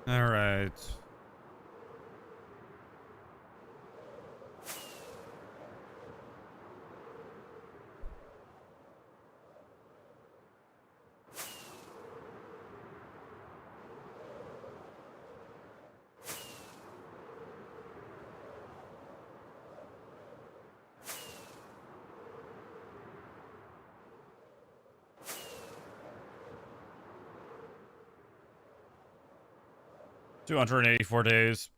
All right. $284 days.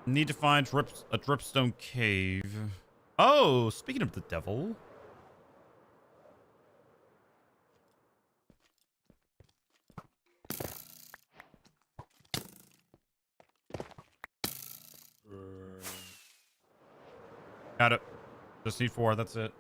Need to find a dripstone cave. Oh, speaking of the devil. Got it. Just need 4. That's it.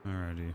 Alrighty.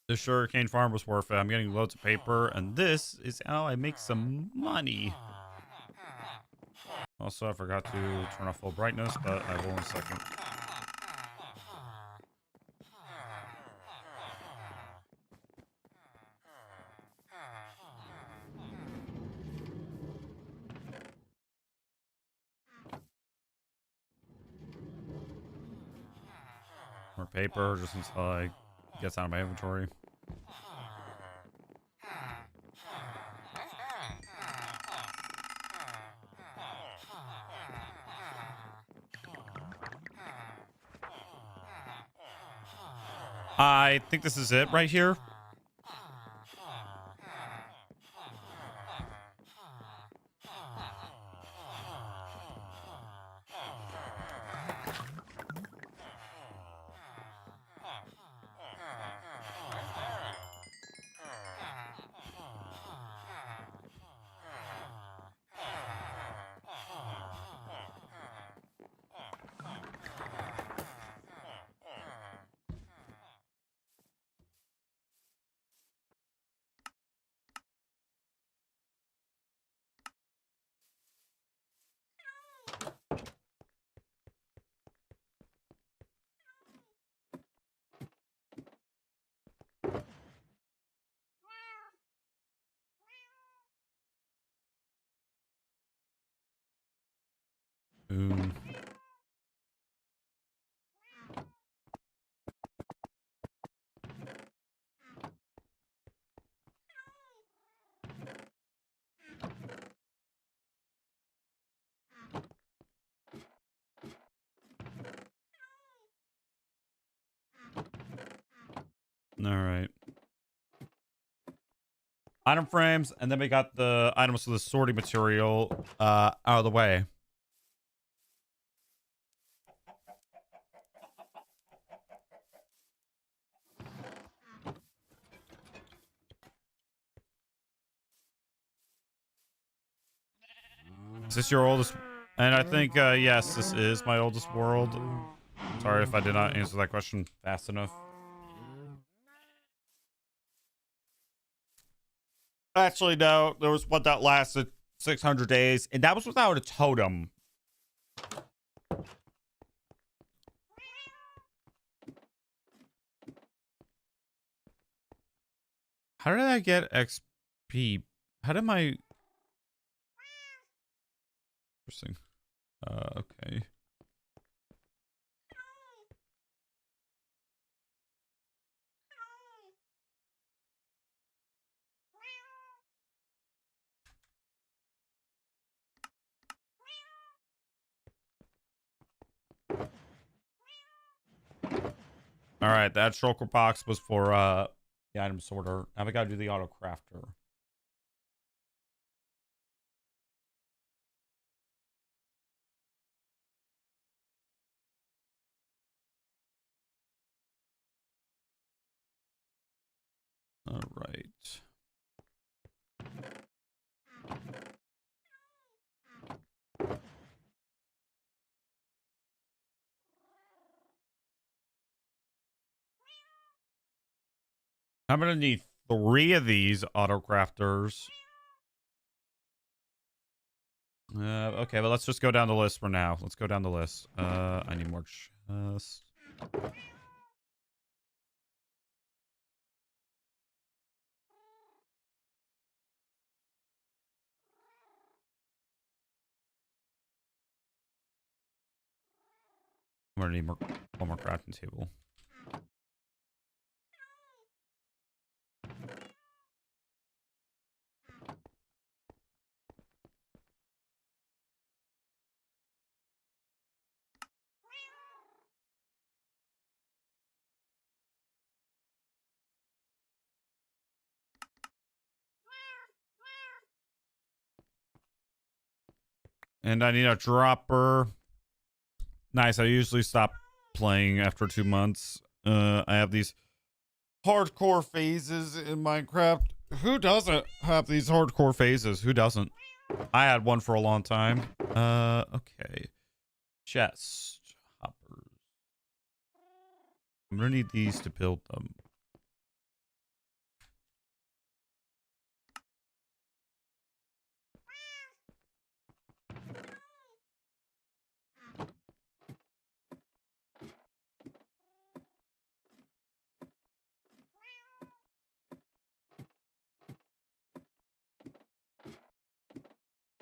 The sugarcane farm was worth it. I'm getting loads of paper, and this is how I make some money. Also, I forgot to turn off full brightness, but I will in a second. More paper, just until I gets out of my inventory. I think this is it right here. Boom. All right. Item frames, and then we got the items for the sorting material out of the way. Is this your oldest? And I think, yes, this is my oldest world. Sorry if I did not answer that question fast enough. Actually, no. There was one that lasted 600 days, and that was without a totem. How did I get XP? How did my... Interesting. Okay. All right, that shulker box was for the item sorter. Now we gotta do the auto crafter. All right. I'm gonna need 3 of these auto crafters. Okay, but let's just go down the list for now. Let's go down the list. I need more chests. I'm gonna need one more crafting table. And I need a dropper. Nice. I usually stop playing after 2 months. I have these hardcore phases in Minecraft. Who doesn't have these hardcore phases? Who doesn't? I had one for a long time. Okay. Chest hoppers. I'm gonna need these to build them.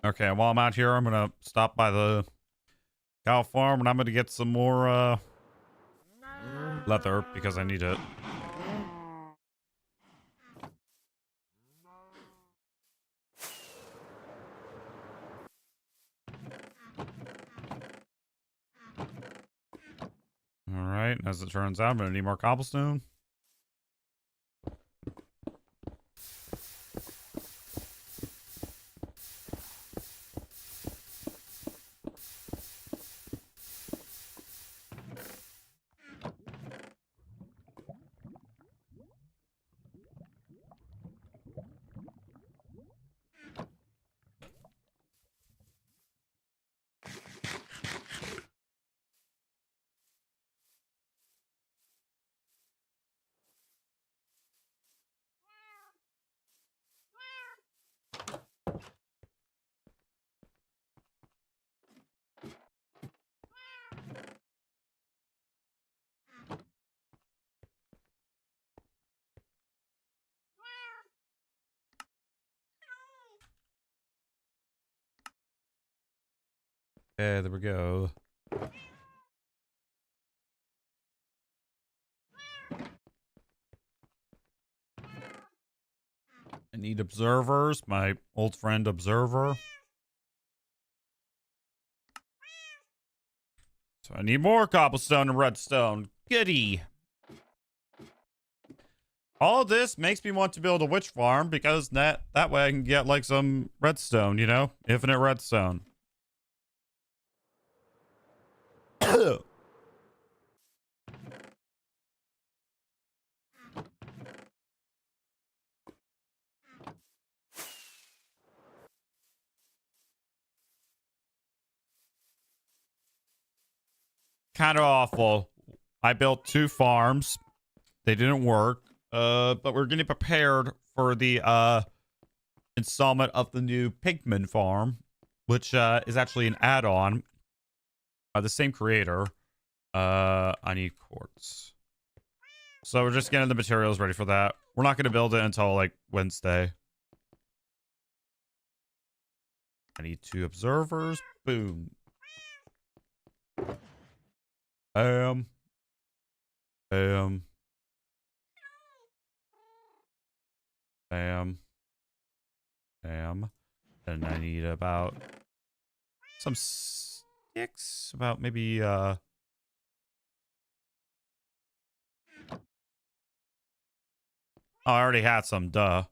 Okay, while I'm out here, I'm gonna stop by the cow farm and I'm gonna get some more leather because I need it. All right, as it turns out, I'm gonna need more cobblestone. Yeah, there we go. I need observers. My old friend Observer. So I need more cobblestone and redstone. Goody. All of this makes me want to build a witch farm because that way I can get like some redstone, you know? Infinite redstone. Kind of awful. I built 2 farms. They didn't work. But we're getting prepared for the installment of the new Pigman farm, which is actually an add-on by the same creator. I need quartz. So we're just getting the materials ready for that. We're not going to build it until like Wednesday. I need 2 observers. Boom. Bam. Bam. Bam. Bam. And I need about some sticks. About maybe Oh, I already had some, duh.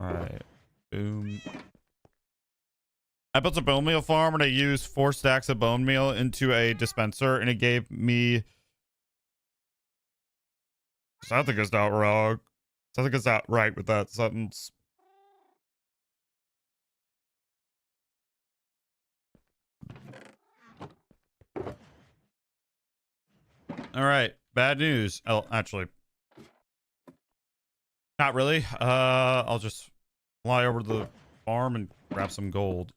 Alright. Boom. I built a bone meal farm and I used 4 stacks of bone meal into a dispenser and it gave me... Something is not wrong. Something is not right with that sentence. Alright. Bad news. Oh, actually. Not really. I'll just fly over to the farm and grab some gold.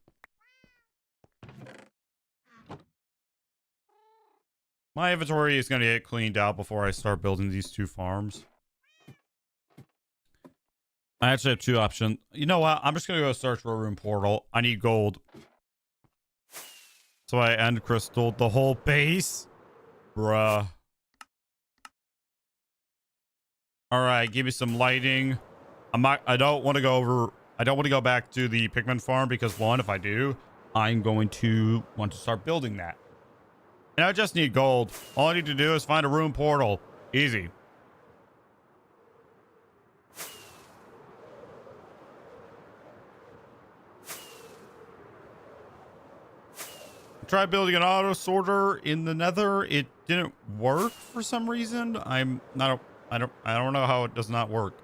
My inventory is going to get cleaned out before I start building these 2 farms. I actually have 2 options. You know what? I'm just going to go search for a rune portal. I need gold. So I end crystal the whole base. Bruh. All right, give me some lighting. I don't want to go back to the pigment farm because 1, if I do, I'm going to want to start building that. And I just need gold. All I need to do is find a rune portal. Easy. Try building an auto sorter in the nether. It didn't work for some reason. I don't know how it does not work.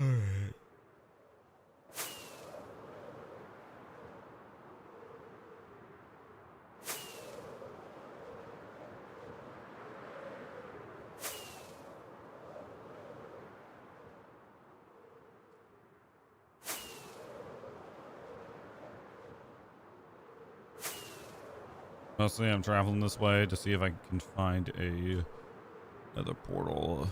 All right. Mostly I'm traveling this way to see if I can find another portal.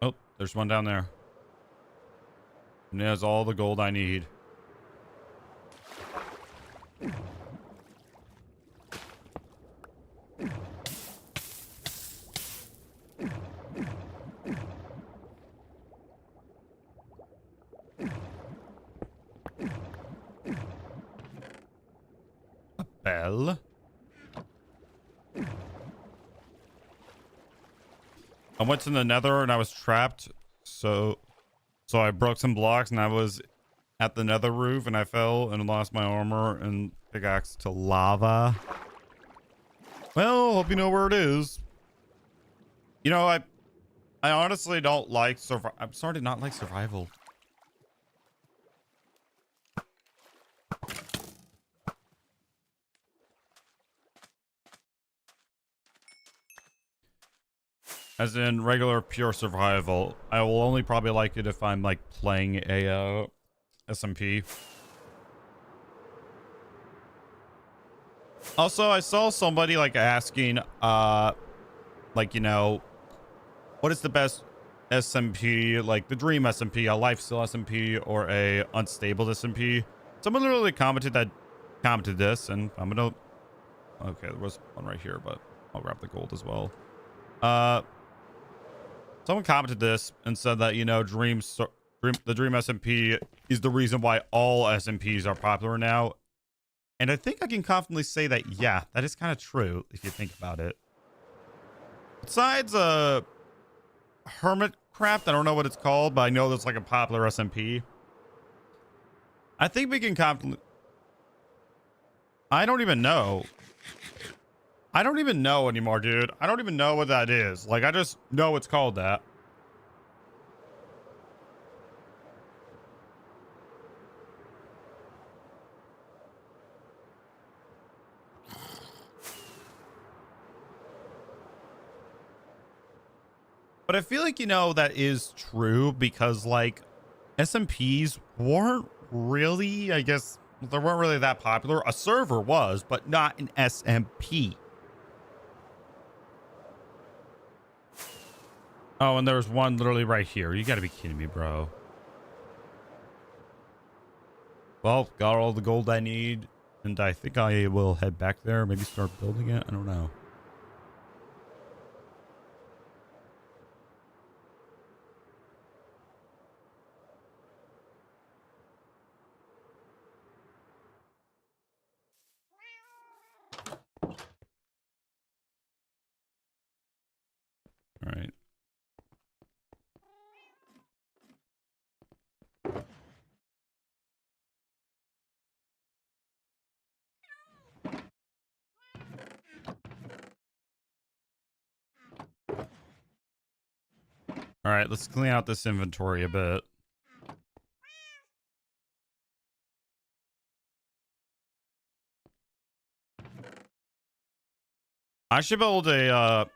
Oh, there's one down there. And it has all the gold I need. A bell? I went to the nether and I was trapped. So I broke some blocks and I was at the nether roof and I fell and lost my armor and pickaxe to lava. Well, hope you know where it is. You know, I honestly don't like I'm starting to not like survival. As in regular pure survival. I will only probably like it if I'm like playing a SMP. Also, I saw somebody like asking like, you know, what is the best SMP, like the dream SMP, a lifesteal SMP or a unstable SMP? Someone literally commented this and I'm gonna, okay, there was one right here, but I'll grab the gold as well. Someone commented this and said that, you know, the Dream SMP is the reason why all SMPs are popular now. And I think I can confidently say that, yeah, that is kind of true if you think about it. Besides Hermitcraft, I don't know what it's called, but I know that's like a popular SMP. I think we can confidently... I don't even know. I don't even know anymore, dude. I don't even know what that is. Like, I just know it's called that. But I feel like, you know, that is true because, like, SMPs weren't really, I guess, they weren't really that popular. A server was, but not an SMP. Oh, and there's one literally right here. You gotta be kidding me, bro. Well, got all the gold I need, and I think I will head back there. Maybe start building it. I don't know. All right. All right, let's clean out this inventory a bit. I should build a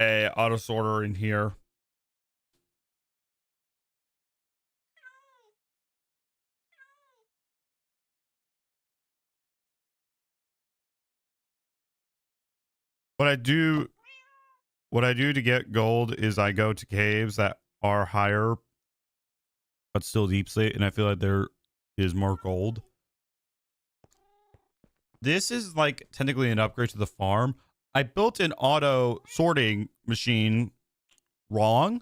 auto sorter in here. What I do to get gold is I go to caves that are higher but still deep slate, and I feel like there is more gold. This is like technically an upgrade to the farm. I built an auto sorting machine wrong,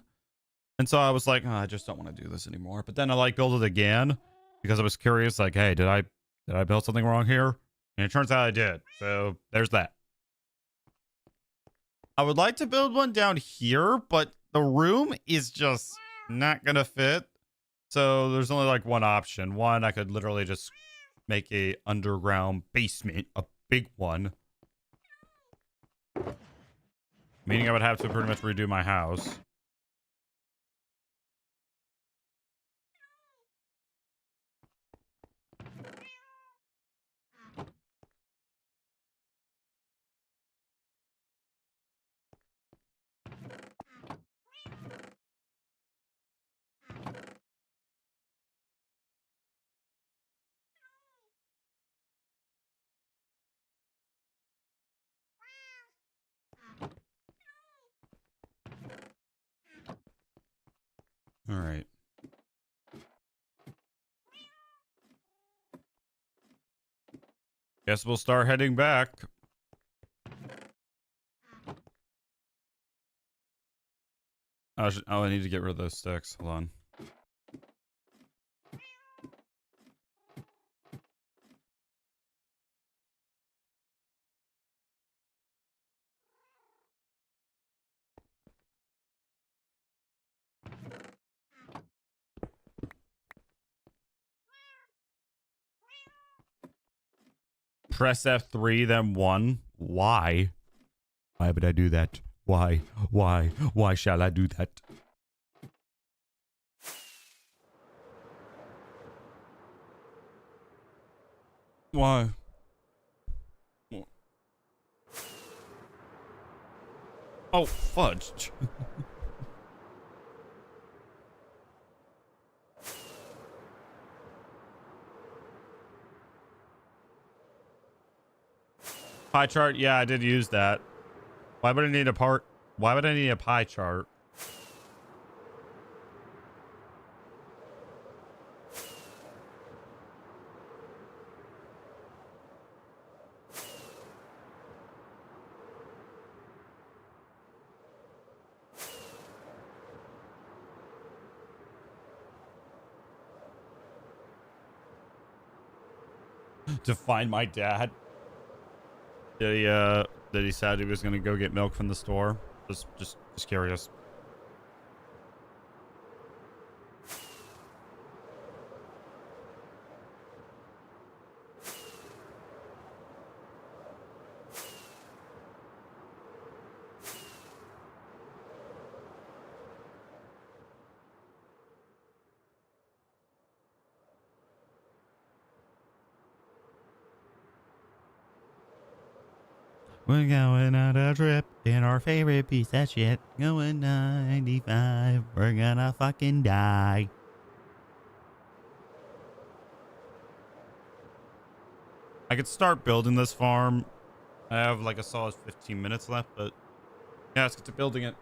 and so I was like, oh, I just don't want to do this anymore. But then I like built it again because I was curious, like, hey, did I build something wrong here? And it turns out I did. So there's that. I would like to build one down here, but the room is just not gonna fit. So there's only like one option. One, I could literally just make a underground basement, a big one. Meaning I would have to pretty much redo my house. All right. Guess we'll start heading back. Oh, I need to get rid of those sticks. Hold on. Press F3, then 1. Why? Why would I do that? Why? Why? Why shall I do that? Why? Oh, fudge. Pie chart? Yeah, I did use that. Why would I need a part? Why would I need a pie chart? To find my dad? Did he said he was gonna go get milk from the store? Just curious. We're going on a trip in our favorite piece of shit. Going 95. We're gonna fucking die. I could start building this farm. I have like a solid 15 minutes left, but yeah, let's get to building it.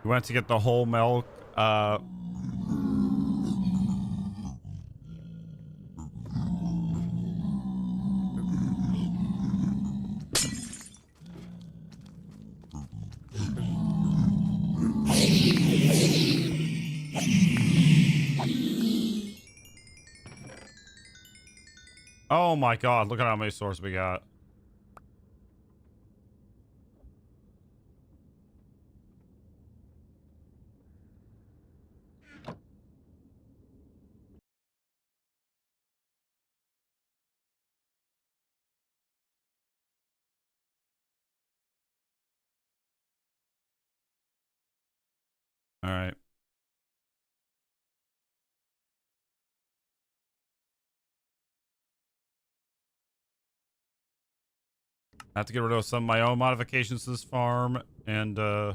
We went to get the whole milk. Oh my god, look at how many stores we got. All right. I have to get rid of some of my own modifications to this farm, and yeah.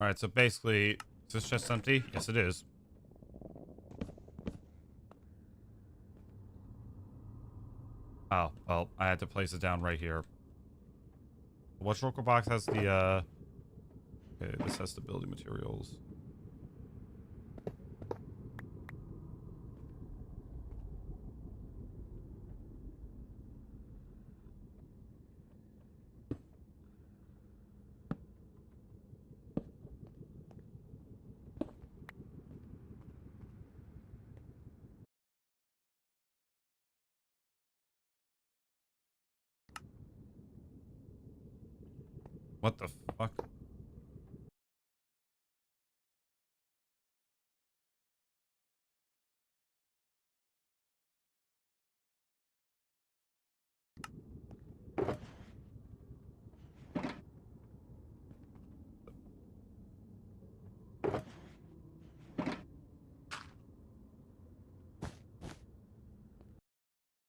All right, so basically, is this just empty? Yes, it is. Oh, well, I had to place it down right here. Which local box has the, okay, this has the building materials. What the fuck?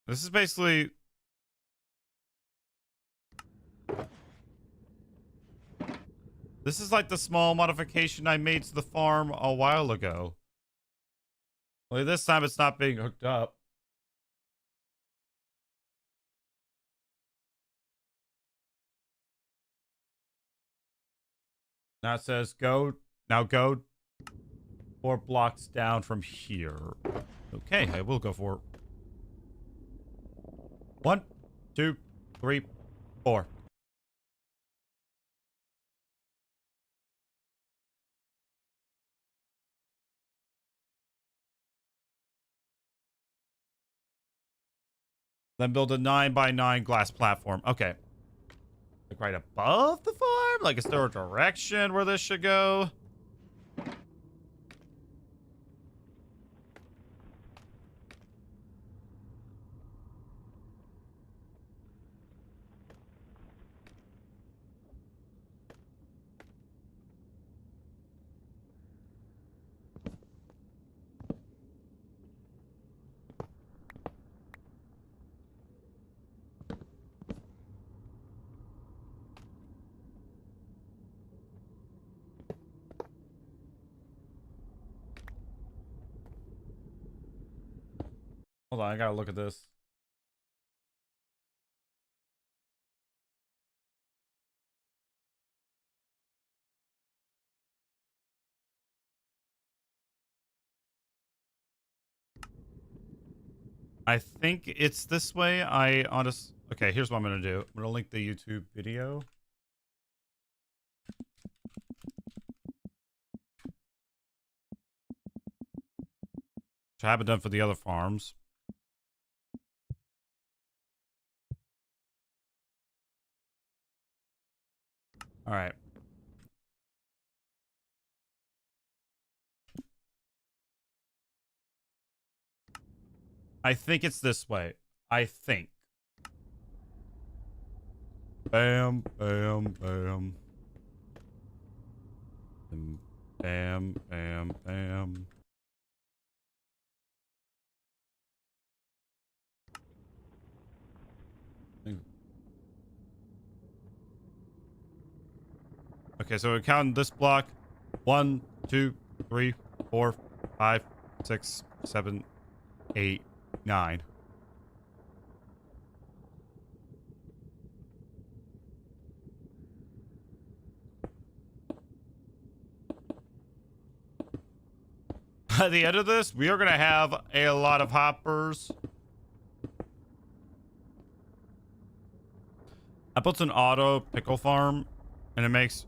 This is basically... This is like the small modification I made to the farm a while ago. Only this time it's not being hooked up. Now it says go, now go 4 blocks down from here. Okay, I will go for it. 1, 2, 3, 4. Then build a 9x9 glass platform. Okay. Like right above the farm? Like, is there a direction where this should go? Hold on, I gotta look at this. I think it's this way. Okay, here's what I'm gonna do. I'm gonna link the YouTube video. Which I haven't done for the other farms. All right. I think it's this way. I think. Bam, bam, bam. Bam, bam, bam. Okay, so we're counting this block. 1, 2, 3, 4, 5, 6, 7, 8, 9. At the end of this, we are going to have a lot of hoppers. I built an auto pickle farm, and it makes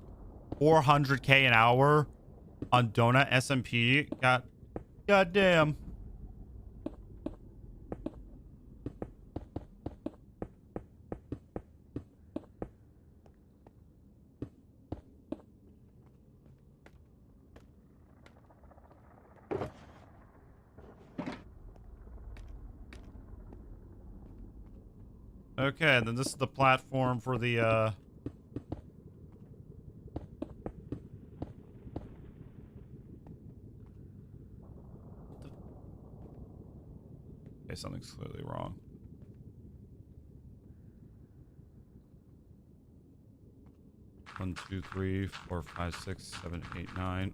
400K an hour on Donut SMP. God damn. Okay, and then this is the platform for the okay, something's clearly wrong. One, two, three, 4, 5, 6, 7, 8, 9.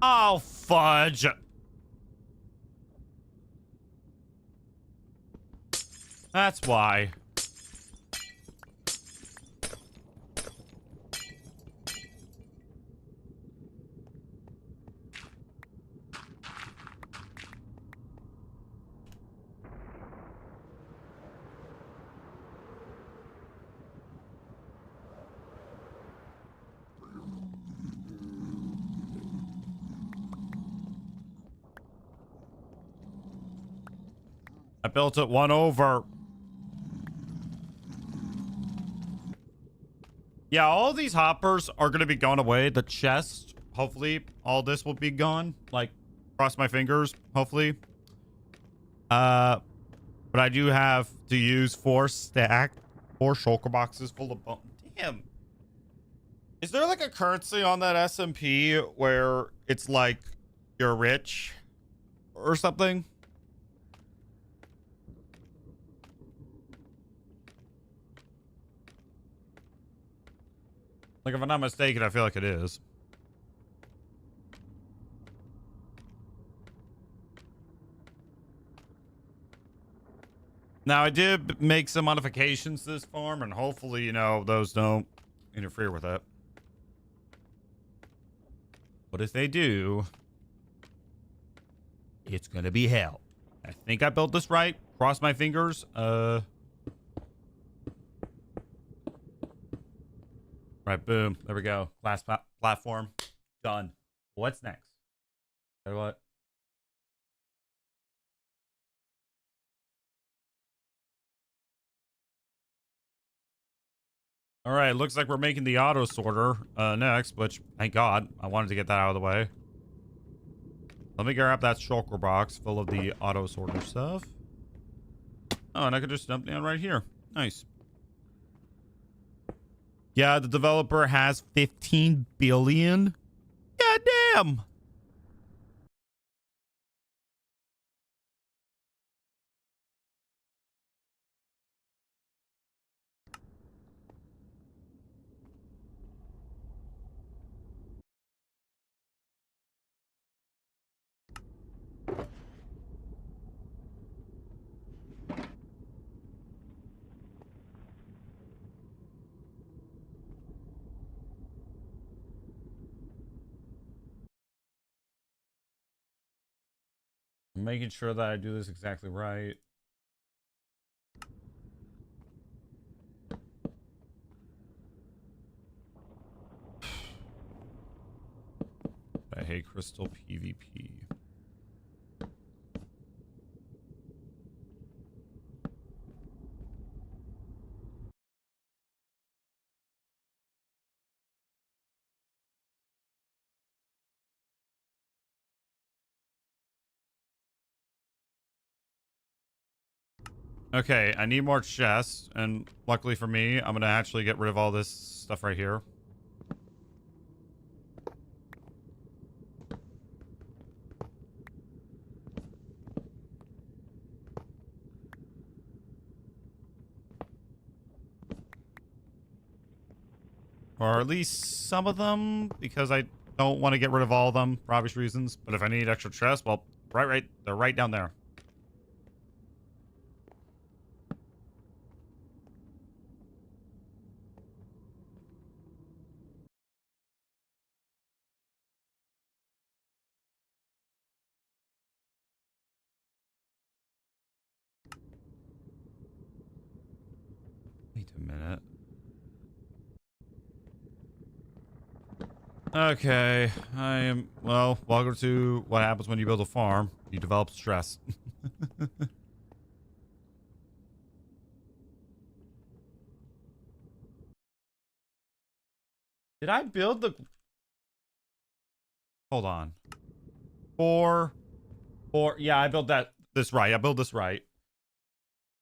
Oh, fudge. That's why. I built it one over. Yeah, all these hoppers are going to be going away. The chest, hopefully, all this will be gone. Like, cross my fingers, hopefully. But I do have to use 4 shulker boxes full of bone. Damn. Is there like a currency on that SMP where it's like you're rich or something? Like, if I'm not mistaken, I feel like it is. Now, I did make some modifications to this farm, and hopefully, you know, those don't interfere with it. But if they do, it's gonna be hell. I think I built this right. Cross my fingers. Right, boom. There we go. Last platform. Done. What's next? What? All right, looks like we're making the auto sorter next, which, thank God, I wanted to get that out of the way. Let me grab that shulker box full of the auto sorter stuff. Oh, and I could just dump down right here. Nice. Yeah, the developer has 15 billion. God damn. I'm making sure that I do this exactly right. I hate crystal PvP. Okay, I need more chests, and luckily for me, I'm gonna actually get rid of all this stuff right here. Or at least some of them, because I don't want to get rid of all of them for obvious reasons. But if I need extra chests, well, they're right down there. Wait a minute. Okay, well, welcome to what happens when you build a farm. You develop stress. Did I build the... Hold on. Four. Yeah, I built this right. I built this right.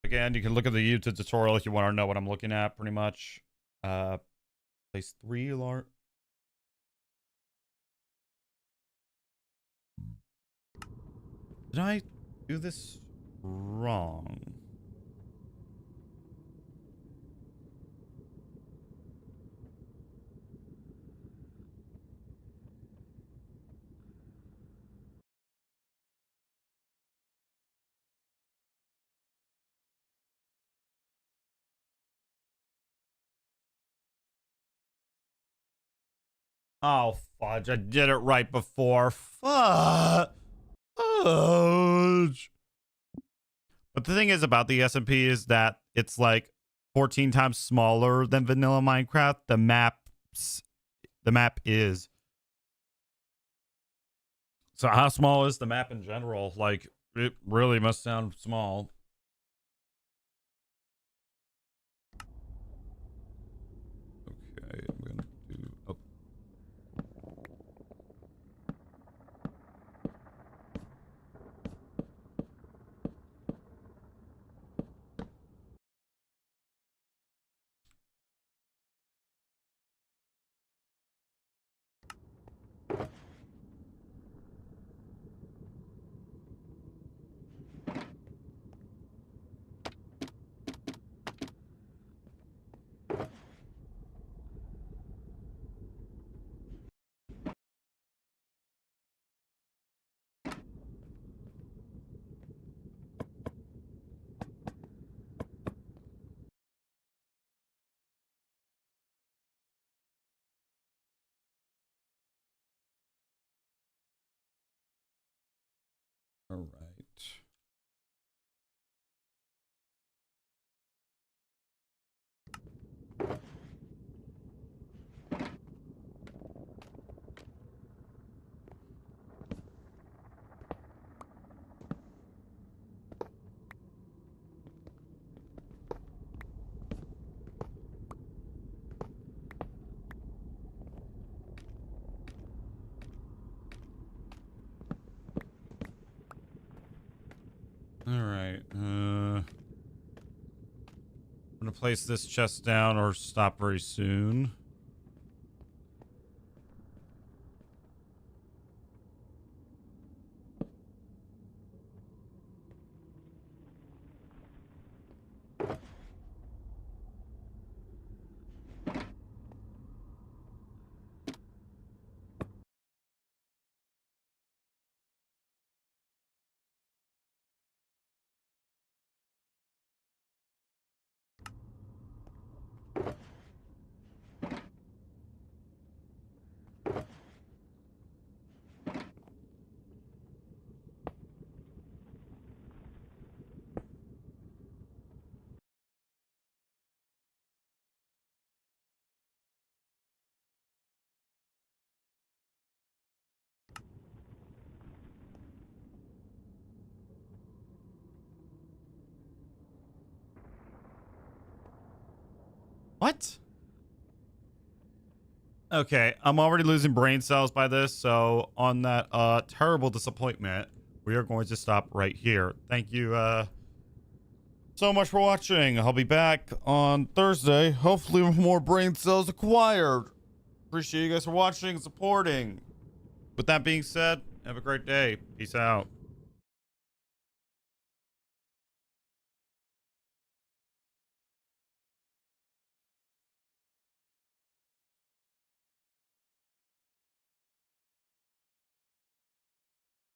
Again, you can look at the YouTube tutorial if you want to know what I'm looking at, pretty much. Place 3 large... Did I do this wrong? Oh, fudge. I did it right before. Fudge. But the thing is about the SMP is that it's like 14 times smaller than vanilla Minecraft. The map is. So how small is the map in general? Like, it really must sound small. Okay, I'm gonna do... Oh. All right. All right. I'm gonna place this chest down or stop very soon. What? Okay, I'm already losing brain cells by this, so on that terrible disappointment, we are going to stop right here. Thank you so much for watching. I'll be back on Thursday, hopefully with more brain cells acquired. Appreciate you guys for watching and supporting. With that being said, have a great day. Peace out.